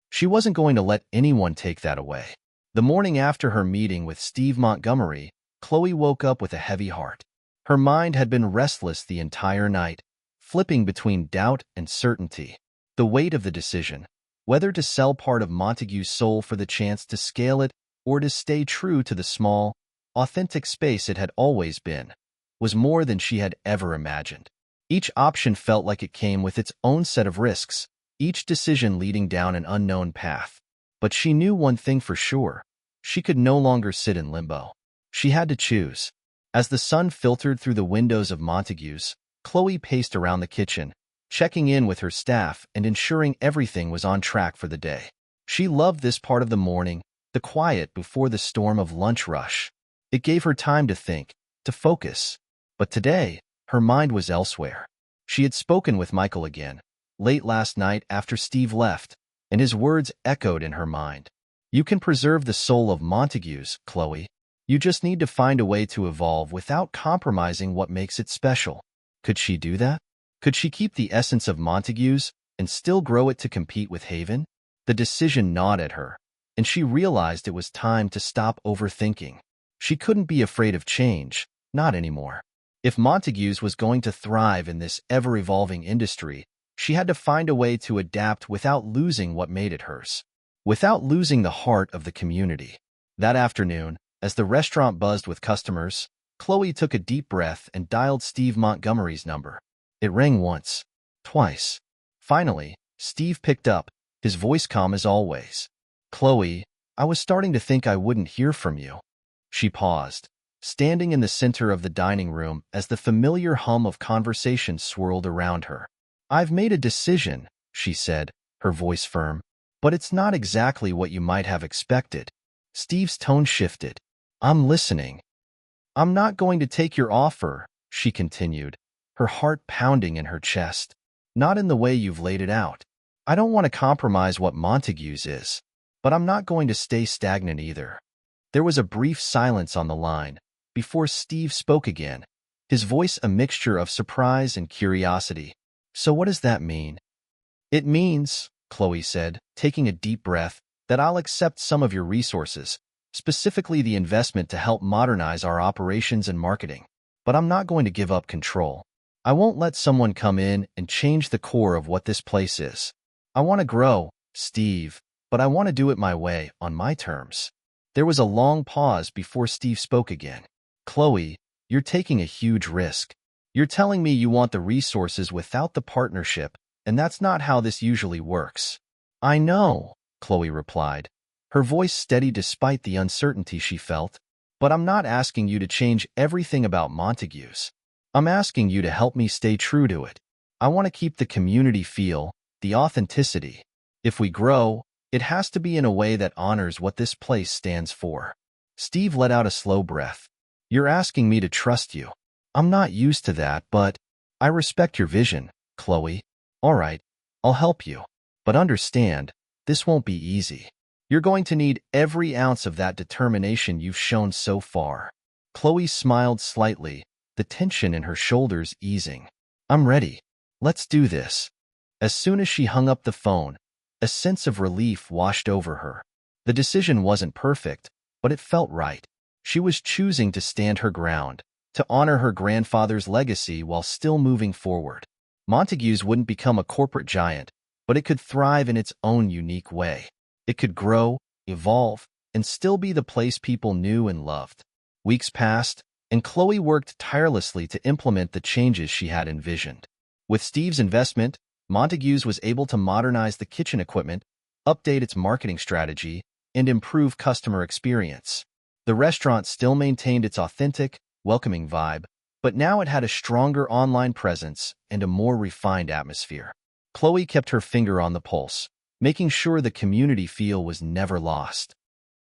She wasn't going to let anyone take that away. The morning after her meeting with Steve Montgomery, Chloe woke up with a heavy heart. Her mind had been restless the entire night, flipping between doubt and certainty. The weight of the decision, whether to sell part of Montague's soul for the chance to scale it or to stay true to the small, authentic space it had always been, was more than she had ever imagined. Each option felt like it came with its own set of risks, each decision leading down an unknown path. But she knew one thing for sure. She could no longer sit in limbo. She had to choose. As the sun filtered through the windows of Montague's, Chloe paced around the kitchen, checking in with her staff and ensuring everything was on track for the day. She loved this part of the morning, the quiet before the storm of lunch rush. It gave her time to think, to focus. But today, her mind was elsewhere. She had spoken with Michael again, late last night after Steve left, and his words echoed in her mind. You can preserve the soul of Montague's, Chloe. You just need to find a way to evolve without compromising what makes it special. Could she do that? Could she keep the essence of Montague's and still grow it to compete with Haven? The decision gnawed at her, and she realized it was time to stop overthinking. She couldn't be afraid of change, not anymore. If Montague's was going to thrive in this ever-evolving industry, she had to find a way to adapt without losing what made it hers, without losing the heart of the community. That afternoon, as the restaurant buzzed with customers, Chloe took a deep breath and dialed Steve Montgomery's number. It rang once, twice. Finally, Steve picked up, his voice calm as always. Chloe, I was starting to think I wouldn't hear from you. She paused, standing in the center of the dining room as the familiar hum of conversation swirled around her. I've made a decision, she said, her voice firm, but it's not exactly what you might have expected. Steve's tone shifted. I'm listening. I'm not going to take your offer, she continued, her heart pounding in her chest. Not in the way you've laid it out. I don't want to compromise what Montague's is, but I'm not going to stay stagnant either. There was a brief silence on the line before Steve spoke again, his voice a mixture of surprise and curiosity. So what does that mean? It means, Chloe said, taking a deep breath, that I'll accept some of your resources, specifically the investment to help modernize our operations and marketing. But I'm not going to give up control. I won't let someone come in and change the core of what this place is. I want to grow, Steve, but I want to do it my way, on my terms. There was a long pause before Steve spoke again. Chloe, you're taking a huge risk. You're telling me you want the resources without the partnership, and that's not how this usually works. I know, Chloe replied, her voice steady despite the uncertainty she felt. But I'm not asking you to change everything about Montague's. I'm asking you to help me stay true to it. I want to keep the community feel, the authenticity. If we grow, it has to be in a way that honors what this place stands for. Steve let out a slow breath. You're asking me to trust you. I'm not used to that, but I respect your vision, Chloe. All right, I'll help you. But understand, this won't be easy. You're going to need every ounce of that determination you've shown so far. Chloe smiled slightly, the tension in her shoulders easing. I'm ready. Let's do this. As soon as she hung up the phone, a sense of relief washed over her. The decision wasn't perfect, but it felt right. She was choosing to stand her ground, to honor her grandfather's legacy while still moving forward. Montague's wouldn't become a corporate giant, but it could thrive in its own unique way. It could grow, evolve, and still be the place people knew and loved. Weeks passed, and Chloe worked tirelessly to implement the changes she had envisioned. With Steve's investment, Montague's was able to modernize the kitchen equipment, update its marketing strategy, and improve customer experience. The restaurant still maintained its authentic, welcoming vibe, but now it had a stronger online presence and a more refined atmosphere. Chloe kept her finger on the pulse, making sure the community feel was never lost.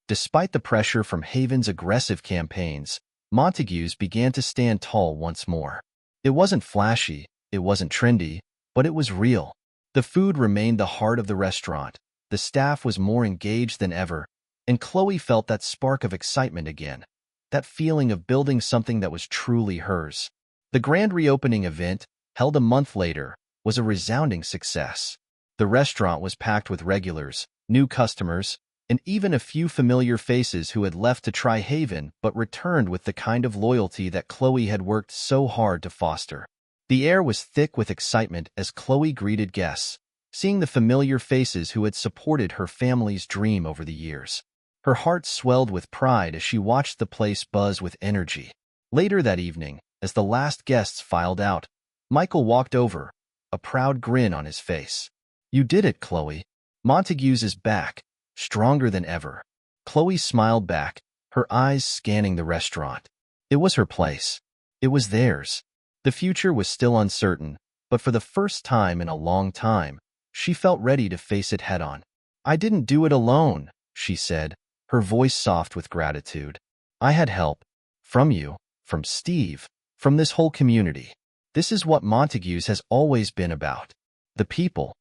Despite the pressure from Haven's aggressive campaigns, Montague's began to stand tall once more. It wasn't flashy, it wasn't trendy, but it was real. The food remained the heart of the restaurant, the staff was more engaged than ever, and Chloe felt that spark of excitement again, that feeling of building something that was truly hers. The grand reopening event, held a month later, was a resounding success. The restaurant was packed with regulars, new customers, and even a few familiar faces who had left to try Haven but returned with the kind of loyalty that Chloe had worked so hard to foster. The air was thick with excitement as Chloe greeted guests, seeing the familiar faces who had supported her family's dream over the years. Her heart swelled with pride as she watched the place buzz with energy. Later that evening, as the last guests filed out, Michael walked over, a proud grin on his face. "You did it, Chloe." Montague's is back, stronger than ever. Chloe smiled back, her eyes scanning the restaurant. It was her place. It was theirs. The future was still uncertain, but for the first time in a long time, she felt ready to face it head-on. "I didn't do it alone," she said, her voice soft with gratitude. "I had help. From you, from Steve, from this whole community. This is what Montague's has always been about. The people."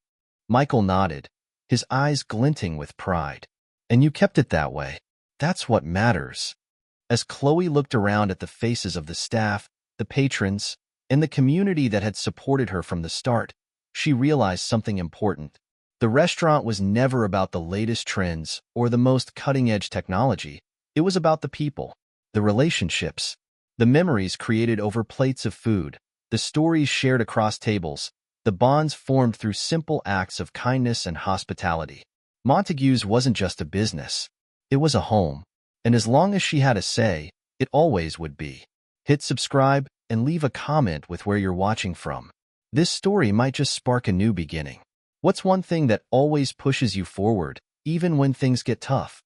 Michael nodded, his eyes glinting with pride. "And you kept it that way. That's what matters." As Chloe looked around at the faces of the staff, the patrons, and the community that had supported her from the start, she realized something important. The restaurant was never about the latest trends or the most cutting-edge technology. It was about the people, the relationships, the memories created over plates of food, the stories shared across tables, the bonds formed through simple acts of kindness and hospitality. Montague's wasn't just a business. It was a home. And as long as she had a say, it always would be. Hit subscribe and leave a comment with where you're watching from. This story might just spark a new beginning. What's one thing that always pushes you forward, even when things get tough?